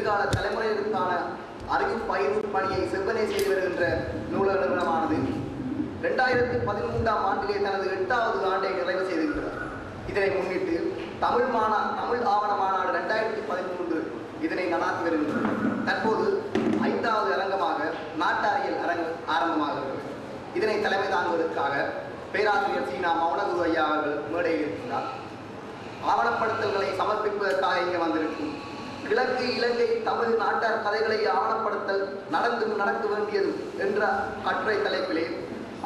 எதிர்கால தலைமுறைகளுக்கான அறிவு பணியை செவ்வனே செய்து வருகின்ற நூலக நிறுவனமானது 2013ஆம் ஆண்டிலே தனது 8வது ஆண்டை நிறைவு செய்திருக்கிறது. இதனை முன்னிட்டு தமிழ் ஆவண மாநாடு 2013 இதனை நடாத்தி வருகின்றது. தற்போது 5வது அரங்கமாக நாட்டாரியல் அரங்கு ஆரம்பமாகிறது. இதனை தலைமை தாங்குவதற்காக பேராசிரியர் சீனா மௌனகுரு ஐயா அவர்கள் மேடையில் இருக்கின்றார். ஆவணப்படுத்தல்களை சமர்ப்பிப்பதற்காக இங்கே வந்திருக்கும் கிழக்கு இலங்கை தமிழ் நாட்டார் கதைகளை ஆவணப்படுத்தல் நடக்க வேண்டியது என்ற கட்டுரை தலைப்பிலே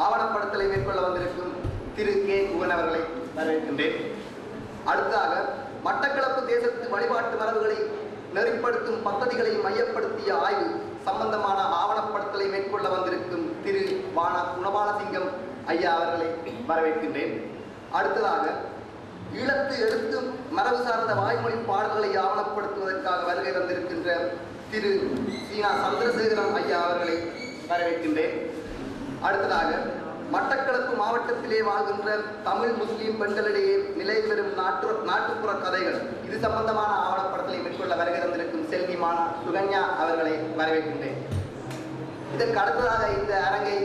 ஆவணப்படுத்தலை மேற்கொள்ள வந்திருக்கும் திரு கே குகன் அவர்களை வரவேற்கின்றேன். அடுத்ததாக மட்டக்களப்பு தேசத்து வழிபாட்டு மரபுகளை நெறிப்படுத்தும் பദ്ധதிகளை மையப்படுத்திய ஆய்வு சம்பந்தமான ஆவணப்படுத்தலை மேற்கொள்ள வந்திருக்கும் திரு குணபாலசிங்கம் ஐயா அவர்களை வரவேற்கின்றேன். அடுத்ததாக ஈழத்து எழுத்து மரபு சார்ந்த வாய்மொழி பாடல்களை ஆவணப்படுத்துவதற்காக வருகை தந்திருக்கின்ற திரு சீனா சந்திரசேகரம் ஐயா அவர்களை வரவேற்கின்றேன். அடுத்ததாக மட்டக்களப்பு மாவட்டத்திலே வாழ்கின்ற தமிழ் முஸ்லீம் பெண்களிடையே நிலை பெறும் நாட்டுப்புற கதைகள் இது சம்பந்தமான ஆவணப்படுத்தலை மேற்கொள்ள வருகை தந்திருக்கும் செல்வி மானா சுகன்யா அவர்களை வரவேற்கின்றேன். இதற்கு அடுத்ததாக இந்த அரங்கை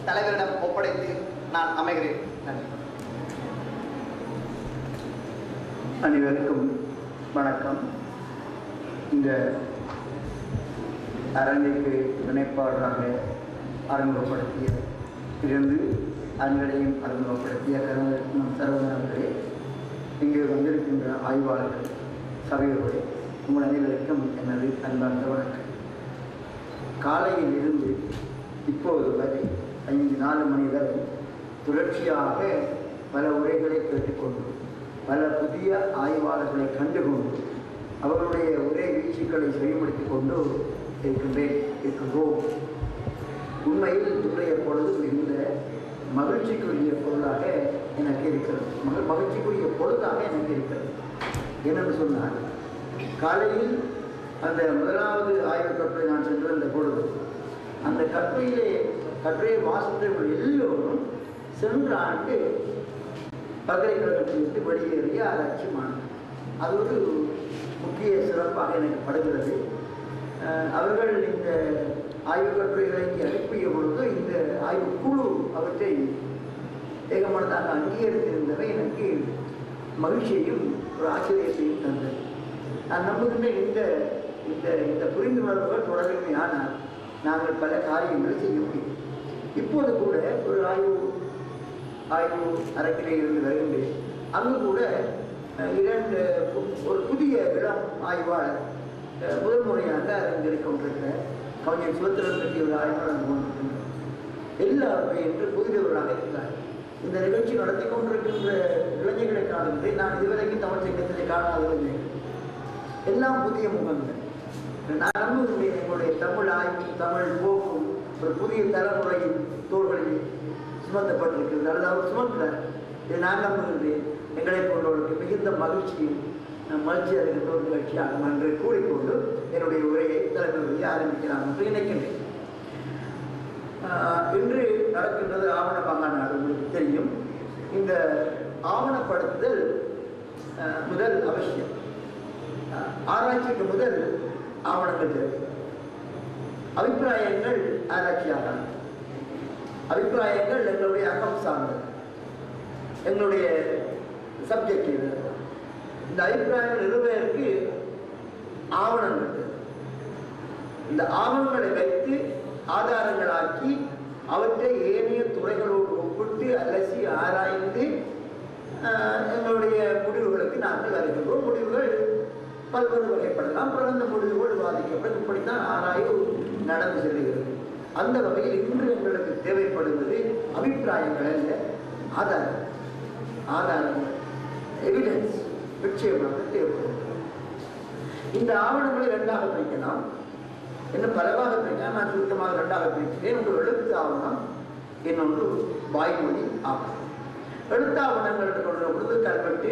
தலைவரிடம் ஒப்படைத்து நான் அமைகிறேன். நன்றி. அனைவருக்கும் வணக்கம். இந்த அரங்குக்கு இணைப்பாளராக அறிமுகப்படுத்திய இருந்து அனைவரையும் அறிமுகப்படுத்திய நம் சரவணர்களே, இங்கே வந்திருக்கின்ற ஆய்வாளர்கள் சபையோடு உங்கள் அனைவருக்கும் எனது அன்பார்ந்த வணக்கம். காலையில் இருந்து இப்போது வரை 5-4 மணி வரை தொடர்ச்சியாக பல உரைகளை கேட்டுக்கொண்டு பல புதிய ஆய்வாளர்களை கண்டுகொண்டு அவர்களுடைய உரை வீச்சுக்களை செயல்படுத்திக் கொண்டு இருக்கின்றோம். உண்மையில் இன்றைய பொழுது மிகுந்த மகிழ்ச்சிக்குரிய பொருளாக எனக்கு இருக்கிறது. மகிழ்ச்சிக்குரிய பொழுதாக எனக்கு இருக்கிறது. என்னென்னு சொன்னால், காலையில் அந்த முதலாவது ஆய்வு கட்டுரை நான் சென்று வந்த பொழுது அந்த கட்டுரையை வாசித்தவர்கள் எல்லோரும் சென்ற ஆண்டு பல்கலைக்கழகத்திலிருந்து வெளியேறிய ஆராய்ச்சி மாணவர். அது ஒரு முக்கிய சிறப்பாக எனக்கு படுகிறது. அவர்கள் இந்த ஆய்வு கட்டுரைகளை அனுப்பிய பொழுது இந்த ஆய்வு குழு அவற்றை ஏகமனதாக அங்கீகரித்திருந்தவை எனக்கு மகிழ்ச்சியையும் ஒரு ஆச்சரியத்தையும் தந்தது. நான் நம்புகின்ற இந்த புரிந்துணர்வுகள் தொடர்புமே. ஆனால் நாங்கள் பல காரியங்களை செய்ய முடியும். இப்போது கூட ஒரு ஆய்வு அரங்கிலே இருந்து வருகின்றேன். அங்கு கூட ஒரு புதிய இளம் ஆய்வாளர் முதல் முறையாக அரங்கில் கொண்டிருக்கிற கவிஞர் சிவத்திரன் பற்றி ஒரு ஆய்வாளர் கொண்டிருக்கின்றார். எல்லாருமே என்று புதியவர்களாக இருக்கிறார். இந்த நிகழ்ச்சி நடத்தி கொண்டிருக்கின்ற இளைஞர்களை காணுகின்றேன். நான் இதுவரைக்கும் தமிழ் சங்கத்திலே காணாத இளைஞர்கள் எல்லாம் புதிய முகங்கள். நான் நம்புகின்றேன் எங்களுடைய தமிழ் ஆய்வும் தமிழ் போக்கும் ஒரு புதிய தலைமுறையின் தோள்களில் சுமத்தப்பட்டிருக்கிறது. அல்லது அவர் சுமக்கிறார். இதை நான் நம்புகின்றேன். எங்களை போன்றவர்களுக்கு மிகுந்த மகிழ்ச்சியும் மகிழ்ச்சி அடைகின்ற ஒரு நிகழ்ச்சியாகும் என்று கூறிக்கொண்டு என்னுடைய உரையை தலைவர்களே ஆரம்பிக்கலாம் என்று நினைக்கின்றேன். இன்று நடக்கின்றது ஆவண மாநாடு. உங்களுக்கு தெரியும், இந்த ஆவணப்படுத்துதல் முதல் அவசியம். ஆராய்ச்சிக்கு முதல் ஆவணங்கள் தேவை. அபிப்பிராயங்கள் ஆராய்ச்சியாக, அபிப்பிராயங்கள் எங்களுடைய அகம் சார்ந்தது, எங்களுடைய சப்ஜெக்டிவ். இந்த அபிப்பிராயங்கள் நிறுவதற்கு ஆவணங்கள், இந்த ஆவணங்களை வைத்து ஆதாரங்களாக்கி அவற்றை ஏனைய துறைகளோடு ஒப்பிட்டு அலசி ஆராய்ந்து எங்களுடைய முடிவுகளுக்கு நாங்கள் வருகின்றோம். முடிவுகள் பல்வேறு வகைப்படலாம். பிறந்த முடிவுகள் விவாதிக்கப்படும். இப்படித்தான் ஆராய்வு நடந்து செல்கிறது. அந்த வகையில் இன்று எங்களுக்கு தேவைப்படுவது அபிப்பிராயங்கள் அல்ல, ஆதாரங்கள், எவிடன்ஸ் நிச்சயமாக தேவைப்படும். இந்த ஆவணங்களை 2ஆக பிரிக்கலாம். இன்னும் பலவாக பிரிக்கலாம். நான் சுருக்கமாக 2ஆக பிரிக்கிறேன். ஒன்று எழுத்து ஆவணம், இன்னொன்று வாய்மொழி ஆவணம். எழுத்து ஆவணங்கள் கொண்ட பொழுது கல்வெட்டு,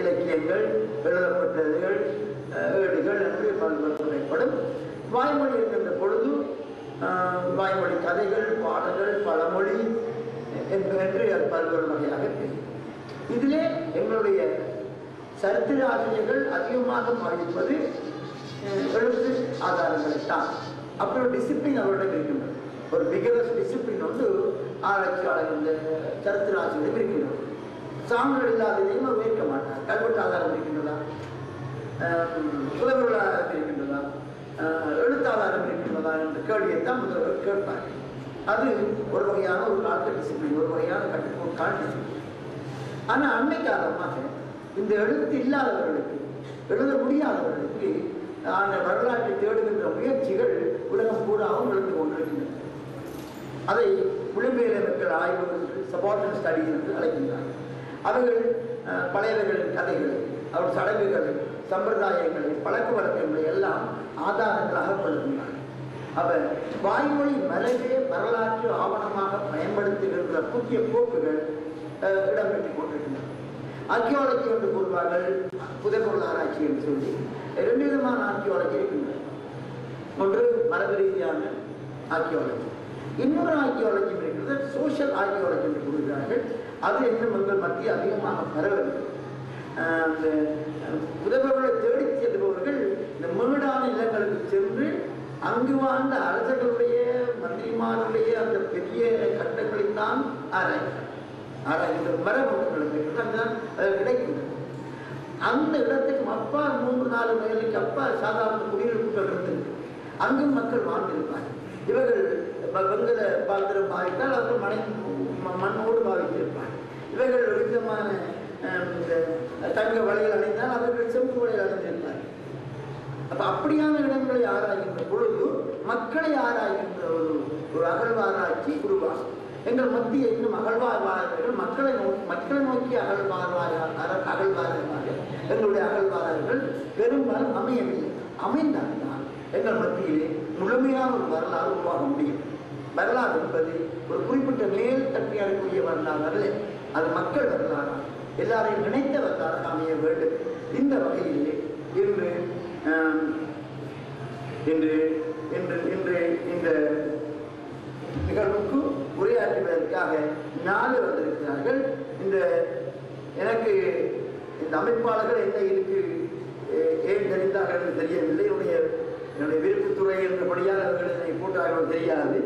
இலக்கியங்கள், எழுதப்பட்டதுகள், ஏடுகள் என்று பல்வேறு வகைப்படும். வாய்மொழி இருக்கின்ற பொழுது வாய்மொழி கதைகள், பாடல்கள், பழமொழி என்று பல்வேறு வகையாக தெரியும். இதிலே எங்களுடைய சரித்திர ஆசிரியர்கள் அதிகமாக பாதிப்பது எழுத்து ஆதாரங்களைத்தான். அப்படி ஒரு டிசிப்ளின் அவரிடம் இருக்கின்றது. ஒரு விகரஸ் டிசிப்ளின் வந்து ஆராய்ச்சியாளர் இந்த சரித்திர ஆசிரியர் இருக்கின்றது. சான்றுகள் இல்லாததையும் அவர் ஏற்க மாட்டார். கல்வெட்டு ஆதாரம் இருக்கின்றதா, புலவர்கள் ஆதாரம் இருக்கின்றதா, எழுத்தாதாரம் இருக்கின்றதா என்ற கேள்வியைத்தான் முதல்வர் கேட்பார். அது ஒரு வகையான ஒரு காலத்து டிசிப்ளின், ஒரு வகையான கட்டுக்கோள் டிசிப்ளின். ஆனால் அண்மை காலமாக இந்த எழுத்து இல்லாதவர்களுக்கு, எழுத முடியாதவர்களுக்கு அந்த வரலாற்றை தேடுகின்ற முயற்சிகள் உலகம் பூராவும் எழுந்து கொண்டிருக்கின்றன. அதை புலம்பெயர் மக்கள் ஆய்வு என்று சபார்டினேட் ஸ்டடீஸ் என்று அழைக்கின்றார்கள். அவர்கள் பழையவர்களின் கதைகளை, அவர் சடங்குகளை, சம்பிரதாயங்களை, பழக்க வழக்கங்களை எல்லாம் ஆதாரங்களாக கொள்கின்றார்கள். அவர் வாய்மொழி மரபே வரலாற்று ஆவணமாக பயன்படுத்துகின்ற புதிய போக்குகள் இடம்பெற்றுக் கொண்டிருக்கின்றன. ஆர்கியாலஜி என்று கூறுவார்கள், புதைப்பொருள் ஆராய்ச்சி என்று சொல்லி 2 விதமான ஆர்கியாலஜி இருக்கின்றன. ஒன்று மரபு ரீதியான ஆர்கியாலஜி, இன்னொரு ஆர்கியாலஜி இருக்கிறது சோஷியல் ஆர்கியாலஜி என்று கூறுகிறார்கள். அது இன்னும் எங்கள் மத்திய அதிகமாக பரவவில்லை. புதைப்பொருளை தேடி செல்பவர்கள் இந்த மேடான நிலங்களுக்கு சென்று அங்கு வாழ்ந்த அரசர்களுடைய மந்திரிமாருடைய அந்த பெரிய கட்டங்களைத்தான் ஆராய்கின்ற மரபுகளுக்கு அங்குதான் கிடைக்கின்றது. அந்த இடத்துக்கு அப்பா 3-4 மைலுக்கு அப்பா சாதாரண குடியிருப்புகள் இருந்திருக்கு. அங்கும் மக்கள் வாழ்ந்திருப்பார்கள். இவர்கள் வெங்கல பாத்திரம் பாவித்தால் அவர்கள் மண்ணோடு பாவித்திருப்பார்கள். இவர்கள் ஒரு விதமான தங்க வளையல் அணிந்தால் அவர்கள் செம்பு வளையல் அணிந்திருப்பார்கள். அப்ப அப்படியான இடங்களை ஆராய்கின்ற பொழுது மக்களை ஆராய்கின்ற ஒரு அகழ்வாராய்ச்சி உருவாகும். எங்கள் மத்திய இன்னும் அகழ்வாராய்கள் மக்களை நோக்கி அகழ்வாராய்கள் எங்களுடைய அகழ்வாராய்கள் பெரும்பாலும் அமையவில்லை. அமைந்தால்தான் எங்கள் மத்தியிலே முழுமையான ஒரு வரலாறு உருவாக முடியும். வரலாறு என்பது ஒரு குறிப்பிட்ட மேல் தட்டியாடக்கூடிய வரலாறு அல்ல, அது மக்கள் வரலாறு, எல்லாரையும் நினைத்த வரலாறு அமைய வேண்டும். இந்த வகையிலே இன்று இந்த நிகழ்வுக்கு உரையாற்றுவதற்காக 4 வந்திருக்கிறார்கள். எனக்கு இந்த அமைப்பாளர்கள் என்ன இதுக்கு ஏன் தெரிந்தார்கள் என்று தெரியவில்லை. என்னுடைய விருப்பத்துறை என்றபடியால் அவர்கள் என்னை கூட்டார்கள் தெரியாது.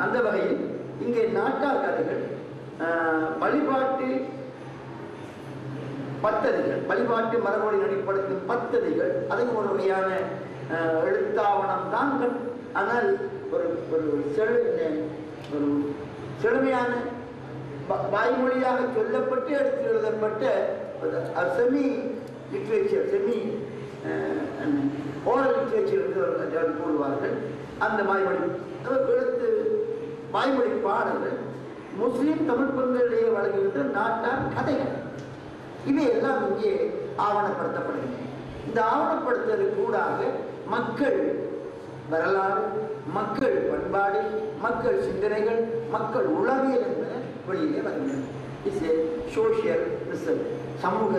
அந்த வகையில் இங்கே நாட்டார் கதைகள், வழிபாட்டு பத்ததிகள், வழிபாட்டு மரபொழி நடிப்படுத்தும் பத்ததிகள், அதுக்கு ஒரு வகையான எழுத்தாவணம் தான். ஆனால் ஒரு செழுமையான வாய்மொழியாக சொல்லப்பட்டு எடுத்து எழுதப்பட்ட semi literature, semi oral literature என்று கூறுவார்கள். அந்த வாய்மொழி பாடல்கள் முஸ்லிம் தமிழ் பெண்களிடையே வழங்குகின்ற நாட்டார் கதைகள், இவையெல்லாம் இங்கே ஆவணப்படுத்தப்படுகின்றன. இந்த ஆவணப்படுத்துவதற்கு கூடாக மக்கள் வரலாறு, மக்கள் பண்பாடு, மக்கள் சிந்தனைகள், மக்கள் உளவியல் என்பன வெளியிலே வருகின்றன. இட்ஸ் ஏ சோஷியல் ரிசர்ச், சமூக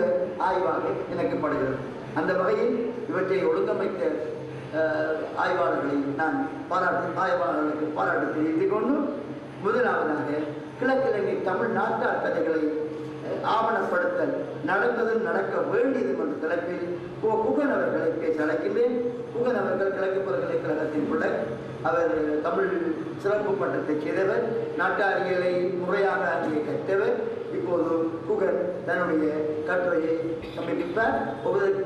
ஆய்வாக இணைக்கப்படுகிறது. அந்த வகையில் இவற்றை ஒழுங்கமைத்த ஆய்வாளர்களை நான் ஆய்வாளர்களுக்கு பாராட்டு தெரிவித்துக் கொண்டு, முதலாவதாக கிழக்கிழங்கை தமிழ் நாட்டார் கதைகளை ஆவணப்படுத்தல் நடந்தது, நடக்க வேண்டியது என்ற தலைப்பில் குகன் அவர்களை பேச அழைக்கின்றேன். குகன் அவர்கள் கிழக்கு பல்கலைக்கழகத்தின் உள்ள அவர் தமிழ் சிறப்பு பட்டத்தை செய்தவர், நாட்டாரியலை முறையாக அங்கே கற்றவர். இப்போது குகன் தன்னுடைய கட்டுரையை சமர்ப்பிப்பார்.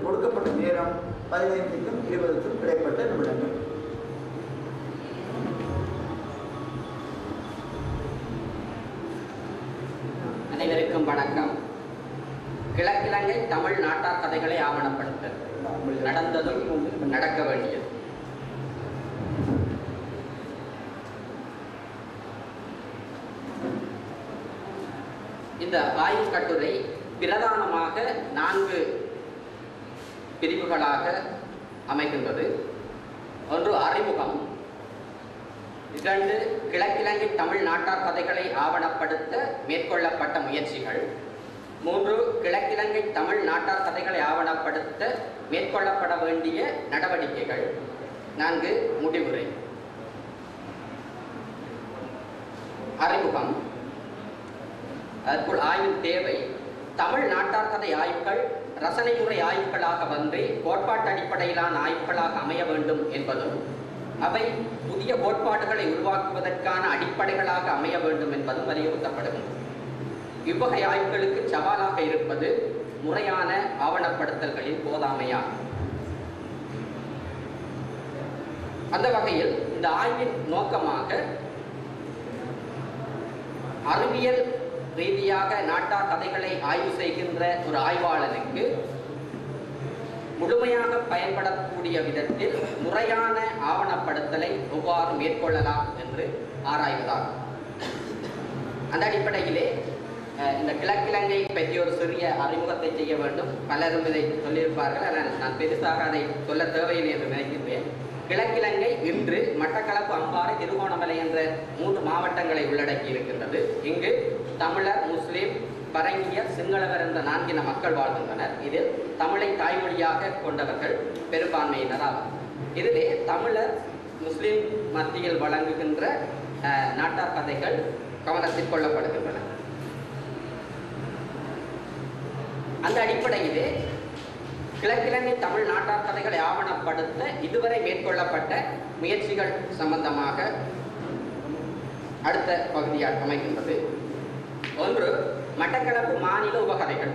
கொடுக்கப்பட்ட நேரம் 15க்கும் 20க்கும் இடைப்பட்ட நிமிடங்கள். அனைவருக்கும் வணக்கம். கிழக்கிழங்கை தமிழ் நாட்டார் கதைகளை ஆவணப்படுத்தல் நடந்ததும் நடக்க வேண்டியது. இந்த ஆய்வு கட்டுரை பிரதானமாக 4 பிரிவுகளாக அமைகின்றது. ஒன்று அறிமுகம், 2 கிழக்கிழங்கை தமிழ் நாட்டார் கதைகளை ஆவணப்படுத்த மேற்கொள்ளப்பட்ட முயற்சிகள், 3 கிழக்கிழங்கை தமிழ் நாட்டார் கதைகளை ஆவணப்படுத்த மேற்கொள்ளப்பட வேண்டிய நடவடிக்கைகள், 4 முடிவுரை. அறிமுகம். அதற்குள் ஆய்வின் தேவை. தமிழ் நாட்டார் கதை ஆய்வுகள் ரசனை முறை ஆய்வுகளாக வந்து கோட்பாட்டு அடிப்படையிலான ஆய்வுகளாக அமைய வேண்டும் என்பதும் அவை புதிய கோட்பாடுகளை உருவாக்குவதற்கான அடிப்படைகளாக அமைய வேண்டும் என்பதும் வலியுறுத்தப்படுகிறது. இவ்வகை ஆய்வுகளுக்கு சவாலாக இருப்பது முறையான ஆவணப்படுத்தல்களின் போதாமையாகும். அந்த வகையில் இந்த ஆய்வின் நோக்கமாக அறிவியல் ரீதியாக நாட்டார் கதைகளை ஆய்வு செய்கின்ற ஒரு ஆய்வாளனுக்கு முழுமையாக பயன்படக்கூடிய விதத்தில் முறையான ஆவணப்படுத்தலை எவ்வாறு மேற்கொள்ளலாம் என்று ஆராய்வதாகும். அந்த அடிப்படையிலே இந்த கிழக்கிழங்கை பற்றி ஒரு சிறிய அறிமுகத்தை செய்ய வேண்டும். பலரும் இதை சொல்லியிருப்பார்கள், ஆனால் நான் பெருசாக அதை சொல்ல தேவையில்லை என்று நினைக்கின்றேன். கிழக்கிழங்கை இன்று மட்டக்களப்பு, அம்பாறை, திருகோணமலை என்ற 3 மாவட்டங்களை உள்ளடக்கி இருக்கின்றது. இங்கு தமிழர், முஸ்லிம், பரங்கியர், சிங்களவர் என்ற 4 இன மக்கள் வாழ்கின்றனர். இதில் தமிழை தாய்மொழியாக கொண்டவர்கள் பெரும்பான்மையினர் ஆகும். இதிலே தமிழர், முஸ்லிம் மத்தியில் வழங்குகின்ற நாட்டார் கதைகள் கவனத்தில் கொள்ளப்படுகின்றன. அந்த அடிப்படையிலே கிழக்கிழங்கை தமிழ் நாட்டார் கதைகளை ஆவணப்படுத்த இதுவரை மேற்கொள்ளப்பட்ட முயற்சிகள் சம்பந்தமாக அடுத்த பகுதியாக அமைகின்றது. ஒன்று, மட்டக்களப்பு மாநில உபகதைகள்.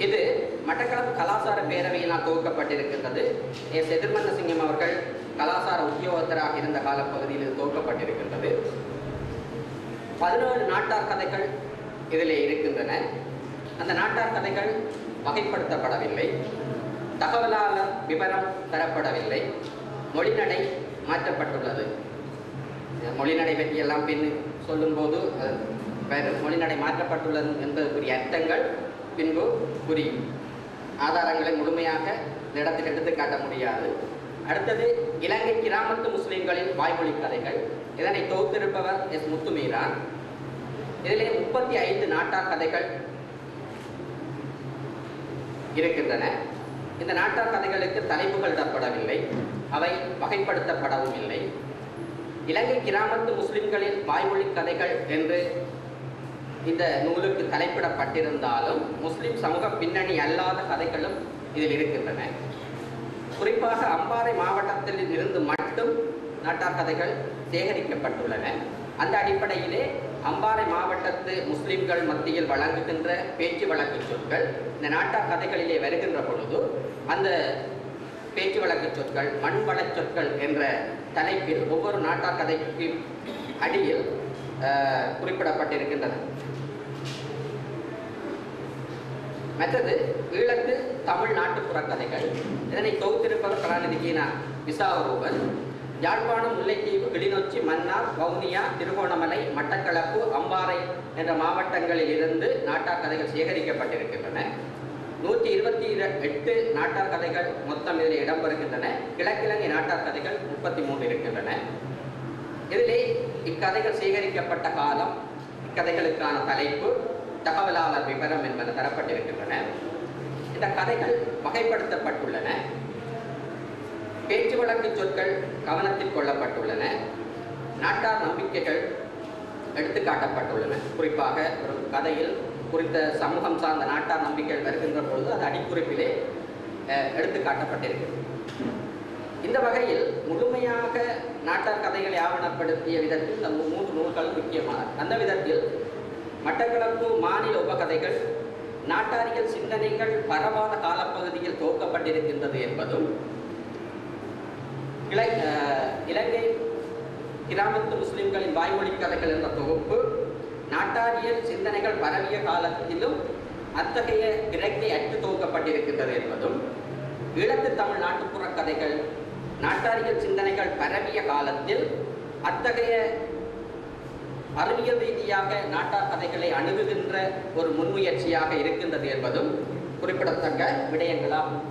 இது மட்டக்களப்பு கலாசார பேரவையினால் துவக்கப்பட்டிருக்கின்றது. எஸ் எதிர்மன்னசிங்கம் அவர்கள் கலாசார உத்தியோகத்தராக இருந்த காலப்பகுதியில் இது துவக்கப்பட்டிருக்கின்றது. 17 நாட்டார் கதைகள் இதிலே இருக்கின்றன. அந்த நாட்டார் கதைகள் வகைப்படுத்தப்படவில்லை, தகவலாளர் விவரம் தரப்படவில்லை, மொழிநடை மாற்றப்பட்டுள்ளது. மொழிநடை பற்றி எல்லாம் பின் சொல்லும்போது மொழிநடை மாற்றப்பட்டுள்ளது என்பதற்குரிய அர்த்தங்கள் பின்பு புரியும். ஆதாரங்களை முழுமையாக இந்த இடத்தில் எடுத்து காட்ட முடியாது. அடுத்தது, இலங்கை கிராமத்து முஸ்லிம்களின் வாய்மொழி கதைகள். இதனை தொகுத்திருப்பவர் எஸ் முத்துமீரான். இதிலே 35 நாட்டார் கதைகள் இருக்கின்றன. இந்த நாட்டார் கதைகளுக்கு தலைப்புகள் இடப்படவில்லை, அவை வகைப்படுத்தப்படவும் இல்லை. இலங்கை கிராமத்து முஸ்லிம்களின் வாய்மொழி கதைகள் என்று இந்த நூலுக்கு தலைப்பிடப்பட்டிருந்தாலும் முஸ்லிம் சமூக பின்னணி அல்லாத கதைகளும் இதில் இருக்கின்றன. குறிப்பாக அம்பாறை மாவட்டத்தில் இருந்து மட்டும் நாட்டார் கதைகள் சேகரிக்கப்பட்டுள்ளன. அந்த அடிப்படையிலே அம்பாறை மாவட்டத்து முஸ்லிம்கள் மத்தியில் வழங்குகின்ற பேச்சு வழக்கு சொற்கள் இந்த நாட்டார் கதைகளிலே வருகின்ற பொழுது அந்த பேச்சு வழக்கு சொற்கள், மண் வள சொற்கள் என்ற தலைப்பில் ஒவ்வொரு நாட்டார் கதைக்கு அடியில் குறிப்பிடப்பட்டிருக்கின்றன. மற்றது, ஈழத்து தமிழ் நாட்டுப்புற கதைகள். இதனை தொகுத்திருப்பவர் கலாநிதி கீனா விசாவரூபன். யாழ்ப்பாணம், முல்லைத்தீவு, கிளிநொச்சி, மன்னார், வவுனியா, திருகோணமலை, மட்டக்களப்பு, அம்பாறை என்ற மாவட்டங்களில் இருந்து நாட்டார் கதைகள் சேகரிக்கப்பட்டிருக்கின்றன. 128 நாட்டார் கதைகள் மொத்தம் இதில் இடம்பெறுகின்றன. கிழக்கிழங்கை நாட்டார் கதைகள் 33 இருக்கின்றன. இதிலே இக்கதைகள் சேகரிக்கப்பட்ட காலம், இக்கதைகளுக்கான தலைப்பு, தகவலாளர் விவரம் என்பன தரப்பட்டிருக்கின்றன. இந்த கதைகள் வகைப்படுத்தப்பட்டுள்ளன. பேச்சு வழக்கு சொற்கள் கவனத்தில் கொள்ளப்பட்டுள்ளன. நாட்டார் நம்பிக்கைகள் எடுத்துக்காட்டப்பட்டுள்ளன. குறிப்பாக ஒரு கதையில் குறித்த சமூகம் சார்ந்த நாட்டார் நம்பிக்கைகள் வருகின்ற பொழுது அது அடிக்குறிப்பிலே எடுத்துக்காட்டப்பட்டிருக்கிறது. இந்த வகையில் முழுமையாக நாட்டார் கதைகளை ஆவணப்படுத்திய விதத்தில் இந்த 3 நூல்கள் முக்கியமானது. அந்த விதத்தில் மட்டக்களப்பு மாநில உபகதைகள் நாட்டாரியல் சிந்தனைகள் பரவாத காலப்பகுதியில் துவக்கப்பட்டிருக்கின்றது என்பதும், இலங்கை கிராமத்து முஸ்லிம்களின் வாய்மொழி கதைகள் என்ற தொகுப்பு நாட்டாரியல் சிந்தனைகள் பரவிய காலத்திலும் அத்தகைய கிழக்கை அற்று துவக்கப்பட்டிருக்கின்றது என்பதும், ஈழத்து தமிழ் நாட்டுப்புற கதைகள் நாட்டாரியல் சிந்தனைகள் பரவிய காலத்தில் அத்தகைய அறிவியல் ரீதியாக நாட்டார் கதைகளை அணுகுகின்ற ஒரு முன்முயற்சியாக இருக்கின்றது என்பதும் குறிப்பிடத்தக்க விடயங்களாகும்.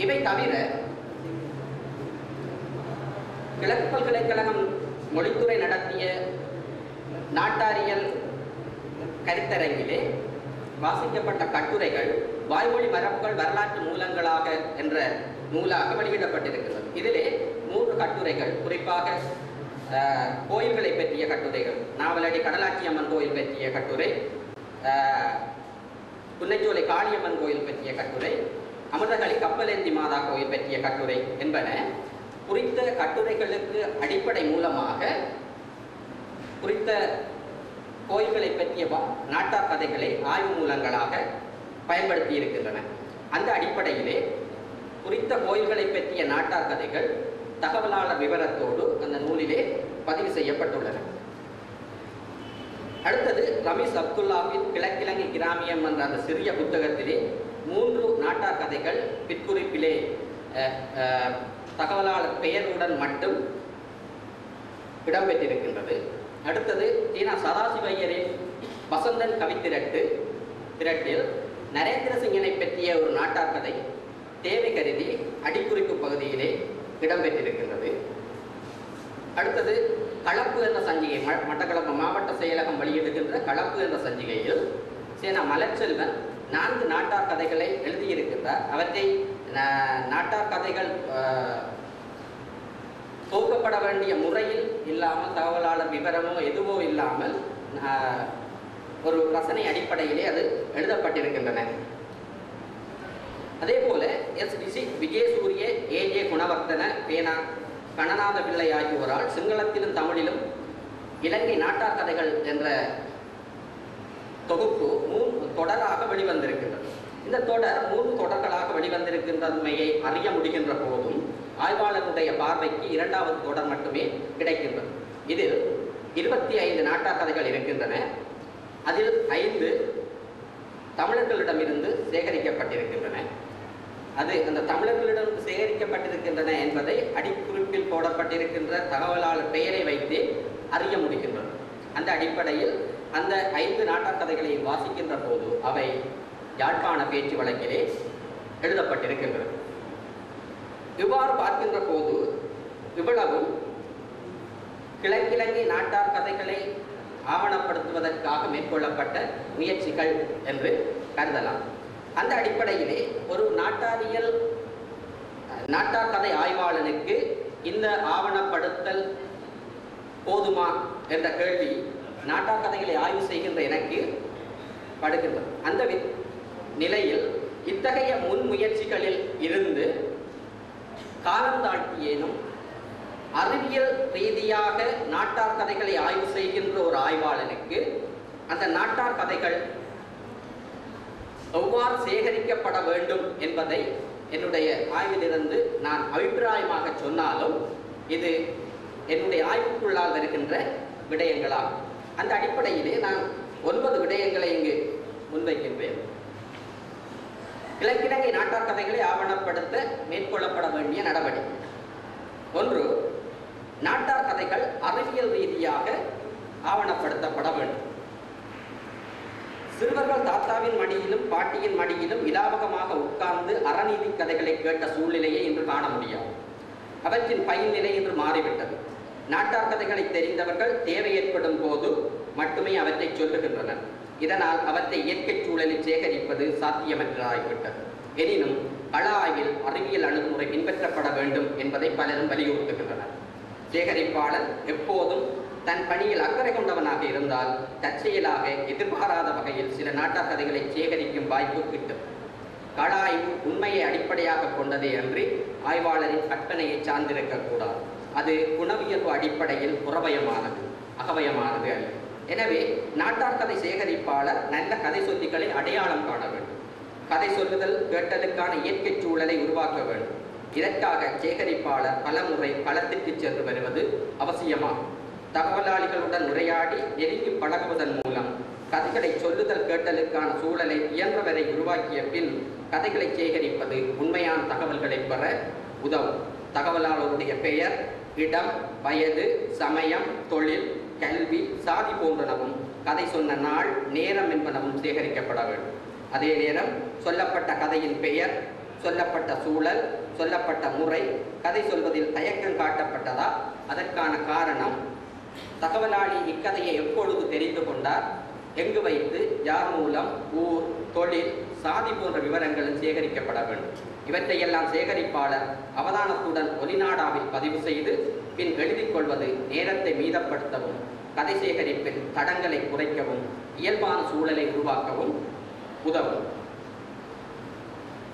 இவை தவிர கிழக்கு பல்கலைக்கழகம் மொழித்துறை நடத்திய நாட்டாரியல் கருத்தரங்கிலே வாசிக்கப்பட்ட கட்டுரைகள் வாய்மொழி மரபுகள் வரலாற்று மூலங்களாக என்ற நூலாக வெளியிடப்பட்டிருக்கிறது. இதிலே 3 கட்டுரைகள், குறிப்பாக கோயில்களை பற்றிய கட்டுரைகள், நாவலடி கடலாட்சி அம்மன் கோயில் பற்றிய கட்டுரை, புன்னைச்சோலை காளியம்மன் கோயில் பற்றிய கட்டுரை, அமிர்தகளி கப்பலேந்தி மாதா கோயில் பற்றிய கட்டுரை என்பன குறித்த கட்டுரைகளுக்கு அடிப்படை மூலமாக குறித்த கோயில்களை பற்றிய நாட்டார் கதைகளை ஆய்வு மூலங்களாக பயன்படுத்தி இருக்கின்றன. அந்த அடிப்படையிலே குறித்த கோயில்களை பற்றிய நாட்டார் கதைகள் தகவலாளர் விவரத்தோடு அந்த நூலிலே பதிவு செய்யப்பட்டுள்ளன. அடுத்தது ரமீஸ் அப்துல்லாவின் கிழக்கிழங்கை கிராமியம் என்ற அந்த சிறிய புத்தகத்திலே 3 நாட்டார் கதைகள் பிற்குறிப்பிலே தகவலாளர் பெயருடன் மட்டும் இடம்பெற்றிருக்கின்றது. அடுத்தது தீனா சதாசிவையரின் வசந்தன் கவித்திரட்டில் நரேந்திர சிங்கனை பற்றிய ஒரு நாட்டார் கதை தேவை கருதி அடிக்குறிப்பு பகுதியிலே இடம்பெற்றிருக்கின்றது. அடுத்தது களப்பு என்ற சஞ்சிகை, மட்டக்களப்பு மாவட்ட செயலகம் வெளியிடுகின்ற களப்பு என்ற சஞ்சிகையில் சேனா மலர்ச்செல்வன் 4 நாட்டார் கதைகளை எழுதியிருக்கின்றார். அவற்றை நாட்டார் கதைகள் தொகுக்கப்பட வேண்டிய முறையில் இல்லாமல், தகவலாளர் விவரமோ எதுவோ இல்லாமல் ஒரு ரசனை அடிப்படையிலே அது எழுதப்பட்டிருக்கின்றன. அதே போல எஸ். விஜயசூரிய, ஏ.ஜே. குணவர்த்தன, பேனா கணநாத பிள்ளை ஆகியோரால் சிங்களத்திலும் தமிழிலும் இலங்கை நாட்டார் கதைகள் என்ற தொகுப்பு 3 தொடராக வெளிவந்திருக்கின்றது. இந்த தொடர் 3 தொடர்களாக வெளிவந்திருக்கின்றமையை அறிய முடிகின்ற போதும் ஆய்வாளருடைய பார்வைக்கு 2வது தொடர் மட்டுமே கிடைக்கின்றது. இதில் 25 நாட்டார் கதைகள் இருக்கின்றன. அதில் 5 தமிழர்களிடமிருந்து சேகரிக்கப்பட்டிருக்கின்றன. அது அந்த தமிழர்களிடம் சேகரிக்கப்பட்டிருக்கின்றன என்பதை அடிக்குறிப்பில் போடப்பட்டிருக்கின்ற தகவலாளர் பெயரை வைத்து அறிய முடிகின்றது. அந்த அடிப்படையில் அந்த 5 நாட்டார் கதைகளை வாசிக்கின்ற போது அவை யாழ்ப்பாண பேச்சு வழக்கிலே எழுதப்பட்டிருக்கின்றது. இவ்வாறு பார்க்கின்ற போது இவ்வளவும் கிழக்கிழங்கை நாட்டார் கதைகளை ஆவணப்படுத்துவதற்காக மேற்கொள்ளப்பட்ட முயற்சிகள் என்று கருதலாம். அந்த அடிப்படையிலே ஒரு நாட்டார் கதை ஆய்வாளனுக்கு இந்த ஆவணப்படுத்தல் போதுமா என்ற கேள்வி நாட்டார் கதைகளை ஆய்வு செய்கின்ற எனக்கு படுகின்றது. அந்த நிலையில் இத்தகைய முன்முயற்சிகளில் இருந்து காலம் தாழ்த்தியேனும் அறிவியல் ரீதியாக நாட்டார் கதைகளை ஆய்வு செய்கின்ற ஒரு ஆய்வாளனுக்கு அந்த நாட்டார் கதைகள் எவ்வாறு சேகரிக்கப்பட வேண்டும் என்பதை என்னுடைய ஆய்விலிருந்து நான் அபிப்பிராயமாக சொன்னாலும் இது என்னுடைய ஆய்வுக்குள்ளால் வருகின்ற விடயங்களாகும். அந்த அடிப்படையிலே நான் 9 விடயங்களை இங்கு முன்வைக்கின்றேன். கிழக்கிழங்கை நாட்டார் கதைகளை ஆவணப்படுத்த மேற்கொள்ளப்பட வேண்டிய நடவடிக்கை. 1. நாட்டார் கதைகள் அறிவியல் ரீதியாக ஆவணப்படுத்தப்பட வேண்டும். சிறுவர்கள் தாத்தாவின் மடியிலும் பாட்டியின் மடியிலும் இலாவகமாக உட்கார்ந்து அறநீதி கதைகளை கேட்ட சூழ்நிலையை இன்று காண முடியாது. அவற்றின் பயன் நிலை இன்று மாறிவிட்டது. நாட்டார் கதைகளை தெரிந்தவர்கள் தேவை ஏற்படும் போது மட்டுமே அவற்றை சொல்லுகின்றனர். இதனால் அவற்றை இயற்கை சூழலில் சேகரிப்பது சாத்தியமற்றதாகிவிட்டது. எனினும் கள ஆய்வில் அறிவியல் அணுகுமுறை பின்பற்றப்பட வேண்டும் என்பதை பலரும் வலியுறுத்துகின்றனர். சேகரிப்பாளர் எப்போதும் தன் பணியில் அக்கறை கொண்டவனாக இருந்தால் தற்செயலாக எதிர்பாராத வகையில் சில நாட்டார் கதைகளை சேகரிக்கும் வாய்ப்பு கிட்டும். கள ஆய்வு உண்மையை அடிப்படையாக கொண்டதே அன்றி ஆய்வாளரின் கற்பனையை சார்ந்திருக்கக்கூடாது. அது குணவியல்பு அடிப்படையில் புறவயமானது, அகவயமானது அல்ல. எனவே நாட்டார் கதை சேகரிப்பாளர் நல்ல கதை சொல்லிகளை அடையாளம் காண வேண்டும். கதை சொல்லுதல் கேட்டலுக்கான இயற்கை சூழலை உருவாக்க வேண்டும். இதற்காக சேகரிப்பாளர் பலமுறை களத்திற்கு சென்று வருவது அவசியமாகும். தகவலாளிகளுடன் உரையாடி நெருங்கி பழகுவதன் மூலம் கதைகளை சொல்லுதல் கேட்டலுக்கான சூழலை இயன்றவரை உருவாக்கிய பின் கதைகளை சேகரிப்பது உண்மையான தகவல்களை பெற உதவும். தகவலாளருடைய பெயர், இடம், வயது, சமயம், தொழில், கல்வி, சாதி போன்றனவும் கதை சொன்ன நாள், நேரம் என்பனவும் சேகரிக்கப்பட வேண்டும். அதே நேரம் சொல்லப்பட்ட கதையின் பெயர், சொல்லப்பட்ட சூழல், சொல்லப்பட்ட முறை, கதை சொல்வதில் தயக்கம் காட்டப்பட்டதா, அதற்கான காரணம், தகவலாளி இக்கதையை எப்பொழுது தெரிந்து கொண்டார், எங்கு வைத்து, யார் மூலம், ஊர், தொழில், சாதி போன்ற விவரங்களும் சேகரிக்கப்பட வேண்டும். இவற்றையெல்லாம் சேகரிப்பாளர் அவதானத்துடன் ஒலிநாடாவில் பதிவு செய்து பின் எழுதிக் கொள்வது நேரத்தை மீதப்படுத்தவும், கதை சேகரிப்பில் தடங்களை குறைக்கவும், இயல்பான சூழலை உருவாக்கவும் உதவும்.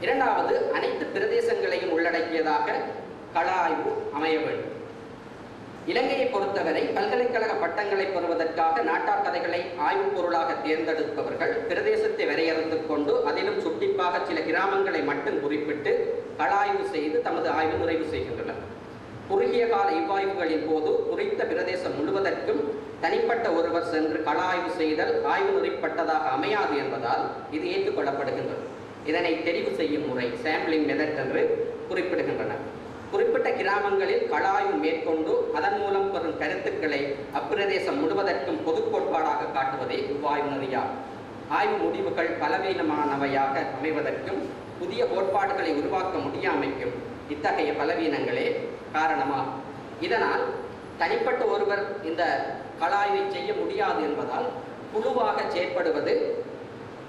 இரண்டாவது, அனைத்து பிரதேசங்களையும் உள்ளடக்கியதாக கள ஆய்வு அமைய வேண்டும். இலங்கையை பொறுத்தவரை பல்கலைக்கழக பட்டங்களை பெறுவதற்காக நாட்டார் கதைகளை ஆய்வுப் பொருளாக தேர்ந்தெடுப்பவர்கள் பிரதேசத்தை வரையறுத்துக் கொண்டு அதிலும் சுட்டிப்பாக சில கிராமங்களை மட்டும் குறிப்பிட்டு களஆய்வு செய்து தமது ஆய்வு நிறைவு செய்கின்றனர். குறுகிய கால இவ்வாய்வுகளின் போது குறித்த பிரதேசம் முழுவதற்கும் தனிப்பட்ட ஒருவர் சென்று களஆய்வு செய்தல் ஆய்வு நெறிப்பட்டதாக அமையாது என்பதால் இது ஏற்றுக்கொள்ளப்படுகின்றது. இதனை தெரிவு செய்யும் முறை சாம்பிளிங் மெத்தட் என்று குறிப்பிடுகின்றனர். குறிப்பிட்ட கிராமங்களில் களஆய்வு மேற்கொண்டு அதன் மூலம் பெறும் கருத்துக்களை அப்பிரதேசம் முழுவதற்கும் பொது கோட்பாடாக காட்டுவதே இவ்வாய்வு நெறியாகும். ஆய்வு முடிவுகள் பலவீனமானவையாக அமைவதற்கும் புதிய கோட்பாடுகளை உருவாக்க முடியாமைக்கும் இத்தகைய பலவீனங்களே காரணமாகும். இதனால் தனிப்பட்ட ஒருவர் இந்த களஆய்வை செய்ய முடியாது என்பதால் குழுவாக செயற்படுவது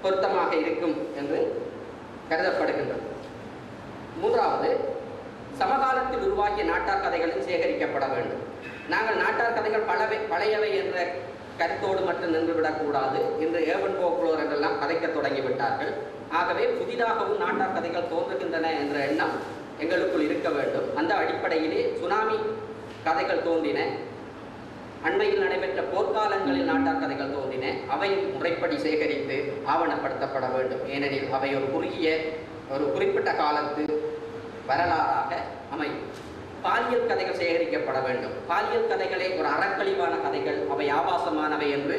பொருத்தமாக இருக்கும் என்று கருதப்படுகின்றது. மூன்றாவது, சமகாலத்தில் உருவாகிய நாட்டார் கதைகளும் சேகரிக்கப்பட வேண்டும். நாங்கள் நாட்டார் கதைகள் பழையவை என்ற கருத்தோடு மட்டும் நின்றுவிடக்கூடாது. இன்று ஏர்பன் போக்லோர் என்றெல்லாம் கதைக்க தொடங்கிவிட்டார்கள். ஆகவே புதிதாகவும் நாட்டார் கதைகள் தோன்றுகின்றன என்ற எண்ணம் எங்களுக்குள் இருக்க வேண்டும். அந்த அடிப்படையிலே சுனாமி கதைகள் தோன்றின, அண்மையில் நடைபெற்ற போர்க்காலங்களில் நாட்டார் கதைகள் தோன்றின. அவை முறைப்படி சேகரித்து ஆவணப்படுத்தப்பட வேண்டும். ஏனெனில் அவை ஒரு குறிப்பிட்ட காலத்து வரலாறாக அமையும். பாலியல் கதைகள் சேகரிக்கப்பட வேண்டும். பாலியல் கதைகளை ஒரு அறக்கழிவான கதைகள், அவை ஆபாசமானவை என்று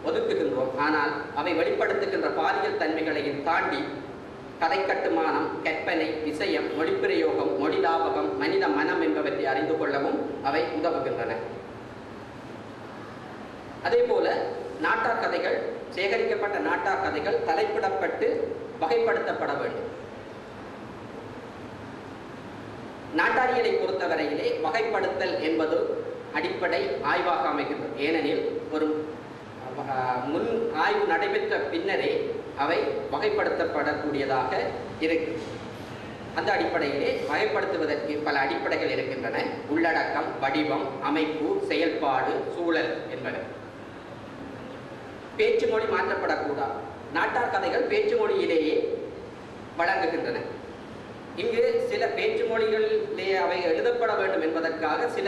ஒதுக்குகின்றோம். ஆனால் அவை வெளிப்படுத்துகின்ற பாலியல் தன்மைகளையும் தாண்டி கதை கட்டுமானம், கற்பனை, விஷயம், மொழிப்பிரயோகம், மொழி லாபகம், மனித மனம் என்பவற்றை அறிந்து கொள்ளவும் அவை உதவுகின்றன. அதே போல நாட்டார் கதைகள், சேகரிக்கப்பட்ட நாட்டார் கதைகள் தலைப்பிடப்பட்டு வகைப்படுத்தப்பட வேண்டும். நாட்டாரியலை பொறுத்தவரையிலே வகைப்படுத்தல் என்பது அடிப்படை ஆய்வாக அமைகின்றது. ஏனெனில் ஒரு முன் ஆய்வு நடைபெற்ற பின்னரே அவை வகைப்படுத்தப்படக்கூடியதாக இருக்கு. அந்த அடிப்படையிலே வகைப்படுத்துவதற்கு பல அடிப்படைகள் இருக்கின்றன. உள்ளடக்கம், வடிவம், அமைப்பு, செயல்பாடு, சூழல் என்பது. பேச்சு மொழி மாற்றப்படக்கூடாது. நாட்டார் கதைகள் பேச்சு மொழியிலேயே வழங்குகின்றன. இங்கு சில பேச்சு மொழிகளிலே அவை எழுதப்பட வேண்டும் என்பதற்காக சில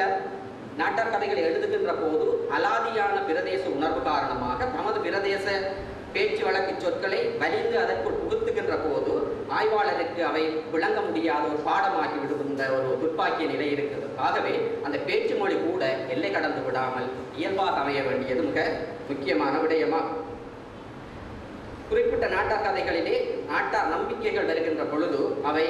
நாட்டார் கதைகளை எழுதுகின்ற போது அலாதியான பிரதேச உணர்வு காரணமாக தமது பிரதேச பேச்சு வழக்கு சொற்களை வலிந்து அதற்குள் புகுத்துகின்ற போது ஆய்வாளருக்கு அவை விளங்க முடியாத ஒரு பாடமாகி விடுகின்ற ஒரு துப்பாக்கிய நிலை இருக்கிறது. ஆகவே அந்த பேச்சு மொழி கூட எல்லை கடந்து விடாமல் இயல்பாக அமைய வேண்டியது மிக முக்கியமான விடயமாகும். குறிப்பிட்ட நாட்டார் கதைகளிலே நாட்டார் நம்பிக்கைகள் வருகின்ற பொழுது அவை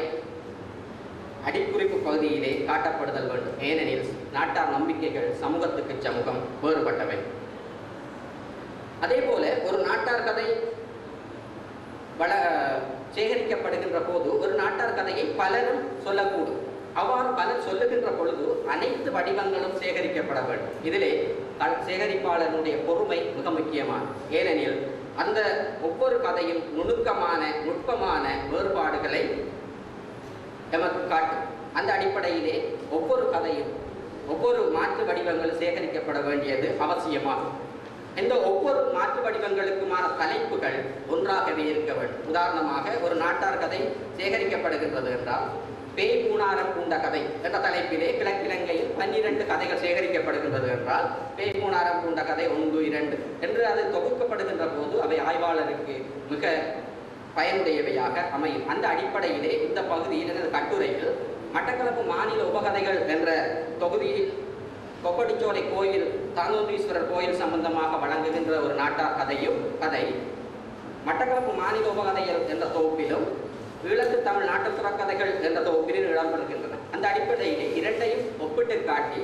அடிக்குறிப்பு பகுதியிலே காட்டப்படுதல் வேண்டும். ஏனெனில் நாட்டார் நம்பிக்கைகள் சமூகத்துக்கு சமூகம் வேறுபட்டவை. அதே போல ஒரு நாட்டார் கதை சேகரிக்கப்படுகின்ற போது ஒரு நாட்டார் கதையை பலரும் சொல்லக்கூடும். அவ்வாறு பலர் சொல்லுகின்ற பொழுது அனைத்து வடிவங்களும் சேகரிக்கப்பட வேண்டும். இதிலே சேகரிப்பாளனுடைய பொறுமை மிக முக்கியமானது. ஏனெனில் அந்த ஒவ்வொரு கதையும் நுணுக்கமான நுட்பமான வேறுபாடுகளை நமக்கு காட்டும். அந்த அடிப்படையிலே ஒவ்வொரு கதையும் ஒவ்வொரு மாற்று வடிவங்களும் சேகரிக்கப்பட வேண்டியது அவசியமாகும். இந்த ஒவ்வொரு மாற்று வடிவங்களுக்குமான தலைப்புகள் ஒன்றாகவே இருக்க வேண்டும். உதாரணமாக ஒரு நாட்டார் கதை சேகரிக்கப்படுகின்றது என்றால் பேய் பூணாரம் பூண்ட கதை என்ற தலைப்பிலே கிழக்கிழங்கையில் 12 கதைகள் சேகரிக்கப்படுகின்றது என்றால் பேய் பூணாரம் பூண்ட கதை 1, 2 என்று அது தொகுக்கப்படுகின்ற போது அவை ஆய்வாளருக்கு மிக பயனுடையவையாக அமையும். அந்த அடிப்படையிலே இந்த பகுதியில் எனது கட்டுரையில் மட்டக்களப்பு மாநில உபகதைகள் என்ற தொகுதியில் கொக்கட்டிச்சோலை கோயில், தானோந்தீஸ்வரர் கோயில் சம்பந்தமாக வழங்குகின்ற ஒரு நாட்டார் கதை மட்டக்களப்பு மாநில உபகதைகள் என்ற தொகுப்பிலும் ஈழத்து தமிழ் நாட்டுப்புற கதைகள் என்ற தொகுப்பிலும் இடம்பெறுகின்றன. அந்த அடிப்படையிலே இரண்டையும் ஒப்பிட்டு காட்டி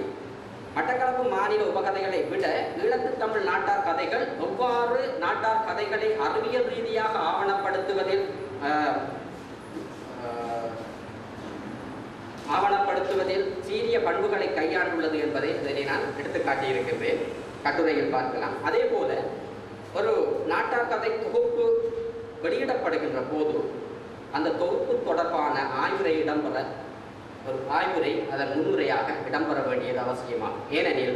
மட்டக்களப்பு மாநில உபகதைகளை விட ஈழத்து தமிழ் நாட்டார் கதைகள் எவ்வாறு நாட்டார் கதைகளை அறிவியல் ரீதியாக ஆவணப்படுத்துவதில் சீரிய பண்புகளை கையாண்டுள்ளது என்பதை இதனை நான் எடுத்து காட்டியிருக்கின்றேன். கட்டுரையில் பார்க்கலாம். அதே போல ஒரு நாட்டார் கதை தொகுப்பு வெளியிடப்படுகின்ற போது அந்த தொகுப்பு தொடர்பான ஆய்வுரை அதன் முன்னுரையாக இடம்பெற வேண்டியது அவசியமாகும். ஏனெனில்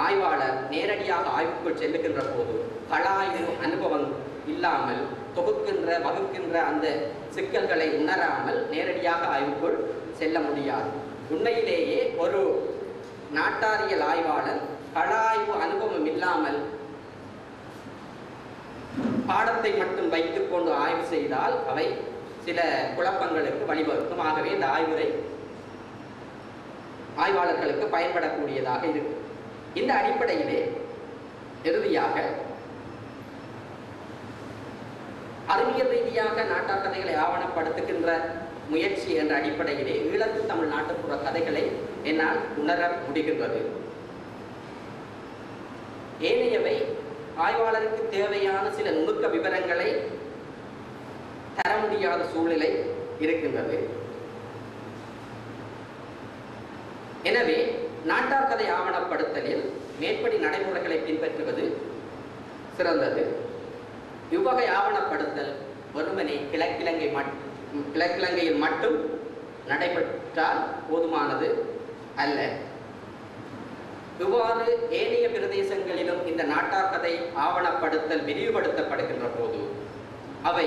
ஆய்வாளர் நேரடியாக ஆய்வுக்குள் செல்லுகின்ற போது கள ஆய்வு அனுபவம் இல்லாமல் வகுக்கின்ற அந்த சிக்கல்களை உணராமல் நேரடியாக ஆய்வுக்குள் செல்ல முடியாது. உண்மையிலேயே ஒரு நாட்டாரியல் ஆய்வாளர் கள ஆய்வு அனுபவம் இல்லாமல் பாடத்தை மட்டும் வைத்துக் கொண்டு ஆய்வு செய்தால் அவை சில குழப்பங்களுக்கு வழிவகுக்கும். ஆகவே இந்த ஆய்வுரை ஆய்வாளர்களுக்கு பயன்படக்கூடியதாக இருக்கு. இந்த அடிப்படையிலே இறுதியாக அறிவியல் ரீதியாக நாட்டார் கதைகளை ஆவணப்படுத்துகின்ற முயற்சி என்ற அடிப்படையிலே ஈழத்து தமிழ் நாட்டுப்புற கதைகளை என்னால் உணர முடிகின்றது. ஏனையவை ஆய்வாளருக்கு தேவையான சில நுணுக்க விவரங்களை தர முடியாத சூழ்நிலை இருக்கின்றது. எனவே நாட்டார் கதை ஆவணப்படுத்தலில் மேற்படி நடைமுறைகளை பின்பற்றுவது சிறந்தது. இவ்வகை ஆவணப்படுத்தல் வெறுமனே கிழக்கிழங்கையில் மட்டும் நடைபெற்றால் போதுமானது அல்ல. இவ்வாறு ஏனைய பிரதேசங்களிலும் இந்த நாட்டார் கதை ஆவணப்படுத்தல் விரிவுபடுத்தப்படுகின்ற போது அவை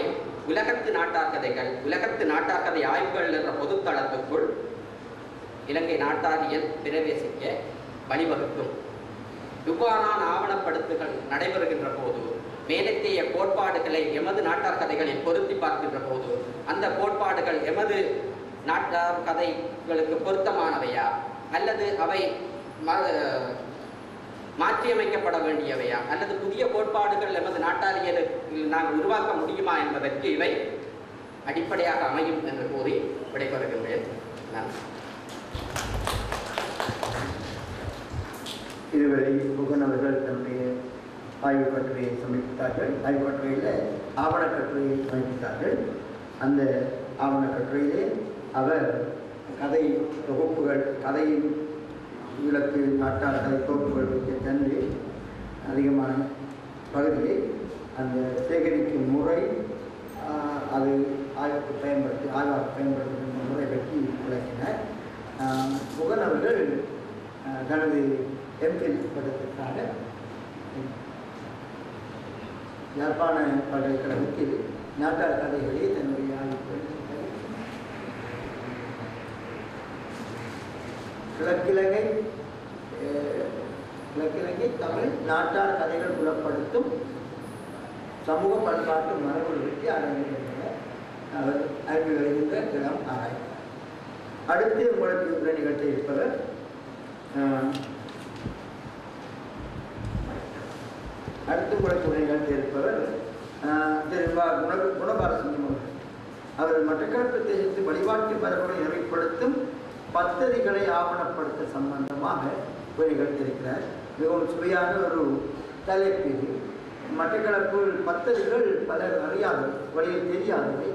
உலகத்து நாட்டார் கதைகள், உலகத்து நாட்டார் கதை ஆய்வுகள் என்ற பொதுத்தளத்துக்குள் இலங்கை நாட்டாரியல் பிரவேசிக்க வழிவகுக்கும். இவ்வாறான ஆவணப்படுத்தல்கள் நடைபெறுகின்ற போது மேலத்தைய கோட்பாடுகளை எமது நாட்டார் கதைகளில் பொருத்தி பார்க்கின்ற போது அந்த கோட்பாடுகள் எமது நாட்டார் கதைகளுக்கு பொருத்தமானவையா அல்லது அவை மாற்றியமைக்கப்பட வேண்டியவையா அல்லது புதிய கோட்பாடுகள் எமது நாட்டாரியலில் நாங்கள் உருவாக்க முடியுமா என்பதற்கு இவை அடிப்படையாக அமையும் என்று கூறி விடைபெறுகின்றேன். நன்றி. இதுவரை புகன் அவர்கள் தன்னுடைய ஆய்வு கட்டுரையை சமர்ப்பித்தார்கள். ஆய்வு கட்டுரையில் ஆவணக்கட்டுரையை சமர்ப்பித்தார்கள். அந்த ஆவணக்கட்டுரையிலே அவர் கதை தொகுப்புகள், கதையின் விளக்கு நாட்டார் கதை தொகுப்புகள் பற்றிய தன்மை அதிகமான பகுதியை அந்த சேகரிக்கும் முறை, அது ஆய்வுக்கு பயன்படுத்துகின்ற முறை பற்றி விளக்கினார். புகன் அவர்கள் தனது எம்பில் பட்டத்திற்காக யாழ்ப்பாண பல்கலைக்கழகத்தில் நாட்டார் கதைகளை தன்னுடைய ஆய்வுகள் கிழக்கிழங்கை தமிழ் நாட்டார் கதைகள் புலப்படுத்தும் சமூக பண்பாட்டு மரபுகள் பற்றி ஆராய்கின்றன. அவர் அறிவு வருகின்ற இடம் ஆராய்ச்சி. அடுத்து உங்களுக்கு உள்ள நிகழ்ச்சி இருப்பவர் திரு குணபாலசிங்கம் அவர்கள். அவர் மட்டக்களப்பு பிரதேசத்து வழிபாட்டு மரபுகளை நிறைப்படுத்தும் பத்ததிகளை ஆவணப்படுத்த சம்பந்தமாக நிகழ்த்தியிருக்கிறார். மிகவும் சுவையான ஒரு தலைப்பு. மட்டக்களப்பு பத்ததிகள் பலர் அறியாதவை, வழியில் தெரியாதவை.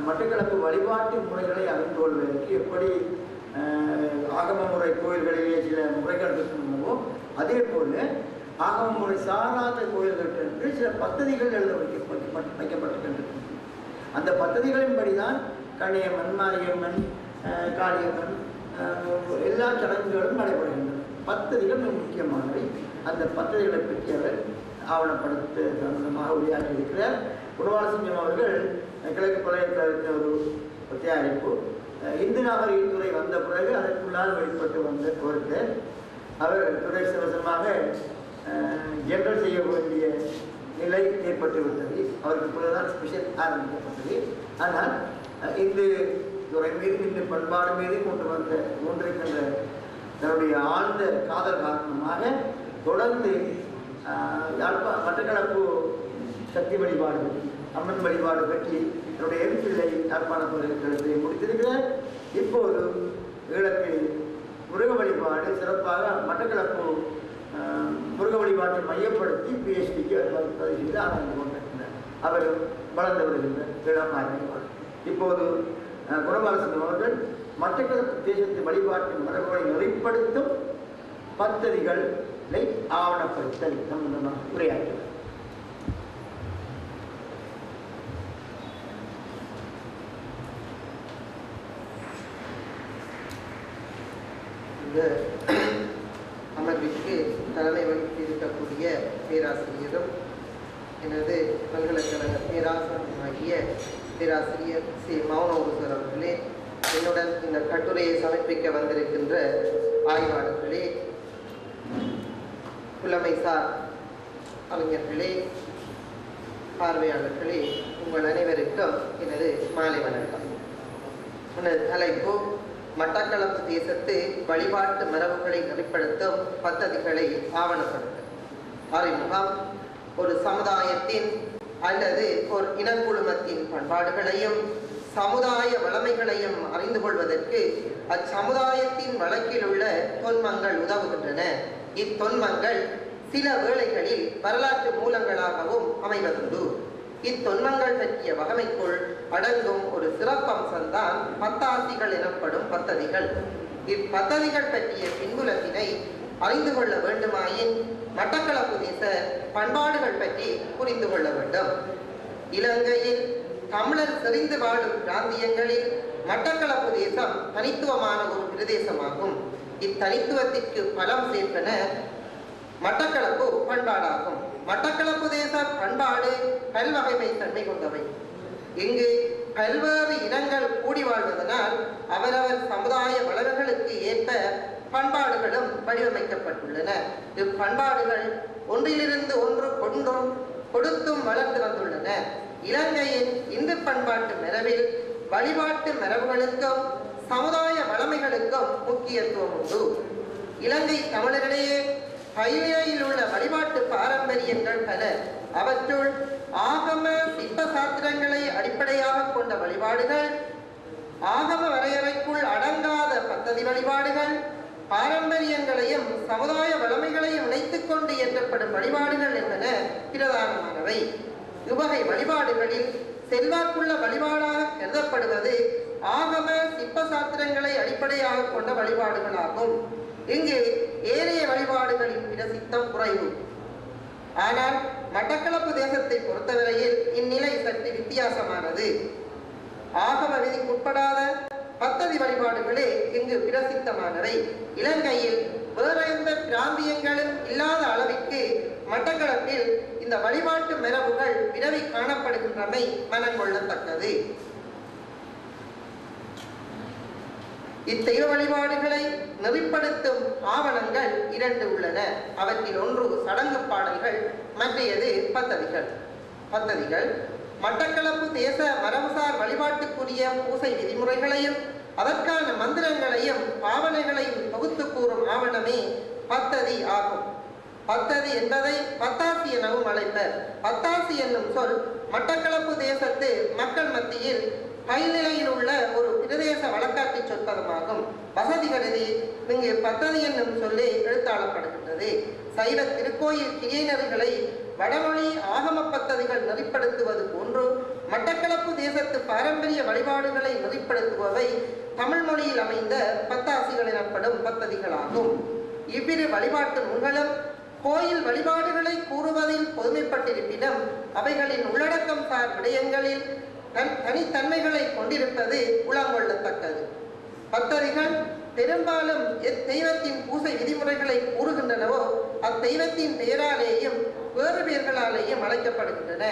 மட்டக்களப்பு வழிபாட்டு முறைகளை அறிந்து கொள்வதற்கு எப்படி ஆகம முறை கோயில்களிலே சில முறைகள் இருக்கின்றனவோ அதே போல ஆகம முறை சாராத கோயில்கள் என்று சில பத்ததிகள் எழுத வைக்கப்பட்டிருக்கின்றன. அந்த பத்ததிகளின்படிதான் கண்ணியம்மன், மாரியம்மன், காளியம்மன் எல்லா சடங்குகளும் நடைபெறுகின்றன. பத்ததிகள் மிக முக்கியமானவை. அந்த பத்ததிகளை பற்றி அவர் ஆவணப்படுத்த சம்பந்தமாக உரையாற்றி இருக்கிறார். குணபாலசிங்கம் அவர்கள் கிழக்கு பல்கலைக்கழகத்தின் ஒரு தயாரிப்பு இந்து நாகரிக துறை வந்த பிறகு அதற்குள்ளால் வெளிப்பட்டு வந்த கோரிக்கை. அவர் துறை சிவசமாக ஜெனரல் செய்ய வேண்டிய நிலை ஏற்பட்டுவிட்டது. அவருக்கு பிறகுதான் ஸ்பெஷல் ஆரம்பிக்கப்பட்டது. ஆனால் இந்து துறை மீது, இந்து பண்பாடு மீது கொண்டிருக்கின்ற தன்னுடைய ஆழ்ந்த காதல் காரணமாக தொடர்ந்து மட்டக்களப்பு சக்தி வழிபாடு, அம்மன் வழிபாடு பற்றி என்னுடைய எம்பிள்ளை யாழ்ப்பாண பல்கலைக்கழகத்தை முடித்திருக்கிறார். இப்போது ஈழத்தில் முருக வழிபாடு சிறப்பாக மட்டக்களப்பு முருக வழிபாட்டை மையப்படுத்தி பிஹெச்டிக்கு பதிவு ஆராய்ந்து கொண்டிருக்கிறார். அவர் வளர்ந்து வருகின்ற இளமாறு. இப்போது குணபாலசிங்கம் அவர்கள் மட்டக்களப்பு தேசத்து வழிபாட்டு மரபுகளை நெறிப்படுத்தும் பத்ததிகளை ஆவணப்படுத்தல் சம்பந்தமாக உரையாற்றுவார். இந்த அமர்விற்கு தலைமை வகித்து இருக்கக்கூடிய பேராசிரியரும் எனது பல்கலைக்கழக பேராசிரியராகிய பேராசிரியர் சி மௌனோகுசர் அவர்களே, என்னுடன் இந்த கட்டுரையை சமர்ப்பிக்க வந்திருக்கின்ற ஆய்வாளர்களே, புலமைசார் அறிஞர்களே, பார்வையாளர்களே, உங்கள் அனைவருக்கும் எனது மாலை வணக்கம். எனது தலைப்பு மட்டக்களப்பு தேசத்து வழிபாட்டு மரபுகளை நெறிப்படுத்தும் பദ്ധதிகளை ஆவணப்படுத்தல். அறிமுகம்: ஒரு சமுதாயத்தின் அல்லது ஒரு இனக்குழுமத்தின் பண்பாடுகளையும் சமுதாய வளமைகளையும் அறிந்து கொள்வதற்கு அச்சமுதாயத்தின் வழக்கில் உள்ள தொன்மங்கள் உதவுகின்றன. இத்தொன்மங்கள் சில வேளைகளில் வரலாற்று மூலங்களாகவும் அமைவதுண்டு. இத்தொன்மங்கள் பற்றிய வகைமைக்குள் அடங்கும் ஒரு சிறப்பம்சம்தான் பத்தாசிகள் எனப்படும் பத்ததிகள். இப்பத்ததிகள் பற்றிய பின்புலத்தினை அறிந்து கொள்ள வேண்டுமாயின் மட்டக்களப்பு தேச பண்பாடுகள் பற்றி புரிந்து கொள்ள வேண்டும். இலங்கையில் தமிழர் செறிந்து வாழும் பிராந்தியங்களில் மட்டக்களப்பு தேசம் தனித்துவமான ஒரு பிரதேசமாகும். இத்தனித்துவத்திற்கு பலம் சேர்ப்பன மட்டக்களப்பு பண்பாடாகும். மட்டக்களப்பு தேச பண்பாடு பல்வகைமை தன்மை கொண்டவை. இங்கு பல்வேறு இனங்கள் கூடி வாழ்வதனால் அவரவர் சமுதாய வளர்களுக்கு ஏற்ப பண்பாடுகளும் வடிவமைக்கப்பட்டுள்ளன. இப்பண்பாடுகள் ஒன்றிலிருந்து ஒன்று கொடுத்தும் வளர்ந்து வந்துள்ளன. இலங்கையின் இந்து பண்பாட்டு மரபில் வழிபாட்டு மரபுகளுக்கும் சமுதாய வளமைகளுக்கும் முக்கியத்துவம் உண்டு. இலங்கை தமிழரிடையே பயிலையில் உள்ள வழிபாட்டு பாரம்பரியங்கள் பல. அவற்றுள் ஆகம சிற்ப சாஸ்திரங்களை அடிப்படையாக கொண்ட வழிபாடுகள், ஆகம வரையறைக்குள் அடங்காத பத்ததி வழிபாடுகள், பாரம்பரியங்களையும் சமுதாய வளமைகளையும் இணைத்துக் கொண்டு இயற்றப்படும் வழிபாடுகள் என்பன பிரதானமானவை. இவ்வகை வழிபாடுகளில் செல்வாக்குள்ள வழிபாடாக கருதப்படுவது ஆகம சிற்ப சாஸ்திரங்களை அடிப்படையாக கொண்ட வழிபாடுகளாகும். இங்கு ஏனைய வழிபாடுகளின் பிரசித்தம் குறைவு. ஆனால் மட்டக்களப்பு தேசத்தை பொறுத்தவரையில் இந்நிலை சற்று வித்தியாசமானது. ஆகம விதிக்கு உட்படாத பத்ததி வழிபாடுகளே இங்கு பிரசித்தமானவை. இலங்கையில் வேற எந்த பிராந்தியங்களும் இல்லாத அளவிற்கு மட்டக்களப்பில் இந்த வழிபாட்டு மரபுகள் விரவி காணப்படுகின்றமை மனங்கொள்ளத்தக்கது. இத்தெய்வ வழிபாடுகளை நெறிப்படுத்தும் ஆவணங்கள் 2 உள்ளன. அவற்றில் ஒன்று சடங்கு பாடல்கள், மற்றையது பத்ததிகள். மட்டக்களப்பு தேச மரபுசார் வழிபாட்டுக்குரிய பூசை விதிமுறைகளையும் அதற்கான மந்திரங்களையும் பாவனைகளையும் தொகுத்து கூறும் ஆவணமே பத்ததி ஆகும். பத்ததி என்பதை பத்தாசி எனவும் அழைப்பர். பத்தாசி என்னும் சொல் மட்டக்களப்பு தேசத்து மக்கள் மத்தியில் பயில்நிலையில் உள்ள ஒரு பிரதேச வழக்காட்சி சொற்பதமாகும். வசதி கருதி இங்கு பத்ததி என்னும் சொல்லி எழுத்தாளப்படுகின்றது. சைவ திருக்கோயில் கிரியைநெறிகளை வடமொழி ஆகம பத்ததிகள் நெறிப்படுத்துவது போன்று மட்டக்களப்பு தேசத்து பாரம்பரிய வழிபாடுகளை நெறிப்படுத்துபவை தமிழ் மொழியில் அமைந்த பத்தாசிகள் எனப்படும் பத்ததிகளாகும். இவ்விரு வழிபாட்டு நூல்களும் கோயில் வழிபாடுகளை கூறுவதில் பொதுமைப்பட்டிருப்பினும் அவைகளின் உள்ளடக்கம் சார் விடயங்களில் தனித்தன்மைகளை கொண்டிருப்பது உளங்கொள்ளத்தக்கது. பத்ததிகள் பெரும்பாலும் எத்தெய்வத்தின் பூசை விதிமுறைகளை கூறுகின்றனவோ அத்தெய்வத்தின் பெயராலேயும் வேறு பெயர்களாலேயும் அழைக்கப்படுகின்றன.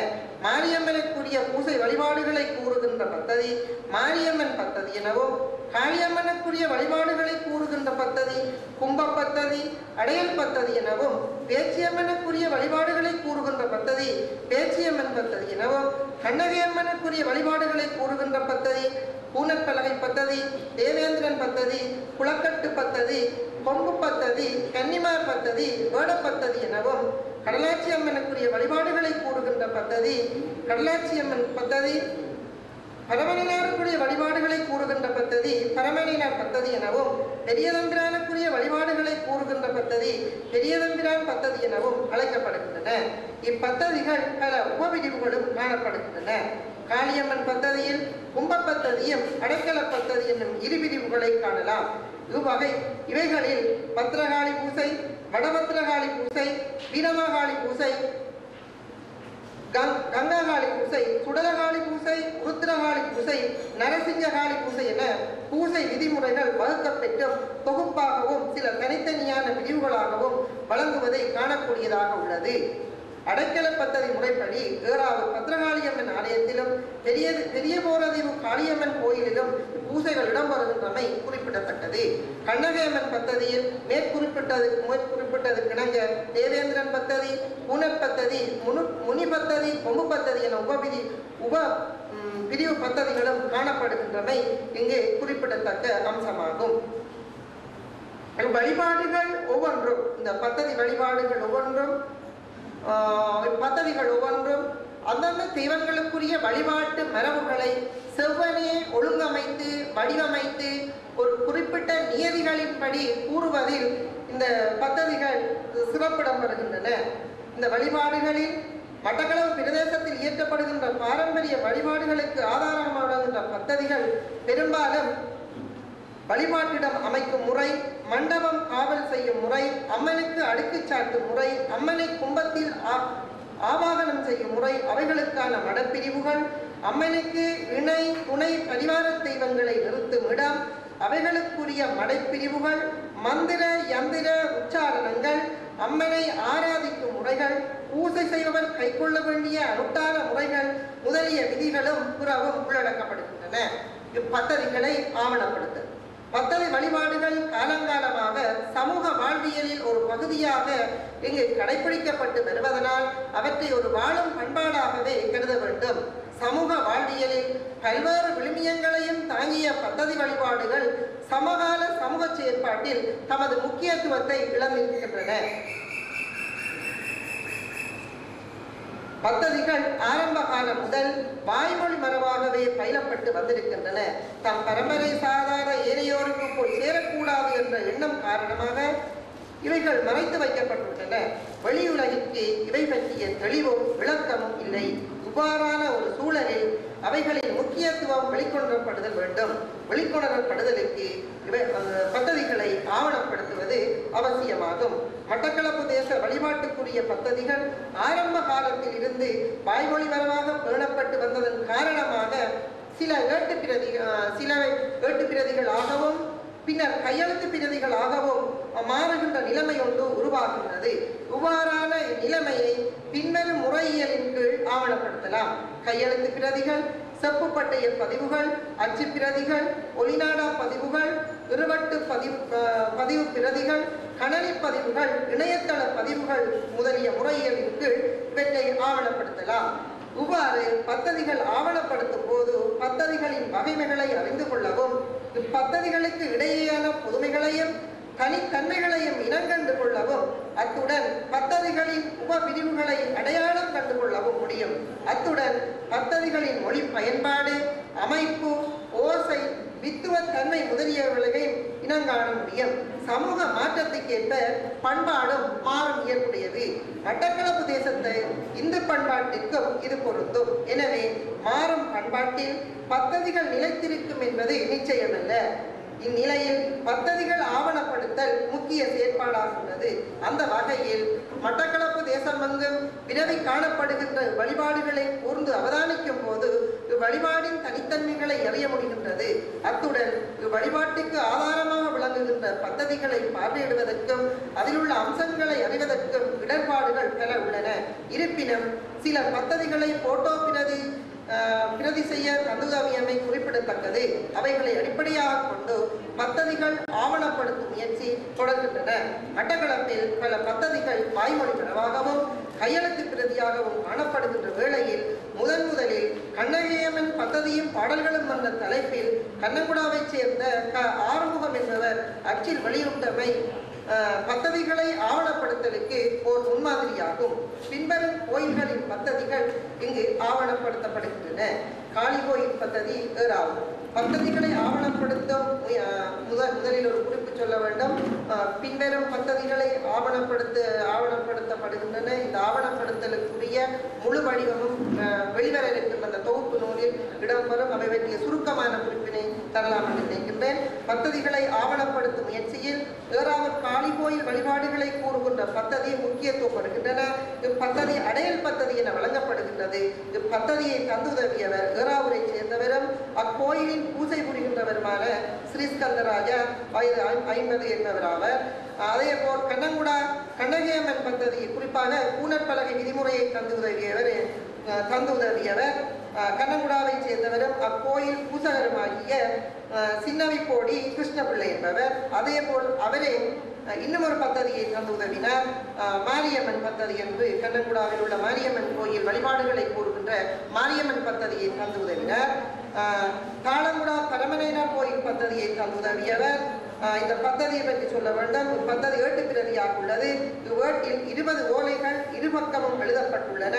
மாரியம்மனுக்குரிய பூசை வழிபாடுகளை கூறுகின்ற பத்ததி மாரியம்மன் பத்ததி எனவும், காளியம்மனுக்குரிய வழிபாடுகளை கூறுகின்ற பத்ததி கும்ப பத்ததி அடையல் பத்ததி எனவும், பேச்சியம்மனுக்குரிய வழிபாடுகளை கூறுகின்ற பத்ததி பேச்சியம்மன் பத்ததி எனவும், கண்ணகியம்மனுக்குரிய வழிபாடுகளை கூறுகின்ற பத்ததி பூனப்பலகை பத்ததி, தேவேந்திரன் பத்ததி, குளக்கட்டு பத்ததி, கொம்பு பத்ததி, கன்னிமார் பத்ததி, வேடப்பத்ததி எனவும், கடலாட்சி அம்மனுக்குரிய வழிபாடுகளை கூறுகின்ற பத்ததி கடலாட்சியம்மன் பத்ததி, பரமனினாருக்குரிய வழிபாடுகளை கூறுகின்ற பத்ததி பரமனினார் பத்ததி எனவும், பெரியதம்பிரானுக்குரிய வழிபாடுகளை கூறுகின்ற பத்ததி பெரியதம்பிரான் பத்ததி எனவும் அழைக்கப்படுகின்றன. இப்பத்ததிகள் பல உபபிரிவுகளும் காணப்படுகின்றன. காளியம்மன் பத்ததியில் கும்பப்பத்ததியும் அடைக்கல பத்ததி என்னும் 2 பிரிவுகளை காணலாம். இவைகளில் பத்திரகாளி பூசை, வடபத்திரகாளி பூசை, வீரமகாளி பூசை, கங்காகாளி பூசை, சுடலகாளி பூசை, ருத்ரகாளி பூசை, நரசிங்ககாளி பூசை என பூசை விதிமுறைகள் வகுக்கப்பெற்றும் தொகுப்பாகவும் சில தனித்தனியான பிரிவுகளாகவும் வழங்குவதை காணக்கூடியதாக உள்ளது. அடைக்கல பத்ததி முறைப்படி ஏறாவூர் பத்ரகாளியம்மன் ஆலயத்திலும் பெரிய போரதீவு காளியம்மன் கோயிலிலும் பூசைகள் இடம்பெறுகின்றமை குறிப்பிடத்தக்கது. கண்ணகையம்மன் பத்ததியில் மேற்குறிப்பிட்டது கிணங்க தேவேந்திரன் பத்ததி, பூனட் பத்ததி, முனி பத்ததி, கொம்பு பத்ததி என பிரிவு பத்ததிகளும் காணப்படுகின்றமை இங்கு குறிப்பிடத்தக்க அம்சமாகும். வழிபாடுகள் ஒவ்வொன்றும் இந்த பத்ததிகள் ஒவ்வொன்றும் அந்தந்த தெய்வங்களுக்குரிய வழிபாட்டு மரபுகளை செவ்வனே ஒழுங்கமைத்து வடிவமைத்து ஒரு குறிப்பிட்ட நியதிகளின்படி கூறுவதில் இந்த பத்ததிகள் சிறப்பிடம் வருகின்றன. இந்த வழிபாடுகளில் மட்டக்களப்பு பிரதேசத்தில் இயற்றப்படுகின்ற பாரம்பரிய வழிபாடுகளுக்கு ஆதாரமாகின்ற பத்ததிகள் பெரும்பாலும் வழிபாட்டிடம் அமைக்கும் முறை, மண்டபம் காவல் செய்யும் முறை, அம்மனுக்கு அடுக்கு சாட்டும் முறை, அம்மனை கும்பத்தில் ஆவாகனம் செய்யும் முறை, அவைகளுக்கான மடப்பிரிவுகள், அம்மனுக்கு இணை துணை பரிவார தெய்வங்களை நிறுத்தும் இடம், அவைகளுக்குரிய மடைப்பிரிவுகள், மந்திர யந்திர உச்சாரணங்கள், அம்மனை ஆராதிக்கும் முறைகள், பூசை செய்பவர் கைக்கொள்ள வேண்டிய அனுட்டான முறைகள் முதலிய விதிகளும் புறவும் உள்ளடக்கப்படுகின்றன. இப்பத்ததிகளை ஆவணப்படுத்த பத்ததி வழிபாடுகள் காலங்காலமாக சமூக வாழ்வியலில் ஒரு பகுதியாக இங்கு கடைபிடிக்கப்பட்டு வருவதனால் அவற்றை ஒரு வாழும் பண்பாடாகவே கருத வேண்டும். சமூக வாழ்வியலில் பல்வேறு விழுமியங்களையும் தாங்கிய பத்ததி வழிபாடுகள் சமகால சமூக செயற்பாட்டில் தமது முக்கியத்துவத்தை இழந்திருக்கின்றன. பத்ததிகள் ஆரம்ப காலம் முதல் வாய்மொழி மரபாகவே பயிலப்பட்டு வந்திருக்கின்றன. தம் பரம்பரை சாதாரண ஏனையோருக்கு போய் சேரக்கூடாது என்ற எண்ணம் காரணமாக இவைகள் மறைத்து வைக்கப்பட்டுள்ளன. வெளியுலகிற்கு இவை பற்றிய தெளிவும் விளக்கமும் இல்லை. இவ்வாறான ஒரு சூழலில் அவைகளின் முக்கியத்துவம் வெளிக்கொணரப்படுதலுக்கு பத்ததிகளை ஆவணப்படுத்துவது அவசியமாகும். மட்டக்களப்பு தேச வழிபாட்டுக்குரிய பத்ததிகள் ஆரம்ப காலத்தில் இருந்து வாய்மொழி மரபாக பேணப்பட்டு வந்ததன் காரணமாக சில ஏட்டு பிரதிகளாகவும் பின்னர் கையெழுத்து பிரதிகளாகவும் மாறுகின்ற நிலைமை ஒன்று உருவாகின்றது. இவ்வாறான நிலைமையை பின்வரும் முறையியலின் கீழ் ஆவணப்படுத்தலாம். கையெழுத்து பிரதிகள், செப்பு பட்டய பதிவுகள், அச்சு பிரதிகள், ஒளிநாடா பதிவுகள், இருவட்டு பதிவு பிரதிகள், கணனி பதிவுகள், இணையதள பதிவுகள் முதலிய முறையியலின் கீழ் இவற்றை ஆவணப்படுத்தலாம். இவ்வாறு பத்ததிகள் ஆவணப்படுத்தும் போது பத்ததிகளின் வகைமைகளை அறிந்து கொள்ளவும் இப்பத்ததிகளுக்கு இடையேயான புதுமைகளையும் தனித்தன்மைகளையும் இனங்கண்டு கொள்ளவும் அத்துடன் பத்ததிகளின் உபபிரிவுகளை அடையாளம் கண்டு கொள்ளவும் முடியும். அத்துடன் பத்ததிகளின் மொழி பயன்பாடு, அமைப்பு, ஓசை, வித்துவத்தன்மை முதலியவர்களையும் இனங்காண முடியும். சமூக மாற்றத்துக்கேற்ப பண்பாடும் மாறும் இயல்புடையது. மட்டக்களப்பு தேசத்தை இந்து பண்பாட்டிற்கும் இது பொருந்தும். எனவே மாறும் பண்பாட்டில் பத்ததிகள் நிலைத்திருக்கும் என்பது நிச்சயமல்ல. இந்நிலையில் பத்ததிகள் ஆவணப்படுத்தல் முக்கிய செயற்பாடாகின்றது. அந்த வகையில் மட்டக்களப்பு தேசமெங்கும் விரவி காணப்படுகின்ற வழிபாடுகளை கூர்ந்து அவதானிக்கும் போது இவ்வழிபாடின் தனித்தன்மைகளை அறிய முடிகின்றது. அத்துடன் இவ்வழிபாட்டுக்கு ஆதாரமாக விளங்குகின்ற பத்ததிகளை பார்வையிடுவதற்கும் அதில் உள்ள அம்சங்களை அறிவதற்கும் இடர்பாடுகள் பல உள்ளன. இருப்பினும் சில பத்ததிகளை போட்டோ பிரதி செய்ய தந்துதவியமை குறிப்பிடத்தக்கது. அவைகளை அடிப்படையாக கொண்டு பத்ததிகள் ஆவணப்படுத்தும் முயற்சி தொடர்கின்றன. மட்டக்களப்பில் பல பத்ததிகள் வாய்மொழி மரபாகவும் கையெழுத்து பிரதியாகவும் காணப்படுகின்ற வேளையில் முதலில் கண்ணகையம்மன் பத்ததியும் பாடல்களும் என்ற தலைப்பில் கண்ணங்குடாவைச் சேர்ந்த ஆறுமுகம் என்பவர் அச்சில் வெளியிட்டமை பத்ததிகளை ஆவணப்படுத்தலுக்கு ஓர் முன்மாதிரியாகும். பின்வரும் கோயில்களின் பத்ததிகள் இங்கு ஆவணப்படுத்தப்படுகின்றன. காளி கோயில் பத்ததி ஏறாவது. பத்ததிகளை ஆவணப்படுத்தும் முதலில் ஒரு குறிப்பு சொல்ல வேண்டும். பின்வரும் பத்ததிகளை ஆவணப்படுத்தப்படுகின்றன. இந்த ஆவணப்படுத்தலுக்குரிய முழு வடிவமும் வெளிவர இருக்கின்ற அந்த தொகுப்பு நூலில் இடம்பெறும். அவை பற்றிய சுருக்கமான குறிப்பினை தரலாம் என்று நினைக்கின்றேன். பத்ததிகளை ஆவணப்படுத்தும் முயற்சியில் ஏறாவூர் காளி கோயில் வழிபாடுகளை கூறுகின்ற பத்ததி முக்கியத்துவம் வருகின்றன. இப்பத்ததி அடையல் பத்ததி என வழங்கப்படுகின்றது. இப்பத்ததியை தந்துதவியவர் ஏறாவூரை சேர்ந்தவரும் அக்கோயிலின் பூஜை புரிகின்றவருமான ஸ்ரீஸ்கந்தராஜா வயது 50 என்பவராவர். அதே போல் கண்ணங்குடா கண்ணகியம்மன் பദ്ധதி குறிப்பாக கூனற்பலகை விதிமுறையை தந்து உதவியவர் கண்ணங்குடாவை சேர்ந்தவரும் அக்கோயில் பூசகருமாகிய சின்னவிப்போடி கிருஷ்ணபிள்ளை என்பவர். அதே போல் அவரே இன்னும் ஒரு பദ്ധதியை தந்து உதவினார். மாரியம்மன் பദ്ധதி என்று கண்ணங்குடாவில் உள்ள மாரியம்மன் கோயில் வழிபாடுகளை கூறுகின்ற மாரியம்மன் பദ്ധதியை தந்து உதவினார். தாளங்குடா பரமநேனார் கோயில் பദ്ധதியை தந்து உதவியவர். இந்த பദ്ധதியை பற்றி சொல்ல வேண்டும். பദ്ധதி ஏட்டு பிரதியாக உள்ளது. இவ்வேட்டில் 20 ஓலைகள் இருபக்கமும் எழுதப்பட்டுள்ளன.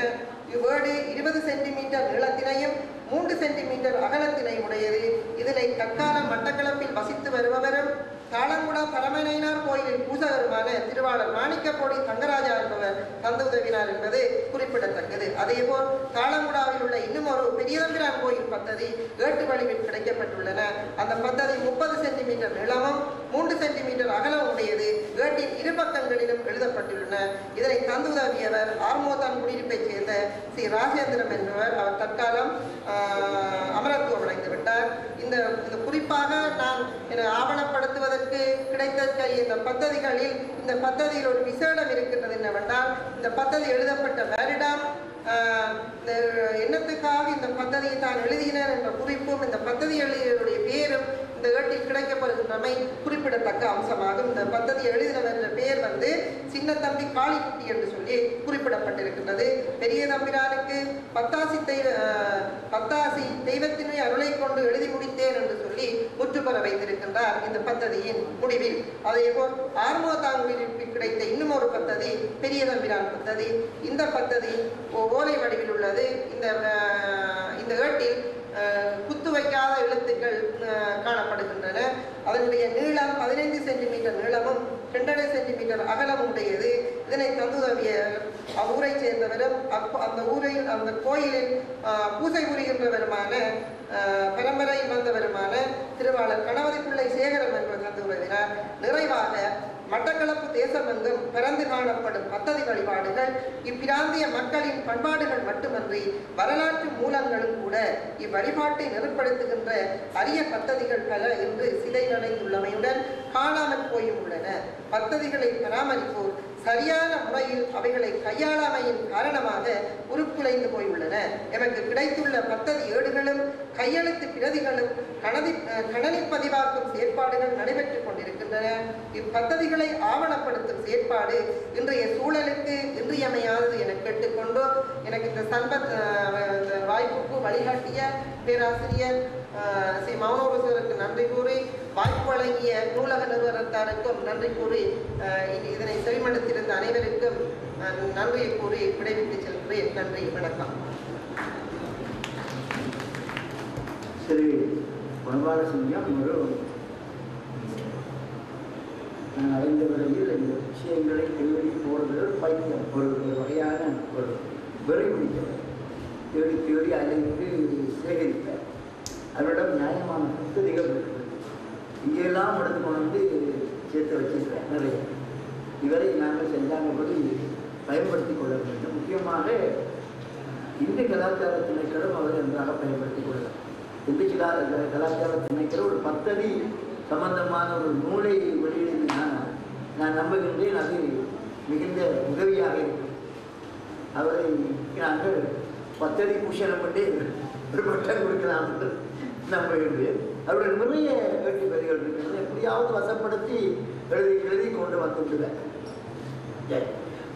இவ்வேடு 20 சென்டிமீட்டர் நீளத்தினையும் 3 சென்டிமீட்டர் அகலத்தினையும் உடையது. இதனை தற்காலம் மட்டக்களப்பில் வசித்து வருபவரும் தாளங்குடா பரமநேனார் கோயிலில் பூசகருமான திருவாளர் மாணிக்கப்போடி தங்கராஜா என்பவர் தந்து உதவினார் என்பது குறிப்பிடத்தக்கது. அதேபோல் தாளங்குடாவில் உள்ள இன்னும் ஒரு பெரியதம்பிரான் கோயில் பദ്ധதி ஏட்டு வடிவில் கிடைக்கப்பட்டுள்ளன. அந்த பദ്ധதி 30 சென்டிமீட்டர் நீளமும் 3 சென்டிமீட்டர் அகலம் உடையது. ஏட்டின் இரு பக்கங்களிலும் எழுதப்பட்டுள்ளன. இதனை தந்து உதவியவர் ஆர்மோதான் குடியிருப்பைச் சேர்ந்த சி ராஜேந்திரம் என்பவர். அவர் தற்காலம் அமரத்துவம் அடைந்து விட்டார். இந்த குறிப்பாக நான் ஆவணப்படுத்துவதற்கு கிடைத்த இந்த பദ്ധதிகளில் இந்த பദ്ധதியில் ஒரு விசேடம் இருக்கின்றது என்னவென்றால், இந்த பദ്ധதி எழுதப்பட்ட வருடம், என்னத்துக்காக இந்த பദ്ധதியை தான் எழுதினர் என்ற குறிப்பும் இந்த பദ്ധதி எழுதியவருடைய பேரும் இந்த ஏட்டில் கிடைக்கப்படுகின்றமை குறிப்பிடத்தக்க அம்சமாகும். இந்த பദ്ധதி எழுதினவர் என்ற பெயர் சின்ன தம்பி காளிக்குட்டி என்று சொல்லி குறிப்பிடப்பட்டிருக்கின்றது. பெரிய தம்பிரானுக்கு பத்தாசி தெய்வத்தினை அருளை கொண்டு எழுதி முடித்தேன் என்று சொல்லி முற்றுப்பெற வைத்திருக்கின்றார் இந்த பദ്ധதியின் முடிவில். அதேபோல் ஆர்மோதாங்குடியில் கிடைத்த இன்னும் ஒரு பദ്ധதி பெரிய தம்பிரான் பദ്ധதி. இந்த பദ്ധதி ஓலை வடிவில் உள்ளது. இந்த ஏட்டில் குத்து வைக்காத எழுத்துக்கள் காணப்படுகின்றன. அதனுடைய நீளம் 15 சென்டிமீட்டர் நீளமும் 2.5 சென்டிமீட்டர் அகலம் உடையது. இதனை தந்துதவிய அவ்வூரை சேர்ந்தவரும் அந்த கோயிலில் பூசை புரிகின்றவருமான பரம்பரையில் வந்தவருமான திருவாளர் கணபதி பிள்ளை சேகரம் என்பவர் தந்து உதவினார். நிறைவாக மட்டக்களப்பு தேசமெங்கும் பிறந்து காணப்படும் பத்ததி வழிபாடுகள் இப்பிராந்திய மக்களின் பண்பாடுகள் மட்டுமன்றி வரலாற்று மூலங்களும் கூட இவ்வழிபாட்டை நெருப்படுத்துகின்ற அரிய பத்ததிகள் பல இன்று சிதைவடைந்துள்ளமையுடன் காணாமல் போயும் உள்ளன. பத்ததிகளை பராமரிப்போர் சரியான முறையில் அவைகளை கையாளாமையின் காரணமாக உருக்குலைந்து போயுள்ளன. எமக்கு கிடைத்துள்ள பத்ததி ஏடுகளும் கையெழுத்து பிரதிகளும் கணனி பதிவாக்கும் செயற்பாடுகள் நடைபெற்றுக் கொண்டிருக்கின்றன. இப்பத்ததிகளை ஆவணப்படுத்தும் செயற்பாடு இன்றைய சூழலுக்கு இன்றியமையாதது என கேட்டுக்கொண்டு எனக்கு இந்த வாய்ப்புக்கு வழிகாட்டிய பேராசிரியர் ஸ்ரீ மௌனோபசருக்கு நன்றி கூறி, வாய்ப்பு வழங்கிய நூலக நிறுவனத்தாருக்கும் நன்றி கூறி, இதனை செவிமடுத்திருந்த அனைவருக்கும் நன்றியை கூறி விடைவிட்டு செல்கிறேன். நன்றி, வணக்கம். சரி, வனபாலசிங்கம் நான் அறிந்த வரையில் இந்த விஷயங்களை தேடி போடுறது பைத்தியம், ஒரு வகையான ஒரு வெறி பிடித்தவர். தேடி தேடி அலைந்து சேகரித்தார். அவரிடம் நியாயமான புத்ததிகள் இருக்கிறது. இங்கெல்லாம் எடுத்து கொண்டு சேர்த்து வச்சிருக்கிறேன் நிறைய. இவரை நாங்கள் செஞ்சாங்கபடி பயன்படுத்திக் கொள்ள வேண்டும். முக்கியமாக இந்து கலாச்சார திணைக்களம் அவர் நன்றாக பயன்படுத்திக் கொள்ளலாம். இந்து கலாச்சார திணைக்களம் ஒரு பத்ததி சம்பந்தமான ஒரு நூலை வெளியிடுனால் நான் நம்புகின்றேன் அது மிகுந்த உதவியாக இருக்கும். அவரை நாங்கள் பத்ததி பூஷணம் பண்ணி ஒரு பட்டம் கொடுக்கலாம் என்று நம்புகின்றேன். அவருடைய நிறைய வேட்டி பதிகள் இருக்கிறது. எப்படியாவது வசப்படுத்தி எழுதி கொண்டு வந்துவிடுவேன்.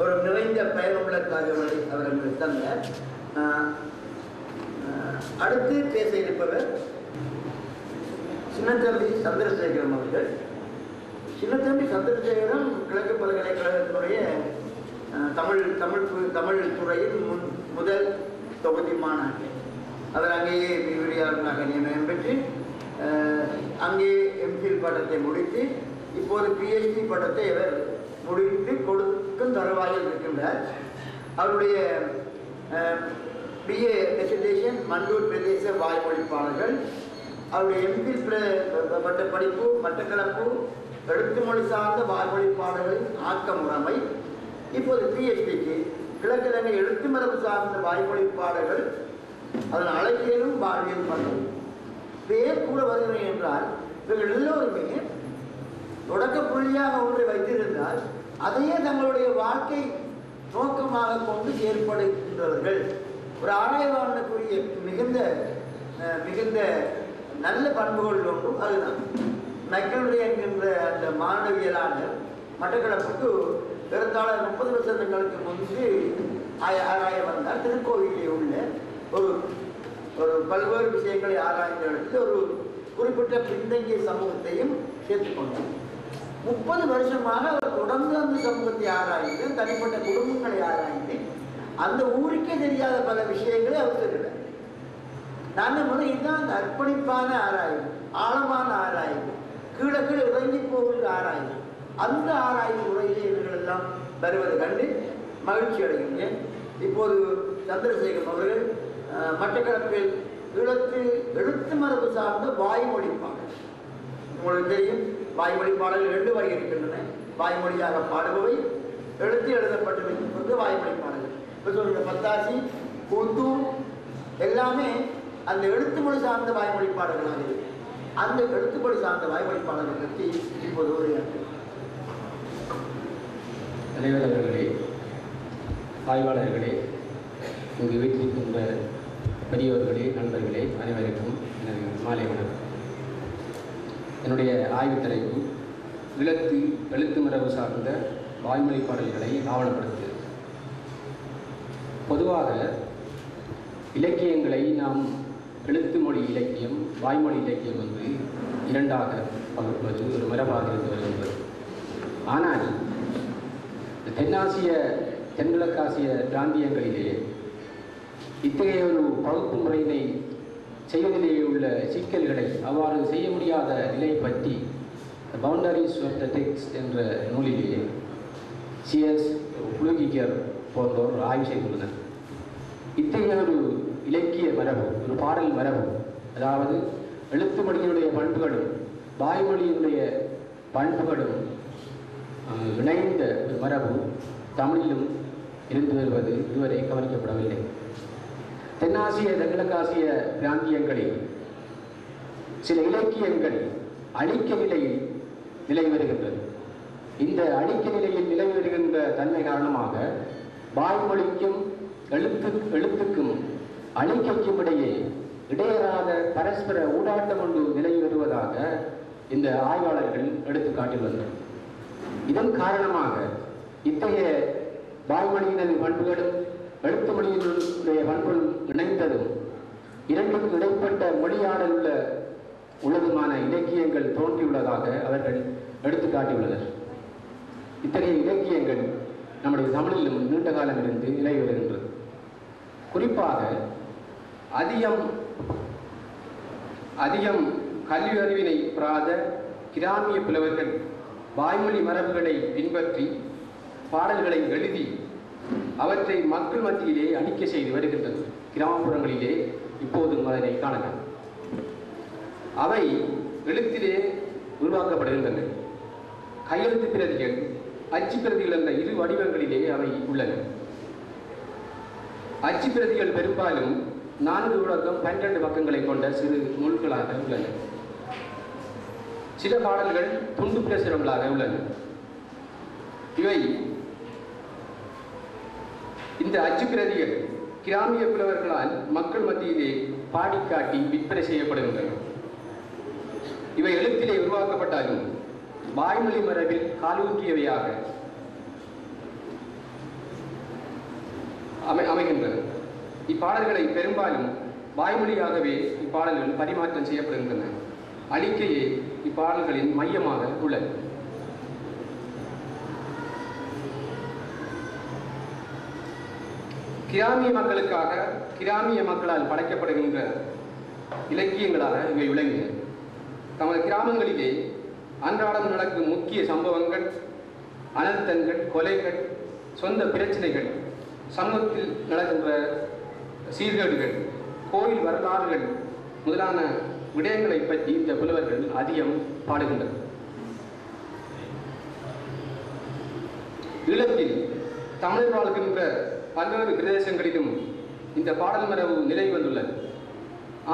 ஒரு நிறைந்த பயனுள்ள தகவலை அவர் எங்களுக்கு தந்தார். அடுத்து பேச இருப்பவர் சின்னத்தம்பி சந்திரசேகரம் அவர்கள். சின்னத்தம்பி சந்திரசேகரம் கிழக்கு பல்கலைக்கழகத்தினுடைய தமிழ் துறையின் முதல் தொகுதி மாணாக்கர். அவர் அங்கேயே விரிவுரையாளராக நியமனம் பெற்று அங்கே எம்ஃபில் பட்டத்தை முடித்து இப்போது PhD பட்டத்தை அவர் முடித்து கொடுக்கும் தருவாயில் இருக்கின்றார். அவருடைய BA டெசிடேஷன் மண்டூர் பிரதேச வாய்மொழிப்பாளர்கள். அவருடைய எம்ஃபில் பட்ட படிப்பு மட்டக்களப்பு எழுத்து மொழி சார்ந்த வாய்மொழிப்பாளர்களின் ஆக்க முறைமை. இப்போது PhDக்கு கிழக்கிழங்கை எழுத்து மரபு சார்ந்த வாய்மொழிப்பாளர்கள், அதன் அழகியலும் வாழ்வியல் பண்ணும். பேர் கூட வருகிறேன் என்றால் இவர்கள் எல்லோருமே தொடக்க புள்ளியாக ஒன்றை வைத்திருந்தால் என்றால் அதையே தங்களுடைய வாழ்க்கை நோக்கமாக கொண்டு செயல்படுகின்றவர்கள். ஒரு ஆராய்வாளனுக்குரிய மிகுந்த நல்ல பண்புகள் ஒன்றும் அதுதான். மைக்கேலுடைய என்கின்ற அந்த மாணவியலாளர் மட்டக்களப்புக்கு ஏறத்தாழ 30 வருஷங்களுக்கு முன்பு ஆராய வந்தால் திருக்கோவிலே உள்ள ஒரு பல்வேறு விஷயங்களை ஆராய்ந்த இடத்தில் ஒரு குறிப்பிட்ட பின்தங்கிய சமூகத்தையும் சேர்த்துக்கொண்டார். 30 வருஷமாக அவர் தொடர்ந்து அந்த சமூகத்தை ஆராய்ந்து, தனிப்பட்ட குடும்பங்களை ஆராய்ந்து, அந்த ஊருக்கே தெரியாத பல விஷயங்களை அவர் சொல்கிறார். நான் முறை இதுதான் அந்த அர்ப்பணிப்பான ஆராய்வு, ஆழமான ஆராய்வு, கீழே இறங்கி போகின்ற ஆராய்வு. அந்த ஆராய்வு முறையிலே இவர்களெல்லாம் வருவது கண்டு மகிழ்ச்சி அடைகின்றேன். இப்போது சந்திரசேகர் அவர்கள் மட்டக்களப்பில் எழுத்து மரபு சார்ந்த வாய்மொழி பாடல், உங்களுக்கு தெரியும், வாய்மொழி பாடல்கள் 2 வகை இருக்கின்றன. வாய்மொழியாக பாடுபவை, எழுத்து எழுதப்பட்டு வாய்மொழி பாடல்கள். இப்போ சொல்கிற பத்தாசி, கூத்து எல்லாமே அந்த எழுத்து மொழி சார்ந்த வாய்மொழி பாடல்களாக இருக்கு. அந்த எழுத்துப்படி சார்ந்த வாய்மொழி பாடல்களை பற்றி இப்போது உரையாற்று. தலைவர் அவர்களே, ஆய்வாளர்களே, இங்கு வீட்டிருக்கின்ற பெரியவர்களே, நண்பர்களே, அனைவருக்கும் எனது மாலை வணக்கம். என்னுடைய ஆய்வு தலைப்பு எழுத்து மரபு சார்ந்த வாய்மொழி பாடல்களை ஆவணப்படுத்து. பொதுவாக இலக்கியங்களை நாம் எழுத்து மொழி இலக்கியம், வாய்மொழி இலக்கியம் என்று 2ஆக பகுப்பது ஒரு மரபாக இருந்து வருகின்றது. ஆனால் தென்கிழக்காசிய பிராந்தியங்களிலே இத்தகைய ஒரு பகுப்பு முறையினை செய்வதிலேயே உள்ள சிக்கல்களை, அவ்வாறு செய்ய முடியாத நிலை பற்றி பவுண்டரிஸ் ஆஃப் த டெக்ஸ்ட் என்ற நூலிலே C.S. புளுகிகர் போன்றோர் ஆய்வு செய்துள்ளனர். இத்தகைய ஒரு இலக்கிய மரபு, ஒரு பாடல் மரபு, அதாவது எழுத்து மொழியினுடைய பண்புகளும் வாய்மொழியினுடைய பண்புகளும் இணைந்த ஒரு மரபு தமிழிலும் இருந்து வருவது இதுவரை கவனிக்கப்படவில்லை. தென்கிழக்காசிய பிராந்தியங்களில் சில இலக்கியங்கள் அழிக்க நிலையில் நிலை வருகின்றது. இந்த அழிக்க நிலையில் நிலை வருகின்ற தன்மை காரணமாக வாய்மொழிக்கும் எழுத்துக்கும் அழிக்கைக்கும் இடையேறாத பரஸ்பர ஊடாட்டம் ஒன்று நிலை வருவதாக இந்த ஆய்வாளர்கள் எடுத்து காட்டியுள்ளனர். இதன் காரணமாக இத்தகைய வாய்மொழியினது பண்புகளும் எழுத்து மொழியினுடைய பண்புகளும் இணைந்ததும் இரண்டுக்கும் இடைப்பட்ட மொழியாடல் உள்ளதுமான இலக்கியங்கள் தோன்றியுள்ளதாக அவர்கள் எடுத்து காட்டியுள்ளனர். இத்தகைய இலக்கியங்கள் நம்முடைய தமிழிலும் நீண்ட காலம் இருந்து நிலை வருகின்றது. குறிப்பாக அதிகம் கல்வி அறிவினை பெறாத கிராமிய புலவர்கள் வாய்மொழி மரபுகளை பின்பற்றி பாடல்களை எழுதி அவற்றை மக்கள் மத்தியிலே அளிக்க செய்து வருகின்றது. கிராமப்புறங்களிலே இப்போதும் அதனை காணலாம். அவை எழுத்திலே உருவாக்கப்படுகின்றன. கையெழுத்து பிரதிகள், அச்சு பிரதிகள் என்ற 2 வடிவங்களிலே அவை உள்ளன. அச்சு பிரதிகள் பெரும்பாலும் 4 தொடக்கம் 12 பக்கங்களை கொண்ட சிறு நூல்களாக உள்ளன. சில பாடல்கள் துண்டு பிரசுரங்களாக உள்ளன. இவை இந்த அச்சு பிரதிகள் கிராமிய புலவர்களால் மக்கள் மத்தியிலே பாடிக்காட்டி விற்பனை செய்யப்படுகின்றன. இவை எழுத்திலே உருவாக்கப்பட்டாலும் வாய்மொழி மரபில் காலூன்றியவையாக அமைகின்றன. இப்பாடல்களை பெரும்பாலும் வாய்மொழியாகவே இப்பாடல்கள் பரிமாற்றம் செய்யப்படுகின்றன. அழிக்கையே இப்பாடல்களின் மையமாக உள்ளது. கிராமிய மக்களுக்காக கிராமிய மக்களால் படைக்கப்படுகின்ற இலக்கியங்களாக இவை விளங்கின. தமது கிராமங்களிலே அன்றாடம் நடக்கும் முக்கிய சம்பவங்கள், அனர்த்தங்கள், கொலைகள், சொந்த பிரச்சனைகள், சமூகத்தில் நடக்கின்ற சீர்கேடுகள், கோயில் வரலாறுகள் முதலான விடயங்களை பற்றி இந்த புலவர்கள் அதிகம் பாடுகின்றனர். ஈழத்தில் தமிழர் வாழ்கின்ற பல்வேறு பிரதேசங்களிலும் இந்த பாடல் மரபு நிலை வந்துள்ளது.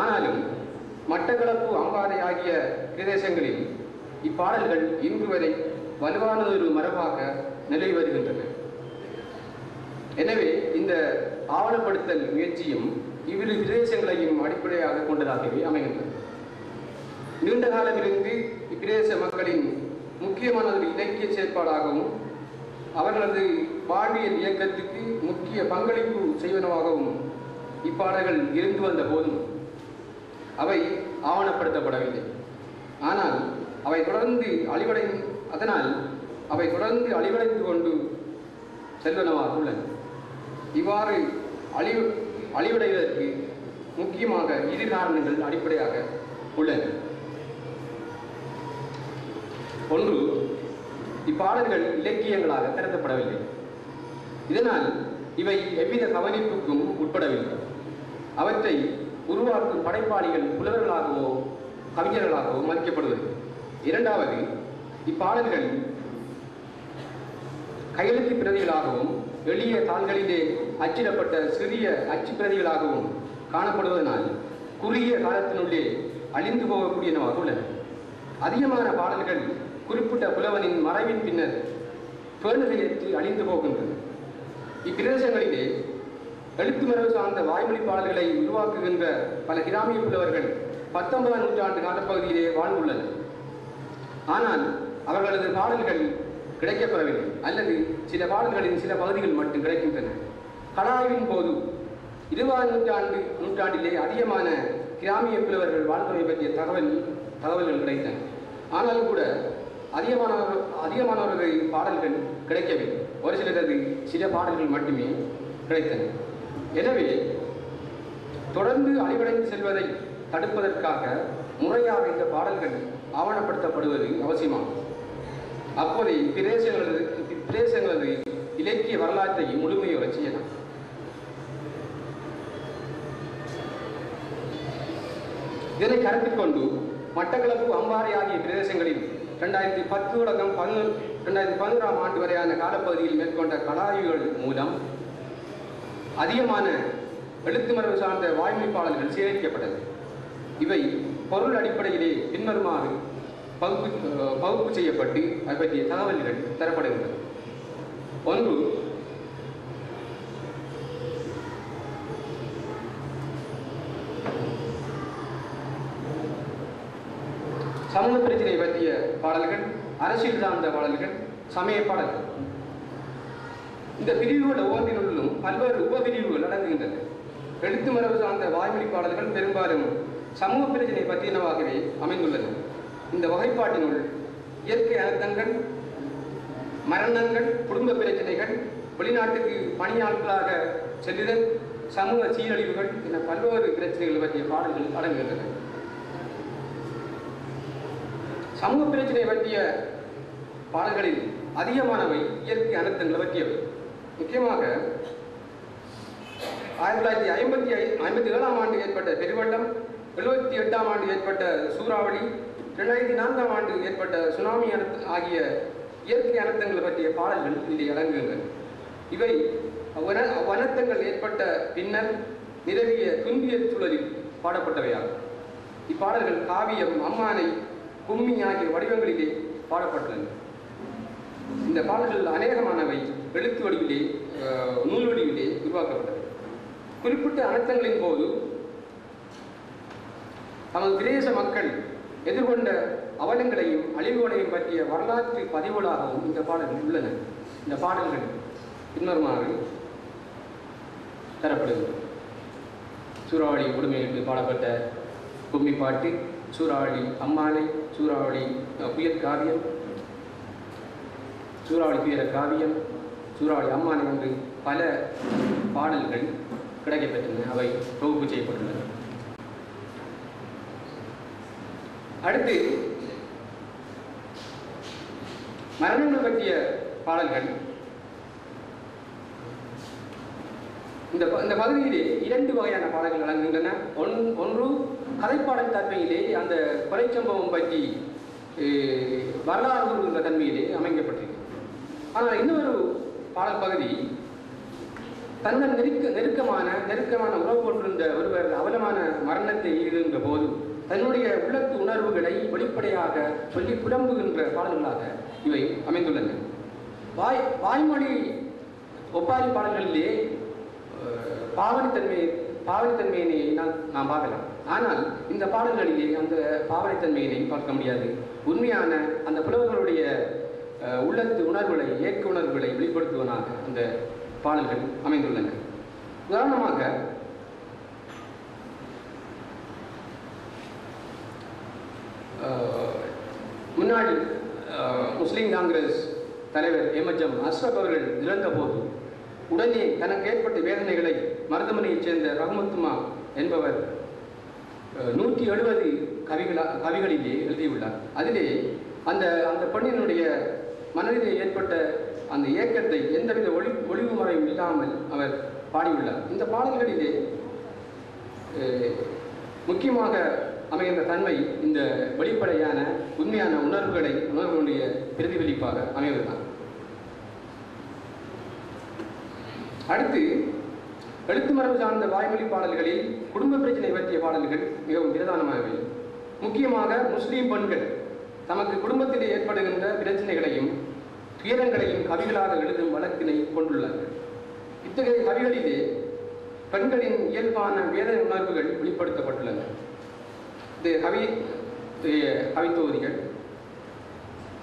ஆனாலும் மட்டக்களப்பு, அம்பாறை ஆகிய பிரதேசங்களில் இப்பாடல்கள் இன்று வரை வலுவான ஒரு மரபாக நிலை வருகின்றன. எனவே இந்த ஆவணப்படுத்தல் முயற்சியும் இவ்விரு பிரதேசங்களையும் அடிப்படையாக கொண்டதாகவே அமைகின்றன. நீண்ட காலமிருந்து இப்பிரதேச மக்களின் முக்கியமான ஒரு இலக்கிய செயற்பாடாகவும் அவர்களது வாழ்வியல் இயக்கத்துக்கு முக்கிய பங்களிப்பு செய்வனவாகவும் இப்பாடல்கள் இருந்து வந்த போதும் அவை ஆவணப்படுத்தப்படவில்லை. ஆனால் அவை தொடர்ந்து அழிவடைந்து கொண்டு செல்வனவாக உள்ளன. இவ்வாறு அழிவடைவதற்கு முக்கியமாக இரு காரணங்கள் அடிப்படையாக உள்ளன. ஒன்று, இப்பாடல்கள் இலக்கியங்களாக கருதப்படவில்லை. இதனால் இவை எவ்வித கவனிப்புக்கும் உட்படவில்லை. அவற்றை உருவாக்கும் படைப்பாளிகள் புலவர்களாகவோ கவிஞர்களாகவோ மதிக்கப்படுவதில்லை. இரண்டாவது, இப்பாடல்கள் கையெழுத்து பிரதிகளாகவும் எளிய தாள்களிலே அச்சிடப்பட்ட சிறிய அச்சு பிரதிகளாகவும் காணப்படுவதனால் குறுகிய காலத்தினுள்ளே அழிந்து போகக்கூடியனவாக உள்ளன. அதிகமான பாடல்கள் குறிப்பிட்ட புலவனின் மறைவின் பின்னர் பேணுகையேற்று அழிந்து போகின்றன. இப்பிரதேசங்களிலே எழுத்து மரபு சார்ந்த வாய்மொழி பாடல்களை உருவாக்குகின்ற பல கிராமிய புலவர்கள் 19ஆம் நூற்றாண்டு காலப்பகுதியிலே வாழ்ந்துள்ளனர். ஆனால் அவர்களது பாடல்கள் கிடைக்கப்பெறவில்லை, அல்லது சில பாடல்களின் சில பகுதிகள் மட்டும் கிடைக்கின்றன. கலாய்வின் போது 20ஆம் நூற்றாண்டிலே அதிகமான கிராமிய புலவர்கள் வாழ்ந்துரை பற்றிய தகவல்கள் கிடைத்தன. ஆனாலும் கூட அதிகமானவரது பாடல்கள் கிடைக்கவில்லை. ஒரு சிலரது சில பாடல்கள் மட்டுமே கிடைத்தன. எனவே தொடர்ந்து அழிவடைந்து செல்வதை தடுப்பதற்காக முறையாக இந்த பாடல்கள் ஆவணப்படுத்தப்படுவது அவசியமாகும். அப்போது இப்பிரதேசங்களது இலக்கிய வரலாற்றை முழுமையாக செய்யலாம். இதனை கருத்தில் கொண்டு மட்டக்களப்பு, அம்பாறை ஆகிய பிரதேசங்களில் 2010 தொடக்கம் 2011ஆம் ஆண்டு வரையான காலப்பகுதியில் மேற்கொண்ட கலாய்வுகள் மூலம் அதிகமான எழுத்து மரபு சார்ந்த வாய்மொழி பாடல்கள் சேகரிக்கப்பட்டது. இவை பொருள் அடிப்படையிலே பின்வருமாறு பகுப்பு செய்யப்பட்டு அது பற்றிய தகவல்கள் தரப்படுகின்றன. ஒன்று, சமூக பிரச்சனை பற்றிய பாடல்கள், அரசியல் சார்ந்த பாடல்கள், சமய பாடல்கள். இந்த பிரிவுகள் ஒவ்வொன்றினுள்ளும் பல்வேறு உபபிரிவுகள் அடங்குகின்றன. எழுத்து மரபு சார்ந்த வாய்மொழி பாடல்கள் பெரும்பாலும் சமூக பிரச்சனை பற்றியனவாகவே அமைந்துள்ளன. இந்த வகைப்பாட்டினுள் இயற்கை அனர்த்தங்கள், மரணங்கள், குடும்ப பிரச்சனைகள், வெளிநாட்டுக்கு பணியாட்களாக செல்லுதல், சமூக சீரழிவுகள் என பல்வேறு பிரச்சனைகள் பற்றிய பாடல்கள் அடங்குகின்றன. சமூக பிரச்சனை பற்றிய பாடல்களில் அதிகமானவை இயற்கை அனர்த்தங்களை பற்றியவை. முக்கியமாக 1957ஆம் ஆண்டு ஏற்பட்ட பெருவெள்ளம், 78ஆம் ஆண்டு ஏற்பட்ட சூறாவளி, 2004ஆம் ஆண்டு ஏற்பட்ட சுனாமி ஆகிய இயற்கை அனர்த்தங்களை பற்றிய பாடல்கள் இதில் அடங்குகின்றன. இவை அவ்வனர்த்தங்கள் ஏற்பட்ட பின்னர் நிலவிய துன்பியல் சூழலில் பாடப்பட்டவையாகும். இப்பாடல்கள் காவியம், அம்மானை, கும்மி ஆகிய வடிவங்களிலே பாடப்பட்டுள்ளன. இந்த பாடல்கள் அநேகமானவை எழுத்து வடிவிலே, நூல் வடிவிலே உருவாக்கப்பட்டது. குறிப்பிட்ட அனர்த்தங்களின் போது தமது பிரதேச மக்கள் எதிர்கொண்ட அவலங்களையும் அழிவுகளையும் பற்றிய வரலாற்று பதிவுகளாகவும் இந்த பாடல்கள் உள்ளன. இந்த பாடல்கள் பின்வருமாறு தரப்படுகின்றன. சூறாவளி கொடுமையிட்டு பாடப்பட்ட கும்மி பாட்டு, சூறாவளி அம்மானை, சூறாவளி புயல் காவியம், சூறாவளி புயல காவியம், சூறாவளி அம்மானை என்று பல பாடல்கள் கிடைக்கப்பெற்றன. அவை தொகுப்பு செய்யப்பட்டுள்ளன. அடுத்து மரணங்கள் பற்றிய பாடல்கள். இந்த பகுதியிலே 2 வகையான பாடல்கள் அடங்குகின்றன. ஒன்று கதைப்பாடல் தன்மையிலே அந்த கொலை சம்பவம் பற்றி வரலாறு கூறுகின்ற தன்மையிலே அமைக்கப்பட்டிருக்கு. ஆனால் இன்னொரு பாடல் பகுதி தன்னுடன் நெருக்கமான உறவு கொண்டிருந்த ஒருவர் அவலமான மரணத்தை ஈடுகின்ற போது தன்னுடைய உள்ளத்து உணர்வுகளை வெளிப்படையாக சொல்லி புலம்புகின்ற பாடல்களாக இவை அமைந்துள்ளன. வாய்மொழி ஒப்பாரி பாடல்களிலே பாவனைத்தன்மையினை நாம் பார்க்கலாம். ஆனால் இந்த பாடல்களிலே அந்த பாவனைத்தன்மையினை பார்க்க முடியாது. உண்மையான அந்த புலவர்களுடைய உள்ளத்து உணர்வுகளை, இயக்க உணர்வுகளை வெளிப்படுத்துவதாக அந்த பாடல்கள் அமைந்துள்ளன. உதாரணமாக முன்னாள் முஸ்லீம் காங்கிரஸ் தலைவர் எம்எச்எம் அஸ்ரப் அவர்கள் இறந்த போது உடனே தனக்கு ஏற்பட்ட வேதனைகளை மருதமனையைச் சேர்ந்த ரஹ்மத்துமா என்பவர் 170 கவிகளிலே எழுதியுள்ளார். அதிலே அந்த அந்த பெண்ணினுடைய மனதிலே ஏற்பட்ட அந்த இயக்கத்தை எந்தவித ஒளிவு முறையும் இல்லாமல் அவர் பாடியுள்ளார். இந்த பாடல்களிலே முக்கியமாக அமைகின்ற தன்மை இந்த வெளிப்படையான உண்மையான உணர்வுகளுடைய பிரதிபலிப்பாக அமைவதுதான். அடுத்து எழுத்து மரபு சார்ந்த வாய்மொழி பாடல்களில் குடும்ப பிரச்சனை பற்றிய பாடல்கள் மிகவும் பிரதானமாகவே. முக்கியமாக முஸ்லீம் பெண்கள் தமக்கு குடும்பத்திலே ஏற்படுகின்ற பிரச்சனைகளையும் துயரங்களையும் கவிகளாக எழுதும் வழக்கினை கொண்டுள்ளார்கள். இத்தகைய கவிகளிலே பெண்களின் இயல்பான வேதனை உணர்வுகள் வெளிப்படுத்தப்பட்டுள்ளன. இந்த கவித்தொகுதிகள்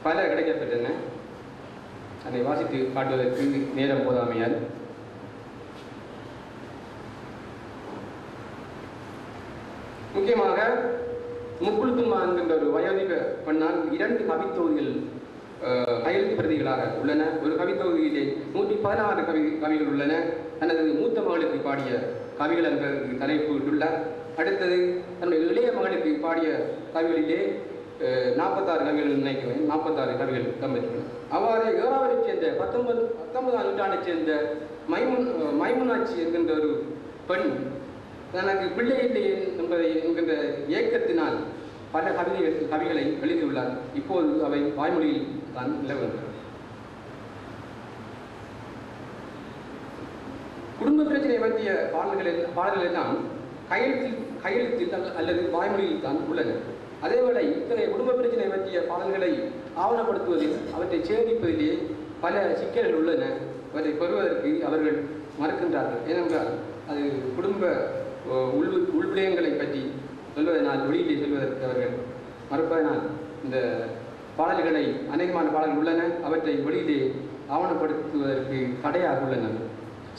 பல கிடைக்கப்பெற்றன. அதை வாசித்து காட்டுவதற்கு நேரம் போதாமையால் முக்கியமாக முக்குழுத்துமா என்கின்ற ஒரு வயோதிக பெண்ணால் 2 கவித்தொகுதிகள் கையெழுத்து பிரதிகளாக உள்ளன. ஒரு கவித்தொகுதியிலே 116 கவிகள் உள்ளன. தனது மூத்த மகளுக்கு பாடிய கவிகள் என்ற தலைப்பு உள்ளார். அடுத்தது தன்னுடைய இளைய மகளுக்கு பாடிய கவிகளிலே 46 கவிகள் நினைக்கிறேன், 46 கவிகள் கம்பெற்றுள்ளன. அவ்வாறு ஏறாவதைச் சேர்ந்த 19ஆம் நூற்றாண்டைச் சேர்ந்த மைமுனாட்சி என்கின்ற ஒரு பெண் தனக்கு பிள்ளை இல்லை என்கின்ற இயக்கத்தினால் பல கவிகளை எழுதியுள்ளார். இப்போது அவை வாய்மொழியில் தான் நிலவுகின்றன. குடும்ப பிரச்சனை பற்றிய பாடல்கள் எல்லாம் கையெழுத்தில் அல்லது வாய்மொழியில் தான் உள்ளன. அதேவேளை இத்தகைய குடும்ப பிரச்சனை பற்றிய பாடல்களை ஆவணப்படுத்துவதில் அவற்றை சேகரிப்பதிலே பல சிக்கல்கள் உள்ளன. அவற்றை பெறுவதற்கு அவர்கள் மறுக்கின்றார்கள். ஏனென்றால் அது குடும்ப உள்விடயங்களை பற்றி சொல்வதனால், வெளியிலே சொல்வதற்கு அவர்கள் மறுப்பதனால் இந்த பாடல்களை அநேகமான பாடல்கள் உள்ளன. அவற்றை வெளியிலே ஆவணப்படுத்துவதற்கு தடையாக உள்ளன.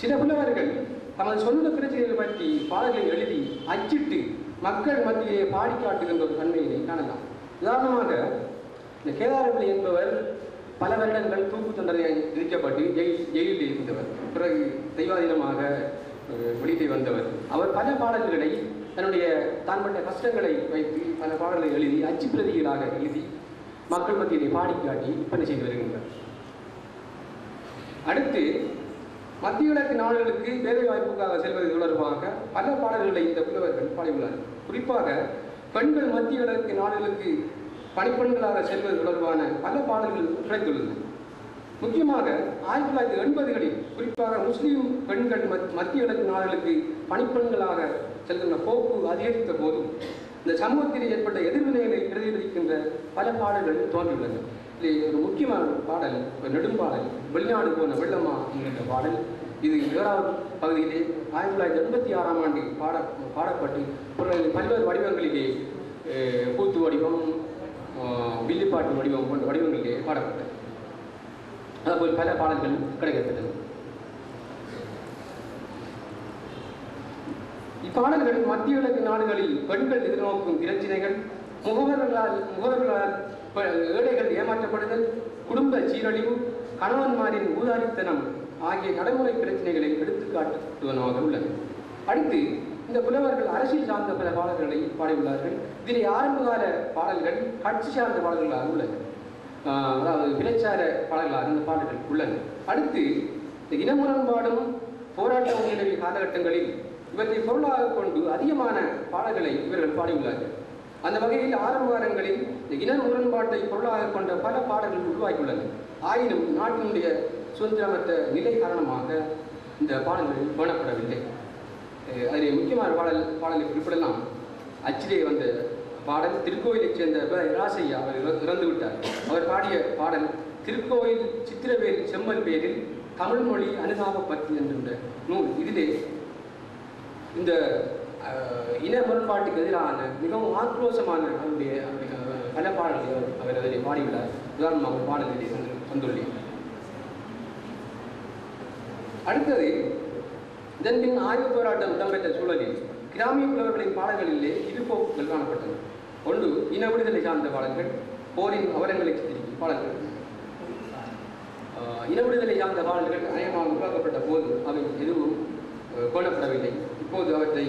சில புலவர்கள் தமது சொந்த பிரச்சனைகள் பற்றி பாடல்களை எழுதி அச்சிட்டு மக்கள் மத்தியிலே பாடி காட்டுகின்ற ஒரு தன்மையினை காணலாம். உதாரணமாக இந்த கேதாரப்பிள்ளை என்பவர் பல வருடங்கள் தூக்கு தண்டனை விதிக்கப்பட்டு ஜெயிலில் இருந்தவர். பிறகு தெய்வாதீனமாக வெளியிலே வந்தவர். அவர் பல பாடல்களை தன்னுடைய தான் பட்ட கஷ்டங்களை வைத்து பல பாடல்களை எழுதி அச்சு பிரதிகளாக எழுதி மக்கள் மத்தியிலே பாடி காட்டி விற்பனை செய்து வருகின்றார். அடுத்து மத்திய கிழக்கு நாடுகளுக்கு வேலை வாய்ப்புக்காக செல்வது தொடர்பாக பல பாடல்களை இந்த புலவர்கள் பாடியுள்ளார்கள். குறிப்பாக பெண்கள் மத்திய கிழக்கு நாடுகளுக்கு பணிப்பெண்களாக செல்வது தொடர்பான பல பாடல்கள் கிடைத்துள்ளன. முக்கியமாக 1980களில் குறிப்பாக முஸ்லீம் பெண்கள் மத்திய கிழக்கு நாடுகளுக்கு பணிப்பெண்களாக செல்கின்ற போக்கு அதிகரித்த போதும் இந்த சமூகத்தில் ஏற்பட்ட எதிர்வினைகளை பிரதிபலிக்கின்ற பல பாடல்கள் தோன்றியுள்ளன. இதில் ஒரு முக்கியமான பாடல், ஒரு நெடும்பாடல், வெளிநாடு போன வெள்ளம்மா என்கின்ற பாடல். இது 7வது பகுதியிலே 1986ஆம் ஆண்டு பாடப்பட்டு பல்வேறு வடிவங்களிலே கூத்து வடிவம், வில்லிப்பாட்டு வடிவம் போன்ற வடிவங்களிலே பாடப்பட்டது. அதுபோல் பல பாடல்கள் கிடைக்கப்பட்டது. இப்பாடல்கள் மத்திய கிழக்கு நாடுகளில் பெண்கள் எதிர்நோக்கும் பிரச்சினைகள், முகவர்களால் ஏழைகள் ஏமாற்றப்படுதல், குடும்ப சீரழிவு, கணவன்மாரின் ஊதாரித்தனம் ஆகிய நடைமுறை பிரச்சனைகளை எடுத்துக்காட்டுவனவாக உள்ளன. அடுத்து இந்த புலவர்கள் அரசியல் சார்ந்த பல பாடல்களை பாடியுள்ளார்கள். இதிலே ஆரம்பகால பாடல்கள் கட்சி சார்ந்த பாடல்களாக உள்ளன. அதாவது பிரச்சார பாடல்களாக இந்த பாடல்கள் உள்ளன. அடுத்து இந்த இனமுரண்பாடும் போராட்டம் நிலவிய காலகட்டங்களில் இவற்றை பொருளாக கொண்டு அதிகமான பாடல்களை இவர்கள் பாடியுள்ளார்கள். அந்த வகையில் ஆரம்ப காலங்களில் இந்த இன முரண்பாட்டை பொருளாக கொண்ட பல பாடல்கள் உருவாக்கியுள்ளன. ஆயினும் நாட்டினுடைய சுதந்திரமற்ற நிலை காரணமாக இந்த பாடல்கள் பேணப்படவில்லை. அதில் முக்கியமான பாடலை குறிப்பிடலாம். அச்சிலே வந்த பாடல் திருக்கோயிலைச் சேர்ந்த ராசையா அவர் இறந்து விட்டார். அவர் பாடிய பாடல் திருக்கோயில் சித்திரவேல் செம்மல் பேரில் தமிழ் மொழி அனுதாப பத்து என்கின்ற நூல். இதிலே இந்த இன முரண்பாட்டுக்கு எதிரான மிகவும் ஆக்ரோஷமான அவருடைய பல பாடல்கள் அவர் அதிலே பாடியுள்ளார். உதாரணமாக பாடல்களை வந்துள்ளேன். அடுத்தது இதன் பின் ஆய்வுப் போராட்டம் இடம்பெற்ற சூழலில் கிராமிய புலவர்களின் பாடல்களிலே இரு போக்குகள் காணப்பட்டன. ஒன்று இன விடுதலை சார்ந்த பாடல்கள், போரின் அவலங்களை சித்தரிக்கும் பாடல்கள். இன விடுதலை சார்ந்த பாடல்கள் அநேகமாக உருவாக்கப்பட்ட போது அவை எதுவும் பேணப்படவில்லை. இப்போது அவற்றை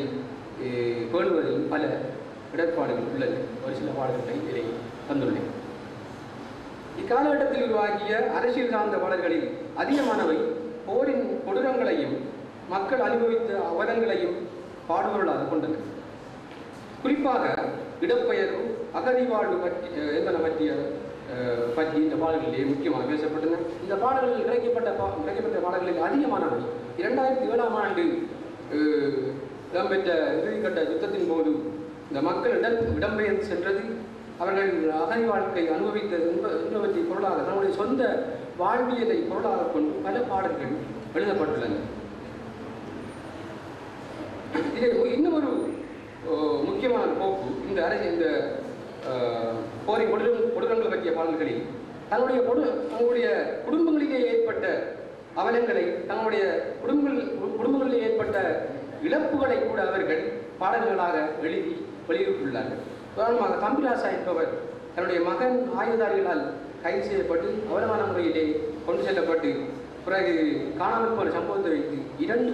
பேணுவதில் பல இடர்பாடுகள் உள்ளன. ஒரு சில பாடல்களை இதை தந்துள்ளேன். இக்காலகட்டத்தில் உருவாக்கிய அரசியல் சார்ந்த பாடல்களில் அதிகமானவை போரின் கொடூரங்களையும் மக்கள் அனுபவித்த அவலங்களையும் பாடுபொருளாக கொண்டன. குறிப்பாக இடப்பெயர்வு, அகதி வாழ்வு என்பன பற்றி இந்த பாடல்களிலே முக்கியமாக பேசப்பட்டன. இந்த பாடல்கள் கிடைக்கப்பட்ட பாடல்களில் அதிகமானவை 2007ஆம் ஆண்டு இடம்பெற்ற இறுதிக்கட்ட யுத்தத்தின் போது இந்த மக்கள் இடம்பெயர்ந்து சென்றது, அவர்கள் அகதி வாழ்க்கை அனுபவித்தது என்பவற்றை பொருளாக தன்னுடைய சொந்த வாழ்வியலை பொருளாக கொண்டு பல பாடல்கள் எழுதப்பட்டுள்ளன. இதை இன்னும் ஒரு முக்கியமான போக்கு இந்த போரின் கொடூரங்கள் பற்றிய பாடல்களில் தங்களுடைய குடும்பங்களிலே ஏற்பட்ட அவலங்களை, தங்களுடைய குடும்பங்களிலே ஏற்பட்ட இழப்புகளை கூட அவர்கள் பாடல்களாக எழுதி வெளியிட்டுள்ளார்கள். உதாரணமாக தம்பிராசா என்பவர் தன்னுடைய மகன் ஆயுததாரிகளால் கைது செய்யப்பட்டு அவலமான முறையிலே கொண்டு செல்லப்பட்டு பிறகு காணாமல் போன சம்பவத்தை வைத்து 2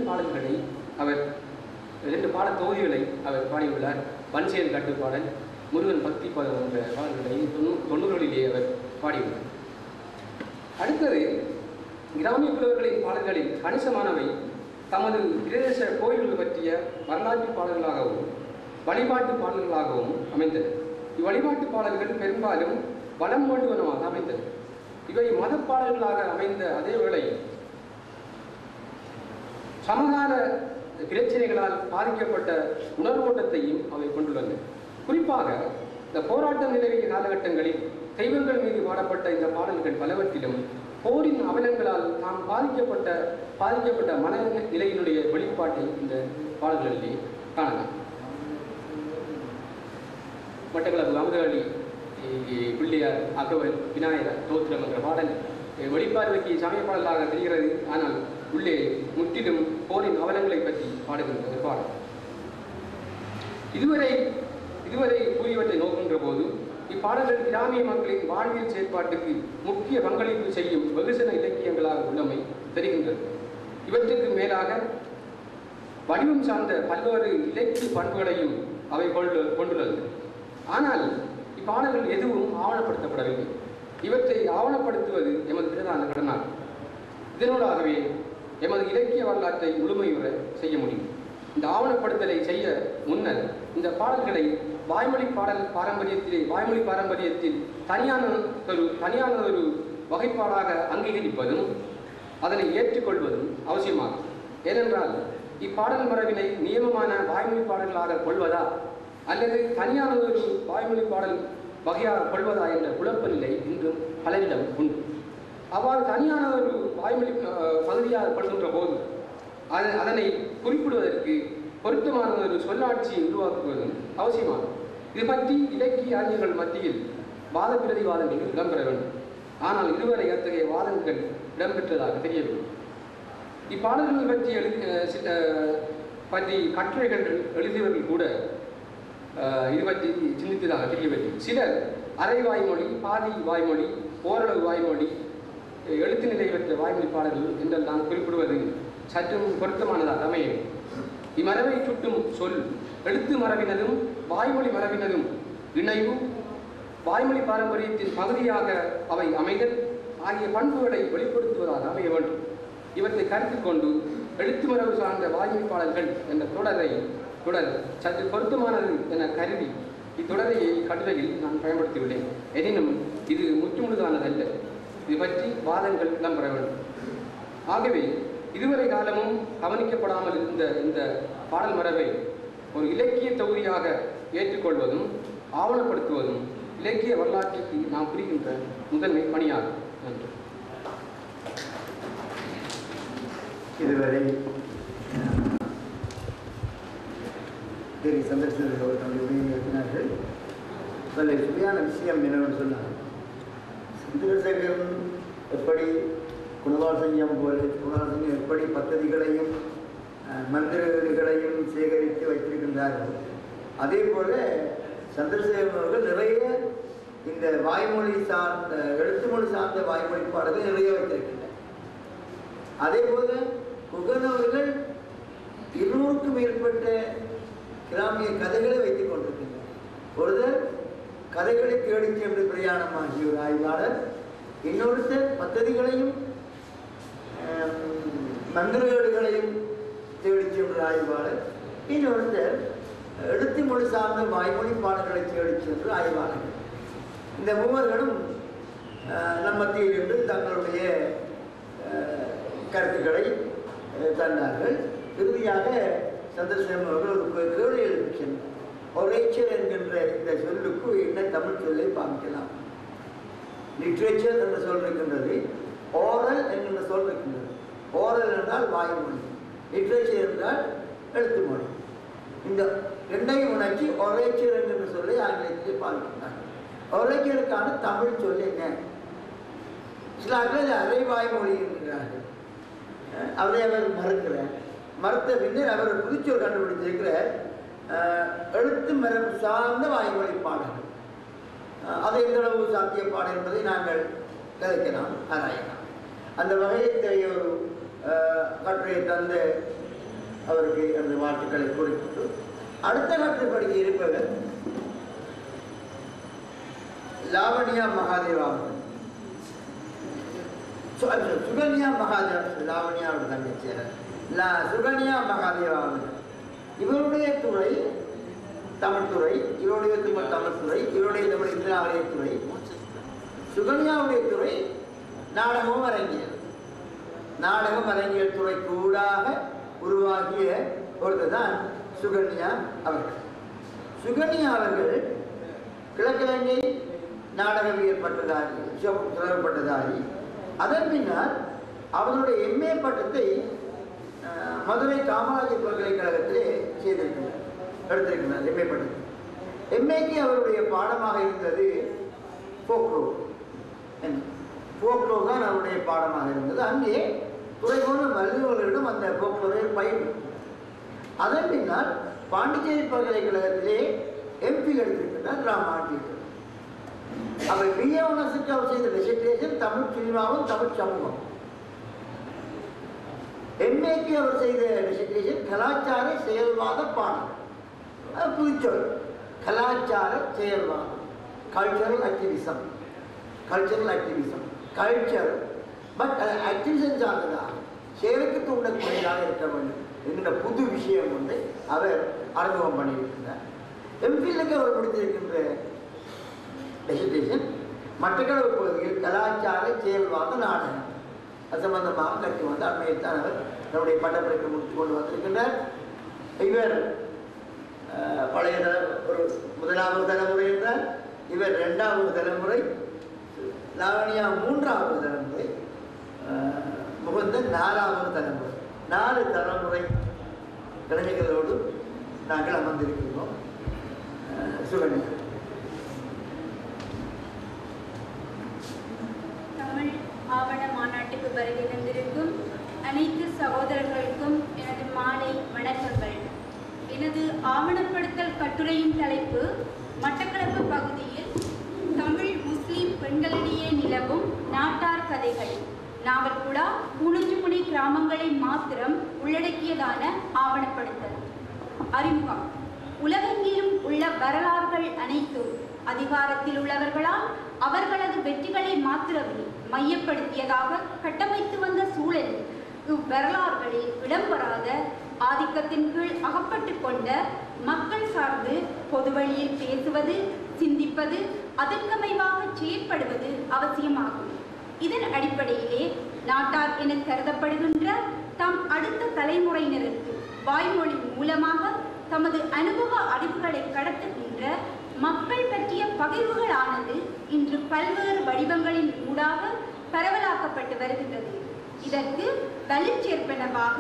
பாட தொகுதிகளை அவர் பாடியுள்ளார். வன்செயல் கட்டுப்பாடல், முருகன் பக்தி பதம் என்ற பாடல்களை 90களிலே அவர் பாடியுள்ளார். அடுத்தது கிராமிய புலவர்களின் பாடல்களில் கணிசமானவை தமது பிரதேச கோயில்கள் பற்றிய வரலாற்று பாடல்களாகவும் வழிபாட்டு பாடல்களாகவும் அமைந்தன. இவ்வழிபாட்டு பாடல்கள் பெரும்பாலும் வளம் வேண்டுவனமாக அமைந்தன. இவை மத பாடல்களாக அமைந்த அதே வேளை சமகால பிரச்சனைகளால் பாதிக்கப்பட்ட உணர்வோட்டத்தையும் அவை கொண்டுள்ளன. குறிப்பாக இந்த போராட்டம் நிலவிய காலகட்டங்களில் தெய்வங்கள் மீது பாடப்பட்ட இந்த பாடல்கள் பலவற்றிலும் போரின் அவலங்களால் தாம் பாதிக்கப்பட்ட மனநிலையினுடைய வெளிப்பாட்டை இந்த பாடல்களிலே காணலாம். மட்டக்களப்பு அமுதவழி பிள்ளையார் அகவல் விநாயகர் தோத்திரம் என்ற பாடல் வெளிப்பார்வைக்கு சமய பாடலாக தெரிகிறது. ஆனால் உள்ளே முற்றிலும் போரின் அவலங்களை பற்றி பாடுகின்றது பாடல். இதுவரை கூறியவற்றை நோக்குகின்ற போது இப்பாடல்கள் கிராமிய மக்களின் வாழ்வியல் செயற்பாட்டுக்கு முக்கிய பங்களிப்பு செய்யும் வெகுசன இலக்கியங்களாக உள்ளமை தெரிகின்றது. இவற்றுக்கு மேலாக வடிவம் சார்ந்த பல்வேறு இலக்கிய பண்புகளையும் அவை கொண்டுள்ளது. ஆனால் இப்பாடல்கள் எதுவும் ஆவணப்படுத்தப்படவில்லை. இவற்றை ஆவணப்படுத்துவது எமது பிரதான கடனாகும். இதனூடாகவே எமது இலக்கிய வரலாற்றை முழுமையுற செய்ய முடியும். இந்த ஆவணப்படுத்தலை செய்ய முன்னர் இந்த பாடல்களை வாய்மொழி பாரம்பரியத்தில் தனியானதொரு வகைப்பாடாக அங்கீகரிப்பதும் அதனை ஏற்றுக்கொள்வதும் அவசியமாகும். ஏனென்றால் இப்பாடல் மரபினை நியமமான வாய்மொழி பாடல்களாக கொள்வதா அல்லது தனியானதொரு வாய்மொழி பாடல் வகையாக கொள்வதா என்ற குழப்ப நிலை இன்றும் பலரிடம் உண்டு. அவ்வாறு தனியானதொரு வாய்மொழி பகுதியாக கொள்கின்ற போது அதனை குறிப்பிடுவதற்கு பொருத்தமானதொரு சொல்லாட்சியை உருவாக்குவதும் அவசியமாகும். இது பற்றி இலக்கிய அறிஞர்கள் மத்தியில் வாத பிரதிவாதங்கள் இடம்பெற வேண்டும். ஆனால் இதுவரை அத்தகைய வாதங்கள் இடம்பெற்றதாக தெரியவில்லை. இப்பாடல்கள் பற்றி கட்டுரைகள் எழுதியவர்கள் கூட இது பற்றி சிந்தித்ததாக தெரியவில்லை. சிலர் அரை வாய்மொழி, பாதி வாய்மொழி, ஓரளவு வாய்மொழி, எழுத்து நிலை பெற்ற வாய்மொழி பாடல்கள் என்றெல்லாம் குறிப்பிடுவது சற்றும் பொருத்தமானதாக அமையும். இம்மரபை சுட்டும் சொல் எழுத்து மரபினதும் வாய்மொழி மரபினதும் இணைவு, வாய்மொழி பாரம்பரியத்தின் பகுதியாக அவை அமைதல் ஆகிய பண்புகளை வெளிப்படுத்துவதாக அமைய வேண்டும். இவற்றை கருத்தில் கொண்டு எழுத்து மரபு சார்ந்த வாய்மொழி பாடல்கள் என்ற தொடர் சற்று பொருத்தமானது என கருதி இத்தொடரையை கட்டுரையில் நான் பயன்படுத்தியுள்ளேன். எனினும் இது முற்றுமுழுதானதல்ல. இது பற்றி வாதங்கள் இடம்பெற வேண்டும். ஆகவே இதுவரை காலமும் கவனிக்கப்படாமல் இருந்த இந்த பாடல் மரபை ஒரு இலக்கிய தொகுதியாக ஏற்றுக்கொள்வதும் ஆவணப்படுத்துவதும் இலக்கிய வரலாற்றுக்கு நாம் புரிகின்ற முதன்மை பணியாகும். நன்றி. இதுவரை சந்தர்சனர்கள் தன்னுடைய இருக்கிறார்கள். அதில் சுவையான விஷயம் என்னவென்று சொன்னார். சந்திரசேகரன் எப்படி குணவாசன்யம் போல குணவாசன்யம் எப்படி பദ്ധதிகளையும் மந்திரங்களையும் சேகரித்து வைத்திருக்கின்றார்கள், அதே போல சந்திரசேகரன் அவர்கள் நிறைய இந்த வாய்மொழி சார்ந்த எழுத்து மொழி சார்ந்த வாய்மொழி பாடல்கள் நிறைய வைத்திருக்கின்றனர். அதே போல குகன் அவர்கள் 200க்கும் மேற்பட்ட கிராமிய கதைகளை வைத்துக் கொண்டிருக்கின்றனர். ஒருத்தர் கதைகளை தேடிச் சென்று பிரயாணமாகிய ஒரு ஆய்வாளர், இன்னொருத்தர் பദ്ധதிகளையும் மந்திரங்களையும் தேடிச் சென்ற ஆய்வாளர், இன்னொருத்தர் எழுத்து மொழி சார்ந்த வாய்மொழி பாடல்களை தேடிச் சென்ற ஆய்வாளர்கள். இந்த மூவர்களும் நம் மத்தியில் இருந்து தங்களுடைய கருத்துக்களை தந்தார்கள். இறுதியாக சந்திரசேகரன் அவர்கள் ஒரு கேள்வி எழுப்பி சென்றார். ஒரேச்சர் என்கின்ற இந்த சொல்லுக்கு என்ன தமிழ் சொல்லை பார்க்கலாம்? லிட்ரேச்சர் என்ற சொல் இருக்கின்றது, ஓரல் என்கின்ற சொல் இருக்கின்றது. ஓரல் என்றால் வாய்மொழி, லிட்ரேச்சர் என்றால் எழுத்து மொழி. இந்த ரெண்டையும் உணர்ச்சி ஒரேச்சர் என்கின்ற சொல்லை ஆங்கிலத்திலே பார்க்கின்றார். ஒரேச்சருக்கான தமிழ் சொல் என்ன? சில அரை வாய்மொழி என்கிறார்கள். அவரை அவர் மறுக்கிறார். மறுத்த பின்னர் அவர் புதுச்சொல் கண்டுபிடித்திருக்கிற எழுத்து மரபு சார்ந்த வாய்மொழி பாடல்கள். அதை எந்தளவு சாத்தியப்பாடு என்பதை நாங்கள் கதைக்கலாம், ஆராயலாம். அந்த வகையை ஒரு கட்டுரையை தந்த அவருக்கு அந்த வாழ்த்துக்களை குறிப்பிட்டு அடுத்த கட்டுரை படிக்க இருப்பவர் லாவணியா மகாதேவா. சுகன்யா மகாதேவா, லாவணியாவோட தங்கச்சியார் சுகன்யா மகாதேவா. இவருடைய துறை தமிழ்துறை, இவருடைய தமிழ்துறை, இவருடைய தமிழ் இந்திராவரிய துறை. சுகன்யாவுடைய துறை நாடகம் அரங்கியல். நாடகம் அரங்கியல் துறை கூடாக உருவாகிய ஒருத்தர் தான் சுகன்யா அவர்கள். சுகன்யா அவர்கள் கிழக்கிழங்கை நாடகவியல் பட்டதாரி, பட்டதாரி. அதன் பின்னர் அவர்களுடைய எம்ஏ பட்டத்தை மதுரை காமராஜர் பல்கலைக்கழகத்திலே செய்திருக்கிறார், எடுத்திருக்கிறார் எம்ஏ பட்டத்தை. எம்ஏக்கு அவருடைய பாடமாக இருந்தது ஃபோக்லோர். ஃபோக்லோர் தான் அவருடைய பாடமாக இருந்தது. அங்கே துறை போன்ற வல்லுநர்களிடம் அந்த ஃபோக்லோரை பயிர். அதன் பின்னால் பாண்டிச்சேரி பல்கலைக்கழகத்திலே எம்பில் எடுத்திருக்கிறார் ராமாண்டியர். அவர் பிஏ ஆனர்ஸுக்கு அவர் செய்த டிசர்டேஷன் தமிழ் சினிமாவும் தமிழ் சமூகம். எம்ஏக்கு அவர் செய்த டிசர்டேஷன் கலாச்சார செயல்வாத பாடம். அது புதுச்சொல், கலாச்சார செயல்வாதம், cultural activism. Cultural activism, culture but activism சார்ந்ததாக செயலுக்கு தூண்டக்கூடியதாக இருக்க வேண்டும் என்கிற புது விஷயம் ஒன்றை அவர் அறிமுகம் பண்ணியிருக்கிறார். எம்பிலுக்கு அவர் முடித்திருக்கின்ற டிசர்டேஷன் மட்டக்களப்பு பகுதியில் கலாச்சார செயல்வாத நாடகம் அது சம்பந்தமாக கட்டி வந்து அண்மையில் தான் அவர் தன்னுடைய பட்டப்படிப்பை முடித்து கொண்டு வந்திருக்கின்றார். இவர் பழைய ஒரு முதலாவது தலைமுறை என்றார், இவர் 2வது தலைமுறை, லாவணியா 3வது தலைமுறை, முகுந்தன் 4வது தலைமுறை. 4 தலைமுறை கலைஞர்களோடு நாங்கள் அமர்ந்திருக்கிறோம். சுகன்யா. தமிழ் ஆவண மாநாட்டுக்கு வருகை தந்திருக்கும் அனைத்து சகோதரர்களுக்கும் எனது மாலை வணக்கங்கள். எனது ஆவணப்படுத்தல் கட்டுரையின் தலைப்பு மட்டக்களப்பு பகுதியில் தமிழ் முஸ்லிம் பெண்களிடையே நிலவும் நாட்டார் கதைகள். நாவல்குடா, பூணுஞ்சுமுனை கிராமங்களை மாத்திரம் உள்ளடக்கியதான ஆவணப்படுத்தல். அறிமுகம். உலகெங்கிலும் உள்ள வரலாறுகள் அனைத்தும் அதிகாரத்தில் உள்ளவர்களால் அவர்களது வெற்றிகளை மாத்திரமே மையப்படுத்தியதாக கட்டமைத்து வந்த சூழலில் இவ்வரலாறுகளில் இடம்பெறாத ஆதிக்கத்தின் கீழ் அகப்பட்டு கொண்ட மக்கள் சார்ந்து பொதுவழியில் பேசுவது, சிந்திப்பது, அதற்கமைவாக செயற்படுவது அவசியமாகும். இதன் அடிப்படையிலே நாட்டார் என கருதப்படுகின்ற தம் அடுத்த தலைமுறையினருக்கு வாய்மொழி மூலமாக தமது அனுபவ அறிவுகளை கடத்துகின்ற மக்கள் பற்றிய பகிர்வுகளானது இன்று பல்வேறு வடிவங்களின் ஊடாக பரவலாக்கப்பட்டு வருகின்றது. இதற்கு வலுச்சேர்ப்பனவாக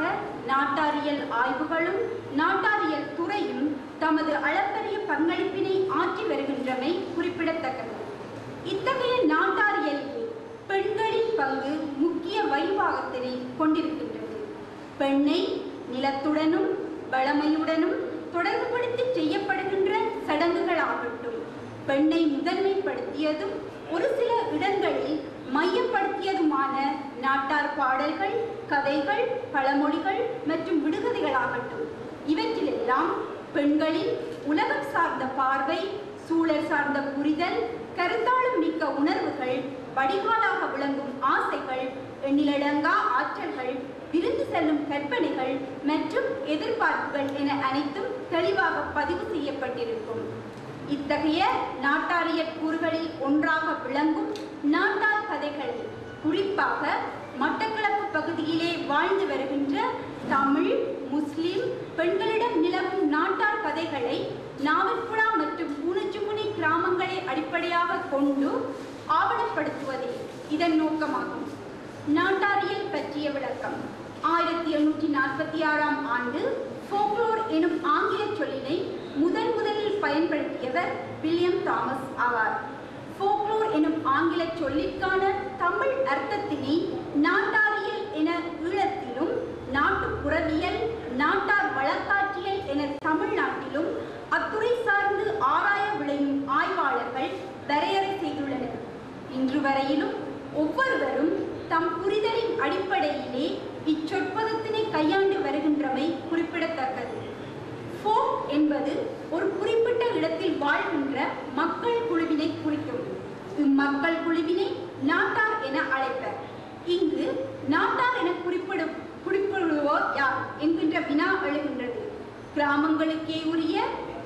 நாட்டாரியல் ஆய்வுகளும் நாட்டாரியல் துறையும் தமது அளப்பரிய பங்களிப்பினை ஆற்றி வருகின்றமை குறிப்பிடத்தக்கது. இத்தகைய நாட்டாரியலில் பெண்களின் பங்கு முக்கிய வைபாகத்தினை கொண்டிருக்கின்றது. பெண்ணை நிலத்துடனும் வளமையுடனும் தொடர்புபடுத்தி செய்யப்படுகின்ற சடங்குகளாகட்டும், பெண்ணை முதன்மைப்படுத்தியதும் ஒரு சில இடங்களில் மையப்படுத்தியதுமான நாட்டார் பாடல்கள், கதைகள், பழமொழிகள் மற்றும் விடுகதைகளாகட்டும், இவற்றிலெல்லாம் பெண்களின் உலகம் சார்ந்த பார்வை, சூழல் சார்ந்த புரிதல், கருத்தாளம் மிக்க உணர்வுகள், வடிகாலாக விளங்கும் ஆசைகள், எண்ணிலடங்கா ஆற்றல்கள், விருந்து செல்லும் கற்பனைகள் மற்றும் எதிர்பார்ப்புகள் என அனைத்தும் தெளிவாக பதிவு செய்யப்பட்டிருக்கும். இத்தகைய நாட்டாரியற் கூறுகளில் ஒன்றாக விளங்கும் நாட்டார் கதைகளில் குறிப்பாக மட்டக்களப்பு பகுதியிலே வாழ்ந்து வருகின்ற தமிழ், முஸ்லிம் பெண்களிடம் நிலவும் நாட்டார் கதைகளை நாவல்குடா மற்றும் பூனச்சுமுனை கிராமங்களை அடிப்படையாக கொண்டு ஆவணப்படுத்துவதே இதன் நோக்கமாகும். நாட்டாரியல் பற்றிய விளக்கம். 1746ஆம் ஆண்டு ஃபோக்லோர் எனும் ஆங்கில சொல்லினை முதலில் பயன்படுத்தியவர் வில்லியம் தாமஸ் ஆவார். ஃபோக்லோர் எனும் ஆங்கில சொல்லிற்கான தமிழ் அர்த்தத்தினை நாட்டாரியல் என ஈழத்திலும், நாட்டுப்புறவியல், நாட்டார் வழக்காற்றியல் என தமிழ்நாட்டிலும் அத்துறை சார்ந்து ஆராய விளையும் ஆய்வாளர்கள் வரையறை செய்துள்ளனர். இன்று வரையிலும் ஒவ்வொருவரும் தம் புரிதலின் அடிப்படையிலே இச்சொற்பதத்தினை கையாண்டு வருகின்றமை குறிப்பிடத்தக்கது. ஃபோக் என்பது ஒரு குறிப்பிட்ட இடத்தில் வாழ்கின்ற மக்கள் குழுவினை குறிக்கும். இம்மக்கள் குழுவினை நாட்டார் என அழைப்பர். இங்கு நாட்டார் என குறிப்பிடுவோர் யார் என்கின்ற வினா எழுகின்றது. கிராமங்களுக்கே உரிய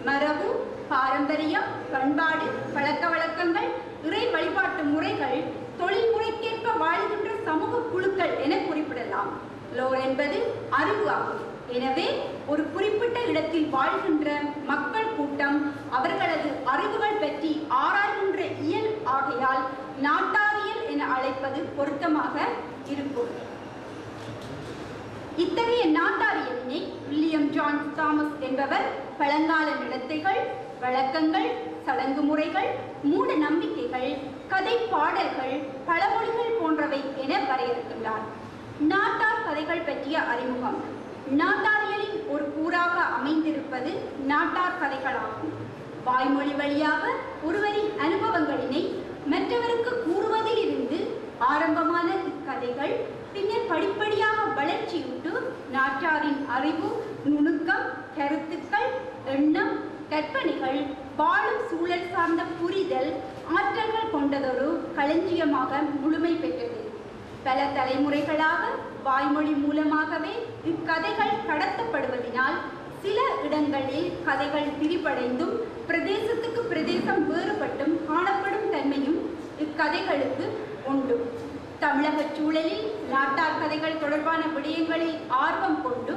மரபு, பாரம்பரியம், பண்பாடு, பழக்க வழக்கங்கள், இறை வழிபாட்டு முறைகள், தொழில்முறைக்கேற்ப வாழ்கின்ற சமூக குழுக்கள் என குறிப்பிடலாம். லோர் என்பது அறிவு ஆகும். எனவே ஒரு குறிப்பிட்ட இடத்தில் வாழ்கின்ற மக்கள் கூட்டம் அவர்களது அறிவுகள் பற்றி ஆராய்கின்ற இயல் ஆகையால் நாட்டாரியல் என அழைப்பது பொருத்தமாக இருக்கும். இத்தகைய நாட்டாரியலினை வில்லியம் ஜான் தாமஸ் என்பவர் பழங்கால நடத்தைகள், வழக்கங்கள், சடங்கு முறைகள், மூட நம்பிக்கைகள், கதை பாடல்கள், பழமொழிகள் போன்றவை என வரையறுக்கின்றார். நாட்டார் கதைகள் பற்றிய அறிமுகம். நாட்டாரியலின் ஒரு கூறாக அமைந்திருப்பது நாட்டார் கதைகளாகும். வாய்மொழி வழியாக ஒருவரின் அனுபவங்களினை மற்றவருக்கு கூறுவதில் இருந்து ஆரம்பமான இக்கதைகள் பின்னர் படிப்படியாக வளர்ச்சியுற்று நாட்டாரின் அறிவு, நுணுக்கம், கருத்துக்கள், எண்ணம், கற்பனைகள், வாழும் சூழல் சார்ந்த புரிதல், ஆற்றல்கள் கொண்டதொரு களஞ்சியமாக முழுமை பெற்றது. பல தலைமுறைகளாக வாய்மொழி மூலமாகவே இக்கதைகள் கடத்தப்படுவதனால் சில இடங்களில் கதைகள் திரிபடைந்தும் பிரதேசத்துக்கு பிரதேசம் வேறுபட்டும் காணப்படும் தன்மையும் இக்கதைகளுக்கு உண்டு. தமிழக சூழலில் நாட்டார் கதைகள் தொடர்பான விடயங்களில் ஆர்வம் கொண்டு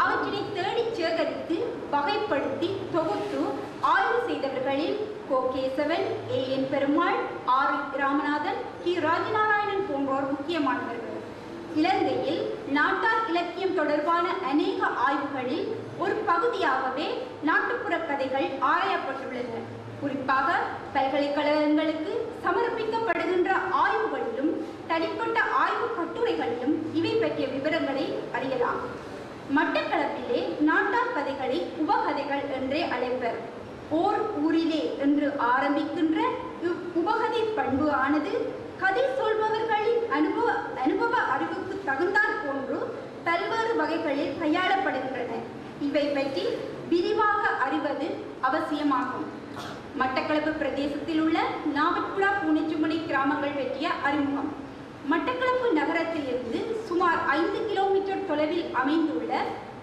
அவற்றினை தேடி சேகரித்து வகைப்படுத்தி தொகுத்து ஆய்வு செய்தவர்களில் கோ. கேசவன், A.N. பெருமாள், R. ராமநாதன், கி. ராஜநாராயணன் போன்றோர் முக்கியமானவர்கள். இலங்கையில் நாட்டார் இலக்கியம் தொடர்பான அநேக ஆய்வுகளில் ஒரு பகுதியாகவே நாட்டுப்புற கதைகள் ஆராயப்பட்டுள்ளன. குறிப்பாக பல்கலைக்கழகங்களுக்கு சமர்ப்பிக்கப்படுகின்ற ஆய்வுகளிலும் தனிப்பட்ட ஆய்வு கட்டுரைகளிலும் இவை பற்றிய விவரங்களை அறியலாம். மட்டக்களப்பிலே நாட்டார் கதைகளை உபகதைகள் என்றே அழைப்பர். ஓர் ஊரிலே என்று ஆரம்பிக்கின்ற உபகதை பண்பு ஆனது கதை சொல்பவர்களின் அனுபவ அறிவுக்கு தகுந்தாற் போன்று பல்வேறு வகைகளில் கையாளப்படுகின்றன. இவை பற்றி விரிவாக அறிவது அவசியமாகும். மட்டக்களப்பு பிரதேசத்தில் உள்ள நாவற்குடா, பூனச்சுமுனை கிராமங்கள் பற்றிய அறிமுகம். மட்டக்களப்பு நகரத்திலிருந்து சுமார் 5 கிலோமீட்டர் தொலைவில் அமைந்துள்ள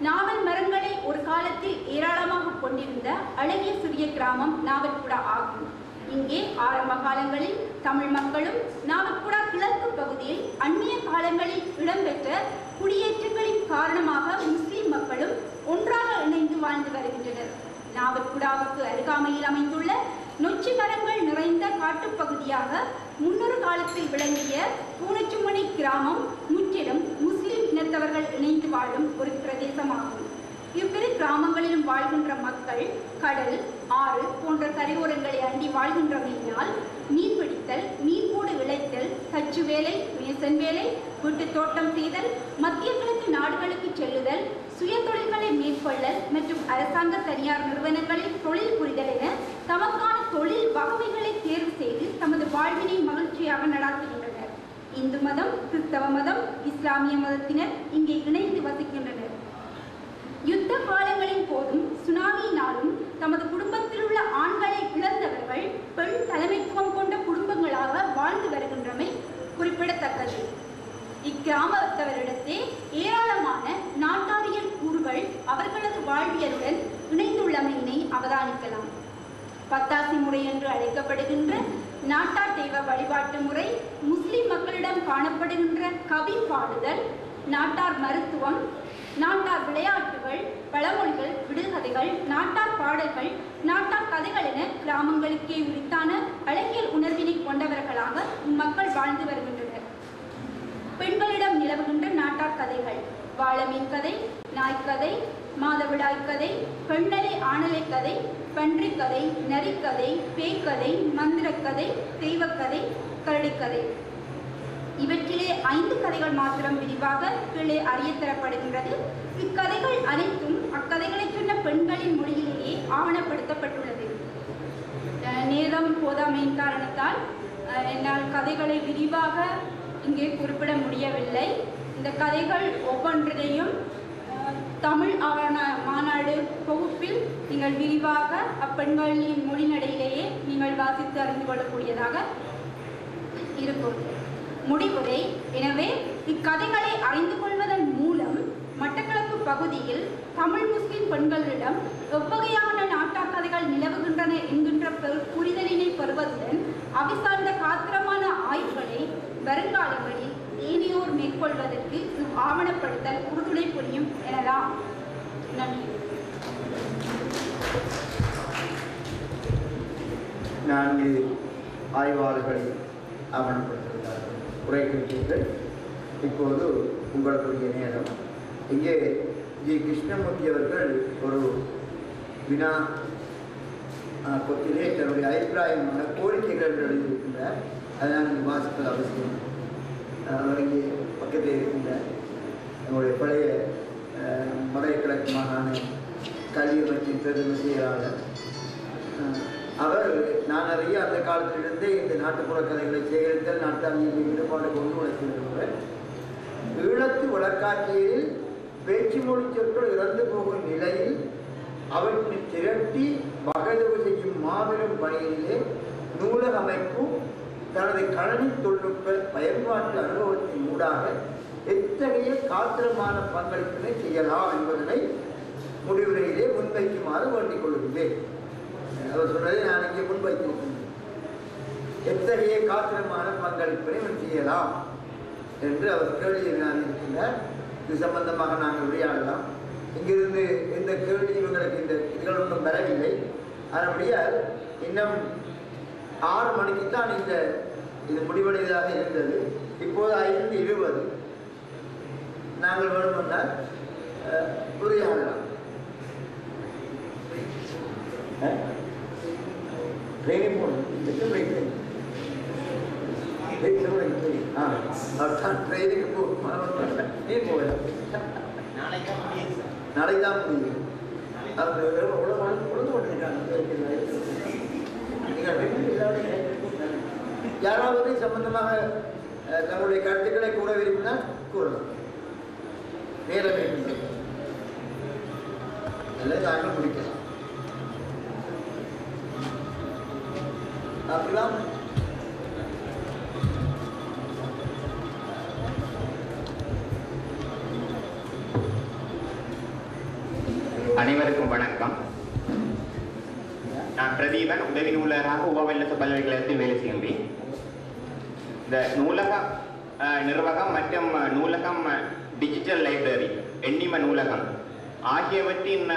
நாவல் மரங்களை ஒரு காலத்தில் ஏராளமாக கொண்டிருந்த அழகிய சிறிய கிராமம் நாவற்குடா ஆகும். இங்கே ஆரம்ப காலங்களில் தமிழ் மக்களும் நாவற்குடா கிழக்கு பகுதியில் அண்மைய காலங்களில் இடம்பெற்ற குடியேற்றங்களின் காரணமாக முஸ்லிம் மக்களும் ஒன்றாக இணைந்து வாழ்ந்து வருகின்றனர். நாவற்குடாவுக்கு அருகாமையில் அமைந்துள்ள நொச்சி மரங்கள் நிறைந்த காட்டுப்பகுதியாக முன்னொரு காலத்தில் விளங்கிய பூனச்சுமணி கிராமம் முற்றிலும் முஸ்லிம் இனத்தவர்கள் இணைந்து வாழும் ஒரு பிரதேசமாகும். இவ்விரு கிராமங்களிலும் வாழ்கின்ற மக்கள் கடல், ஆறு போன்ற கரையோரங்களை அண்டி வாழ்கின்றமையினால் மீன்பிடித்தல், மீன்கூடு விளைத்தல், தச்சு வேலை, மேசன் வேலை, வீட்டு தோட்டம் செய்தல், மத்திய கிழக்கு நாடுகளுக்கு செல்லுதல், சுய தொழில்களை மேற்கொள்ளல் மற்றும் அரசாங்க தனியார் நிறுவனங்களில் தொழில் புரிதல் என தமக்கான தொழில் வகைகளை தேர்வு செய்து தமது வாழ்வினை மகிழ்ச்சியாக நடாத்துகின்றனர். இந்து மதம், கிறிஸ்தவ மதம், இஸ்லாமிய மதத்தினர் இங்கே இணைந்து வசிக்கின்றனர். யுத்த காலங்களின் போதும் சுனாமியினாலும் தமது குடும்பத்தில் உள்ள ஆண்களை இழந்தவர்கள் பெண் தலைமைத்துவம் கொண்ட குடும்பங்களாக வாழ்ந்து வருகின்றமை குறிப்பிடத்தக்கது. இக்கிராமத்தவரிடத்தே ஏராளமான நாட்டாரியல் கூறுகள் அவர்களது வாழ்வியலுடன் இணைந்துள்ளமையினை அவதானிக்கலாம். பத்தாசி முறை என்று அழைக்கப்படுகின்ற நாட்டார் தெய்வ வழிபாட்டு முறை, முஸ்லிம் மக்களிடம் காணப்படுகின்ற கவி பாடுதல், நாட்டார் மருத்துவம், நாட்டார் விளையாட்டுகள், பழமொழிகள், விடுகதைகள், நாட்டார் பாடல்கள், நாட்டார் கதைகள் என கிராமங்களுக்கே உரித்தான அழகியல் உணர்வினை கொண்டவர்களாக மக்கள் வாழ்ந்து வருகின்றனர். பெண்களிடம் நிலவுகின்ற நாட்டார் கதைகள் வாழமீன் கதை, நாய்க்கதை, மாதவிடாய் கதை, பெண்ணலை ஆணலை கதை, பன்றிக் கதை, நரிக்கதை, பேய்க்கதை, மந்திரக்கதை, தெய்வக்கதை, கரடிக்கதை. இவற்றிலே 5 கதைகள் மாத்திரம் விரிவாக கீழே அறியத்தரப்படுகின்றது. இக்கதைகள் அனைத்தும் அக்கதைகளை சொன்ன பெண்களின் மொழியிலேயே ஆவணப்படுத்தப்பட்டுள்ளது. நேரம் போதாமையின் காரணத்தால் என்னால் கதைகளை விரிவாக இங்கே குறிப்பிட முடியவில்லை. இந்த கதைகள் ஒவ்வொன்றையும் தமிழ் ஆவண மாநாடு தொகுப்பில் நீங்கள் விரிவாக அப்பெண்களின் மொழிநடையிலேயே நீங்கள் வாசித்து அறிந்து கொள்ளக்கூடியதாக இருக்கும். முடிவுரை: எனவே இக்கதைகளை அறிந்து கொள்வதன் மூலம் மட்டக்களப்பு பகுதியில் தமிழ் முஸ்லிம் பெண்களிடம் எவ்வகையான நாட்டார் கதைகள் நிலவுகின்றன என்கின்ற புரிதலினை பெறுவதுடன் அவை சார்ந்த காத்திரமான ஆய்வுகளை வருங்காலங்களில் ஏனையோர் மேற்கொள்வதற்கு ஆவணப்படுத்தல் உறுதுணை புரியும் எனலாம். நன்றி. 4 ஆய்வாளர்களை ஆவணப்படுத்தியிருந்தார்கள், உரை கேட்டீர்கள். இப்போது உங்களுக்குரிய நேரம். இங்கே ஜி கிருஷ்ணமூர்த்தி அவர்கள் ஒரு வினா கொத்திலே தன்னுடைய அபிப்பிராயமான கோரிக்கைகள் எழுதியிருக்கின்றார். அதை நான் வாசிப்பது அவசியம். அவர் இங்கே பக்கத்தில் இருக்கின்றார். நம்முடைய பழைய வடகிழக்கு மாகாண கல்வி அமைச்சின் பிரதம செயலாளர். அவர் நான் அறிய அந்த காலத்திலிருந்தே இந்த நாட்டுப்புற கதைகளை சேகரித்தல், நாட்டாளியின் ஈடுபாடு கொண்டு உழைத்திருக்கிறவர். ஈழத்து வழக்காட்சியில் பேச்சு மொழி சொற்கள் இறந்து போகும் நிலையில் அவற்றை திரட்டி வகைதவு செய்யும் மாபெரும் பணியிலே நூலக அமைப்பு தனது கணனி தொழில்நுட்ப பயன்பாட்டு அனுபவத்தின் ஊடாக எத்தகைய காத்திரமான பங்களிப்பினை செய்யலாம் என்பதனை முடிவுரையிலே முன்வைக்குமாறு வேண்டிக் கொள்கின்றேன். அவர் சொன்னதை நான் இங்கே முன்வைத்திருக்கின்றேன். எத்தகைய காத்திரமான பங்களிப்பினை செய்யலாம் என்று அவர் கேள்வி இருக்கின்றார். இது சம்பந்தமாக நாங்கள் உரையாடலாம். இங்கிருந்து எந்த கேள்வி இவங்களுக்கு இந்த இதுகள் ஒன்றும் வரவில்லை. அதனுடையால் இன்னும் 6 மணிக்கு தான் இது முடிவடைவதாக இருந்தது. இப்போது 5:20. நாங்கள் வேணுமென்றால் உரையாடலாம். ட்ரெயினிங் போகணும். ட்ரெயினுக்கு போகலாம். நாளைக்கு தான் முடியும். யாராவது சம்பந்தமாக தங்களுடைய கருத்துக்களை கூற விரும்பினால் கூறலாம். நேரம் இருக்கின்றது. தாங்கள் முடிக்கலாம். அப்படிலாம் அனைவருக்கும் வணக்கம். நான் பிரதீபன், உதவி நூலகராக உபவெல்லச பல்கலைக்கழகத்தில் வேலை செய்கின்றேன். இந்த நூலக நிர்வாகம் மற்றும் நூலகம் டிஜிட்டல் லைப்ரரி, எண்ணிம நூலகம் ஆகியவற்றின்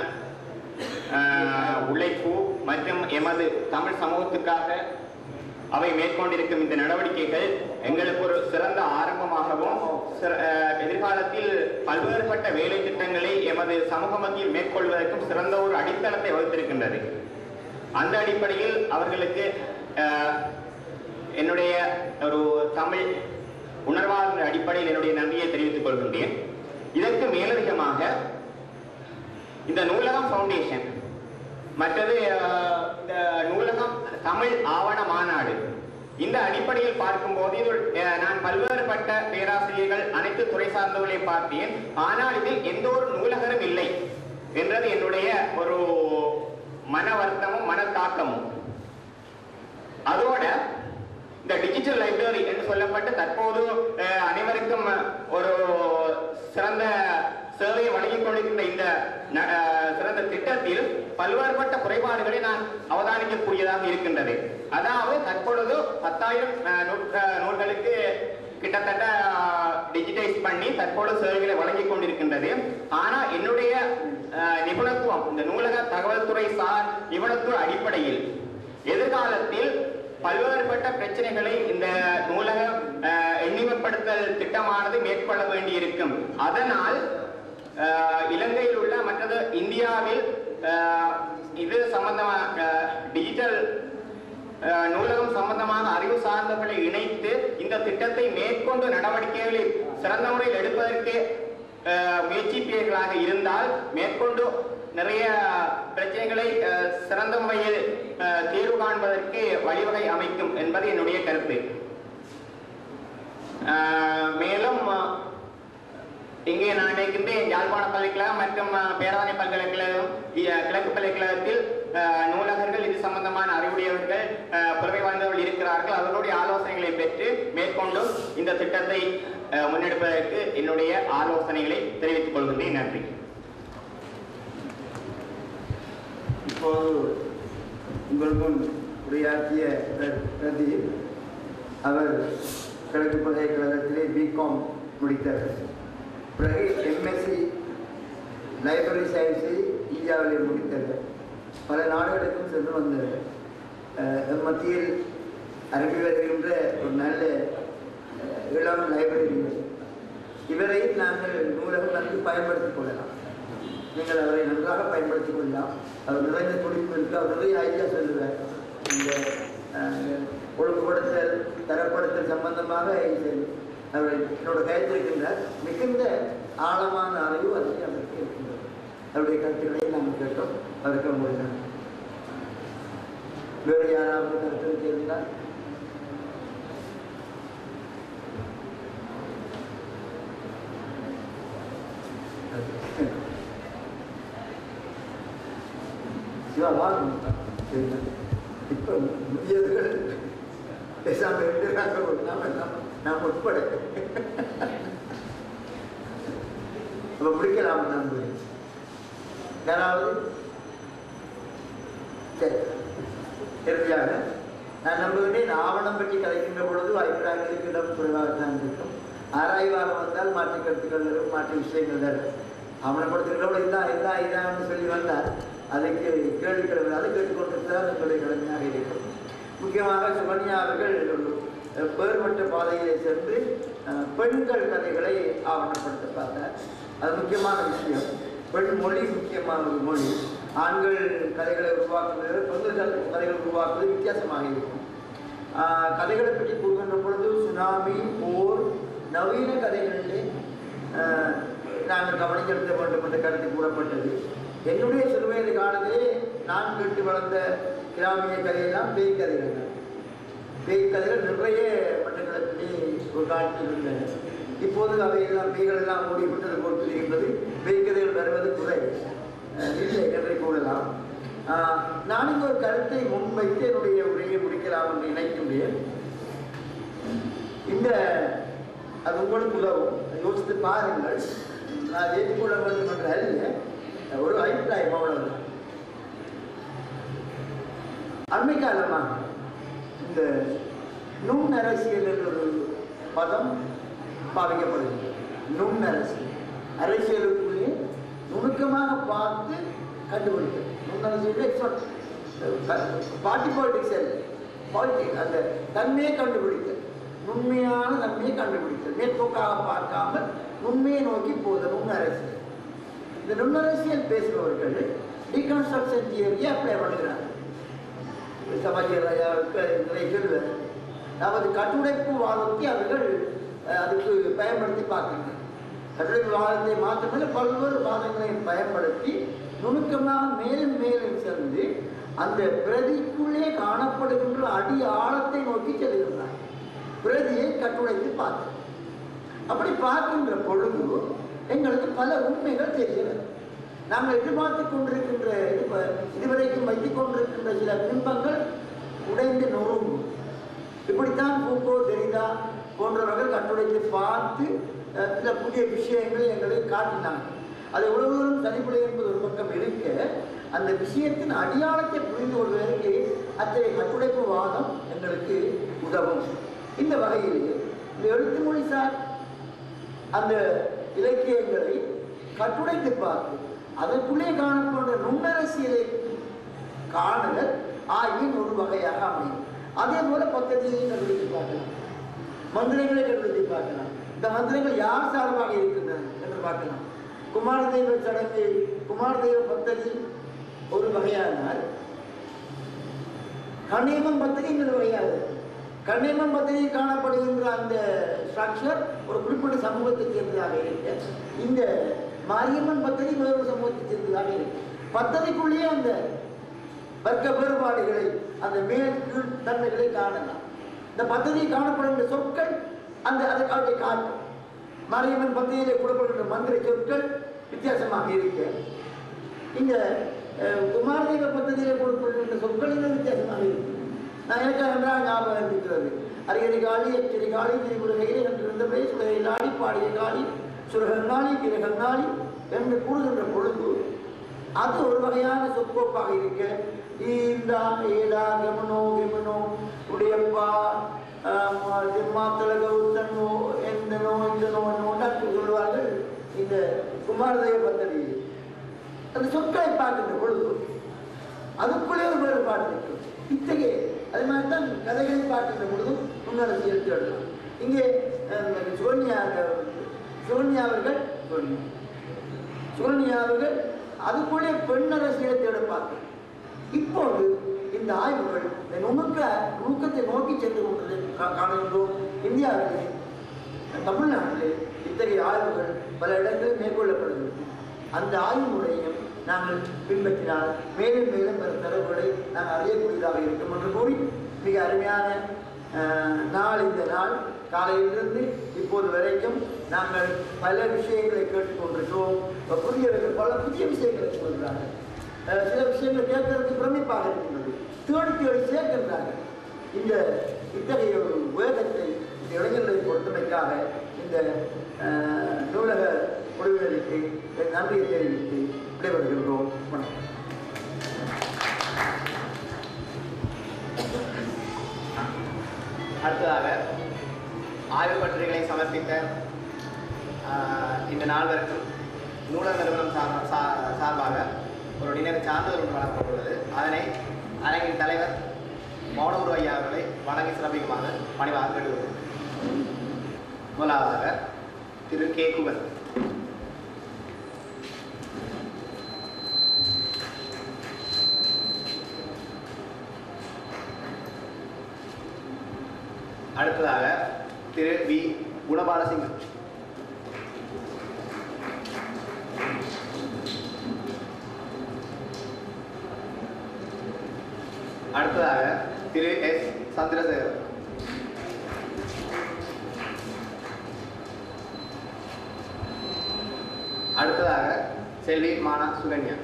உழைப்பு மற்றும் எமது தமிழ் சமூகத்துக்காக அவை மேற்கொண்டிருக்கும் இந்த நடவடிக்கைகள் எங்களுக்கு ஒரு சிறந்த ஆரம்பமாகவும் எதிர்காலத்தில் பல்வேறுபட்ட வேலை திட்டங்களை எமது சமூக மத்தியில் மேற்கொள்வதற்கும் சிறந்த ஒரு அடித்தளத்தை வகுத்திருக்கின்றது. அந்த அடிப்படையில் அவர்களுக்கு என்னுடைய ஒரு தமிழ் உணர்வாளர் அடிப்படையில் என்னுடைய நன்றியை தெரிவித்துக் கொள்கின்றேன். இதற்கு மேலதிகமாக இந்த நூலகம் ஃபவுண்டேஷன், மற்றது இந்த நூலகம் தமிழ் ஆவண மாநாடு, இந்த அடிப்படையில் பார்க்கும்போது நான் பல்வேறுபட்ட பேராசிரியர்கள் அனைத்து துறை சார்ந்தவர்களை பார்த்தேன். ஆனால் இதில் எந்த ஒரு நூலகரும் இல்லை என்றது என்னுடைய ஒரு மன வருத்தமும் மன தாக்கமும். அதோட இந்த டிஜிட்டல் லைப்ரரி என்று சொல்லப்பட்டு தற்போது அனைவருக்கும் ஒரு சிறந்த சேவையை வழங்கிக் கொண்டிருக்கின்ற இந்த சிறந்த திட்டத்தில் பல்வேறுபட்ட குறைபாடுகளை நான் அவதானிக்கக்கூடியதாக இருக்கின்றது. அதாவது தற்பொழுது 10,000 நூல்களுக்கு கிட்டத்தட்ட டிஜிட்டைஸ் பண்ணி தற்போது சேவைகளை வழங்கிக் கொண்டிருக்கின்றது. ஆனா என்னுடைய நிபுணத்துவம், இந்த நூலக தகவல் துறை சார் நிபுணத்துவ அடிப்படையில் எதிர்காலத்தில் பல்வேறுபட்ட பிரச்சனைகளை இந்த நூலக எண்ணிமைப்படுத்தல் திட்டமானது மேற்கொள்ள வேண்டியிருக்கும். அதனால் இலங்கையில் உள்ள மற்றது இந்தியாவில் இது சம்பந்தமாக டிஜிட்டல் நூலகம் சம்பந்தமாக அறிவு சார்ந்தவர்களை இணைத்து இந்த திட்டத்தை மேற்கொண்டு நடவடிக்கைகளை சிறந்த முறையில் எடுப்பதற்கு முயற்சிப்பீர்களாக இருந்தால் மேற்கொண்டு நிறைய பிரச்சனைகளை சிறந்த முறையில் தீர்வு காண்பதற்கு வழிவகை அமைக்கும் என்பது என்னுடைய கருத்து. மேலும் இங்கே நான் நினைக்கின்றேன் யாழ்ப்பாண பல்கலைக்கழகம் மற்றும் பேராவணி பல்கலைக்கழகம், கிழக்கு பல்கலைக்கழகத்தில் நூலகர்கள் இது சம்பந்தமான அறிவுடையவர்கள் புலமை வாய்ந்தவர்கள் இருக்கிறார்கள். அவர்களுடைய ஆலோசனைகளை பெற்று மேற்கொண்டும் இந்த திட்டத்தை முன்னெடுப்பதற்கு என்னுடைய ஆலோசனைகளை தெரிவித்துக் கொள்கின்றேன். நன்றி. இப்போது உங்கள் முன் உரையாற்றிய பிரதீப், அவர் கிழக்கு பல்கலைக்கழகத்திலே பிகாம் முடித்தவர். பிறகு எம்எஸ்சி லைப்ரரி சயின்ஸை இந்தியாவிலே முடித்தவர். பல நாடுகளுக்கும் சென்று வந்தவர். மத்தியில் அனுப்பி வருகின்ற ஒரு நல்ல இளம் லைப்ரரி. இவரை நாங்கள் நூலகம் நன்கு பயன்படுத்திக் கொள்ளலாம். நீங்கள் அவரை நன்றாக பயன்படுத்திக் கொள்ளலாம். அவர் நிறைந்த துடிப்பு இருக்கு. அவர் நிறைய ஐடியா சொல்லுவார். இந்த ஒழுங்குபடுத்தல் தரப்படுத்தல் சம்பந்தமாக அவர் என்னோட கைத்திருக்கின்றார். மிகுந்த ஆழமான அறிவு அதுக்கு அவருக்கு இருக்கின்றது. அவருடைய கருத்துக்களை நாங்கள் கேட்டோம். அவருக்கு முடியும். வேறு யாராவது கருத்து இருந்தால் இப்போ முதியவர்கள் பேசாமல் நாம் உட்பட நம்ம பிடிக்கலாம் நம்புகிறேன். யாராவது சரி, இறுதியாக நான் நம்புகிறேன். ஆவணம் பற்றி கலைக்கின்ற பொழுது அபிப்பிராயங்களுக்கு இடம் குறைவாகத்தான் இருக்கும். ஆராய்வாக வந்தால் மாற்று கருத்துக்கள் வரும், மாற்று விஷயங்கள் வரும். ஆவணப்படுத்துகிறவங்க இதான்னு சொல்லி வந்தால் அதுக்கு கேள்விகள் அதை கேட்டுக்கொண்டிருந்தால் எங்களுடைய கடமையாக இருக்கும். முக்கியமாக சுகன்யா அவர்கள் வேறுபட்ட பாதையிலே சென்று பெண்கள் கதைகளை ஆவணப்படுத்த பார்த்தார். அது முக்கியமான விஷயம். பெண் மொழி முக்கியமான ஒரு மொழி. ஆண்கள் கதைகளை உருவாக்குவது, பெண்கள் கதைகள் உருவாக்குவது வித்தியாசமாக இருக்கும். கதைகளை பற்றி கூறுகின்ற பொழுது சுனாமி, போர், நவீன கதைகளிலே நாங்கள் கவனம் செலுத்த வேண்டும் என்ற கருத்து கூறப்பட்டது. என்னுடைய சிறுவயது காலத்திலே நான் கேட்டு வளர்ந்த கிராமிய கதையெல்லாம் பேய் கதைகள் தான். பேய் கதைகள் நிறைய மட்டக்களப்பிலே ஒரு காலத்தில் இருந்தன. இப்போது அவையெல்லாம் பேய்கள் எல்லாம் மூடிவிட்டது போல் தெரிகின்றது. பேய் கதைகள் வருவது குறை இல்லை என்றை கூறலாம். நான் இந்த ஒரு கருத்தை முன்வைத்து என்னுடைய உரையை முடிக்கலாம் என்று நினைக்கின்றேன். இந்த அது உங்களுக்கு உதவும், யோசித்து பாருங்கள். நான் ஏற்றுக்கொள்ள வேண்டும் என்ற அல்ல, ஒரு அபிப்பிராயம் அவ்வளவு. அண்மை காலமாக இந்த நுண்ணரசியல் என்ற ஒரு பதம் பாவிக்கப்படுகிறது. நுண்ணரசியல், அரசியலுக்குள்ளே நுணுக்கமாக பார்த்து கண்டுபிடிக்கிறது. நுண்ணரசியல் பார்ட்டி பாலிடிக்ஸ் அல்ல, அந்த தன்மையை கண்டுபிடித்தல், உண்மையான தன்மையை கண்டுபிடித்தல், மேற்போக்காக பார்க்காமல் உண்மையை நோக்கி போதல் நுண்ணரசியல். இந்த நுண்ணரசியல் பேசுபவர்கள் டீகன்ஸ்ட்ரக்ஷன் தியரியை அப்ளை பண்ணுகிறார்கள். சொல்லுவார், அதாவது கட்டுடைப்பு வாதத்தை அவர்கள் அதுக்கு பயன்படுத்தி பார்க்கின்றனர். கட்டுடைப்பு வாதத்தை மாற்றமில்லை, பல்வேறு வாதங்களையும் பயன்படுத்தி நுணுக்கமாக மேலும் மேலும் சென்று அந்த பிரதிக்குள்ளே காணப்படுகின்ற அடி ஆழத்தை நோக்கி செல்கின்றார். பிரதியை கட்டுடைத்து பார்த்தோம். அப்படி பார்க்கின்ற பொழுது எங்களுக்கு பல உண்மைகள் தெரிகிறது. நாங்கள் எதிர்பார்த்து கொண்டிருக்கின்ற இதுவரைக்கும் வைத்துக் கொண்டிருக்கின்ற சில பிம்பங்கள் உடைந்து நொறுங்கும். இப்படித்தான் பூக்கோ தெரிந்தா போன்றவர்கள் கட்டுடைத்து பார்த்து சில புதிய விஷயங்களை எங்களுக்கு காட்டினார்கள். அது எவ்வளவு தூரம் சரிபுடை என்பது ஒரு பக்கம் இருக்க, அந்த விஷயத்தின் அடியாளத்தை புரிந்து கொள்வதற்கு அத்தகைய கட்டுடைப்பு வாதம் எங்களுக்கு உதவும். இந்த வகையில் இந்த எழுத்து மொழிசார் அந்த இலக்கியங்களை கட்டுடைத்து பார்த்து அதற்குள்ளே காணப்படுகின்ற நுண்ணரசியலை காணுதல் ஆய்வின் ஒரு வகையாக அமையும். அதே போல பக்கத்திலேயே கண்டுபிடித்து பார்க்கலாம், மந்திரங்களை கண்டுபிடித்து பார்க்கலாம். இந்த மந்திரங்கள் யார் சார்பாக இருக்கின்றன என்று பார்க்கலாம். குமாரதெய்வ சடங்கு, குமாரதெய்வ பத்ததி ஒரு வகையானால் கண்ணியமம் பத்ததி இன்னொரு வகையாக. கண்ணியமம் பத்ததியில் காணப்படுகின்ற அந்த ஸ்ட்ரக்சர் ஒரு குறிப்பிட்ட சமூகத்தை சேர்ந்ததாக இருக்க, இந்த மாரியம்மன் பத்ததி வேறு சமூகத்தை சேர்ந்ததாக இருக்கு. பத்ததிக்குள்ளேயே அந்த வர்க்க வேறுபாடுகளை, அந்த மேல் கீழ் தன்மைகளை காணலாம். இந்த பத்ததியில் காணப்படுகின்ற சொற்கள் அந்த அதற்காக காட்டும். மாரியம்மன் பத்தியிலே கூடப்படுகின்ற மந்திர சொற்கள் வித்தியாசமாக இருக்க, இந்த குமாரதெய்வ பத்ததியிலே கூடப்படுகின்ற சொற்கள் இன்னும் வித்தியாசமாக இருக்கு. நான் எனக்கு நன்றாக ஞாபகம் இருக்கிறது. அரியணி காளி, எச்சரி காளி, திரிபுரகையிலே என்றிருந்தபடி சுரகையிலாடி பாடிய காளி, சுரகங்காளி, கிரகங்காளி என்று கூறுகின்ற பொழுது அது ஒரு வகையான சொற்கோப்பாக இருக்க, ஈந்தா ஏடா கெமனோ கெமனோ உடையப்பா மாத்தள கௌத்தனோ எந்தனோ இந்தனோ என்னோன்னு சொல்லுவார்கள். இந்த குமாரதேவ பத்ததி அந்த சொற்களை பார்க்கின்ற பொழுது அதுக்குள்ளே ஒரு வேறுபாடு இருக்கும். இத்தகைய அது மாதிரி தான் கதைகளை பார்க்கின்ற பொழுதும் நுண்ணரசியல் எழுதலாம். இங்கே சுகன்யா அவர்கள் அதுக்குள்ளே பெண் அரசியலை தேட பார்த்தார். இப்போது இந்த ஆய்வுகள் இந்த நுணுக்கத்தை நோக்கி சென்று கொண்டது காணுகின்றோம். இந்தியாவிலே, தமிழ்நாட்டிலே இத்தகைய ஆய்வுகள் பல இடங்களில் மேற்கொள்ளப்படுகிறது. அந்த ஆய்வு முறையையும் நாங்கள் பின்பற்றினால் மேலும் மேலும் பல தரவுகளை நாங்கள் அறியக்கூடியதாக இருக்கும் என்று கூறி, மிக அருமையான நாள் இந்த நாள். காலையிலிருந்து இப்போது வரைக்கும் நாங்கள் பல விஷயங்களை கேட்டுக்கொண்டிருக்கிறோம். புதியவர்கள் பல புதிய விஷயங்களை சொல்கிறார்கள். சில விஷயங்கள் கேட்கறதுக்கு பிரமிப்பாக இருக்கின்றது. தேடி சேர்க்கின்றார்கள். இந்த இத்தகைய ஒரு வேகத்தை இந்த இளைஞர்களை பொறுத்தமைக்காக இந்த நூலக குழுவினருக்கு நன்றியை தெரிவித்து விடைபெறுகின்றோம். வணக்கம். அடுத்ததாக ஆய்வு பத்திரிகைகளை சமர்ப்பித்த இந்த நால்வருக்கும் நூலக நிறுவனம் சார்பாக ஒரு நினைவு சான்றிதழ் ஒன்று வழங்கப்பட்டுள்ளது. அதனை அரங்கின் தலைவர் மௌனகுரு ஐயா அவர்களை வணங்கி சிறப்பிக்குமாறு பணிவாக கேட்டுள்ளது. முதலாவதாக திரு கே குகன். அடுத்ததாக திரு வி குணபாலசிங்கம். அடுத்ததாக திரு எஸ் சந்திரசேகர். அடுத்ததாக செல்வி மானா சுகன்யா.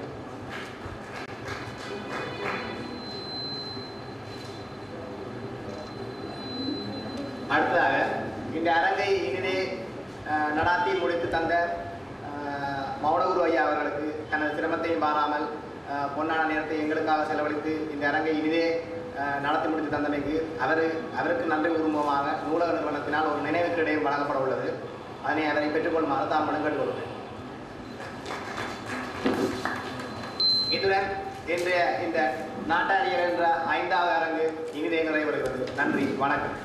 அடுத்ததாக இந்த அரங்கை இனிதே நடாத்தி முடித்து தந்த மௌனகுரு ஐயா அவர்களுக்கு தனது சிரமத்தையும் பாராமல் பொன்னான நேரத்தை எங்களுக்காக செலவழித்து இந்த அரங்கை இனிதே நடத்தி முடித்து தந்தமைக்கு அவருக்கு நன்றி உருவமாக நூலக நிறுவனத்தினால் ஒரு நினைவு கிரீடம் வழங்கப்பட உள்ளது. அதனை அவரை பெற்றுக்கொள்ளுமாறு தாம் கேட்டுக்கொள்கிறேன். இத்துடன் இன்றைய இந்த நாட்டாரியர் என்ற 5வது அரங்கு இனிதே நிறைவடைகிறது. நன்றி, வணக்கம்.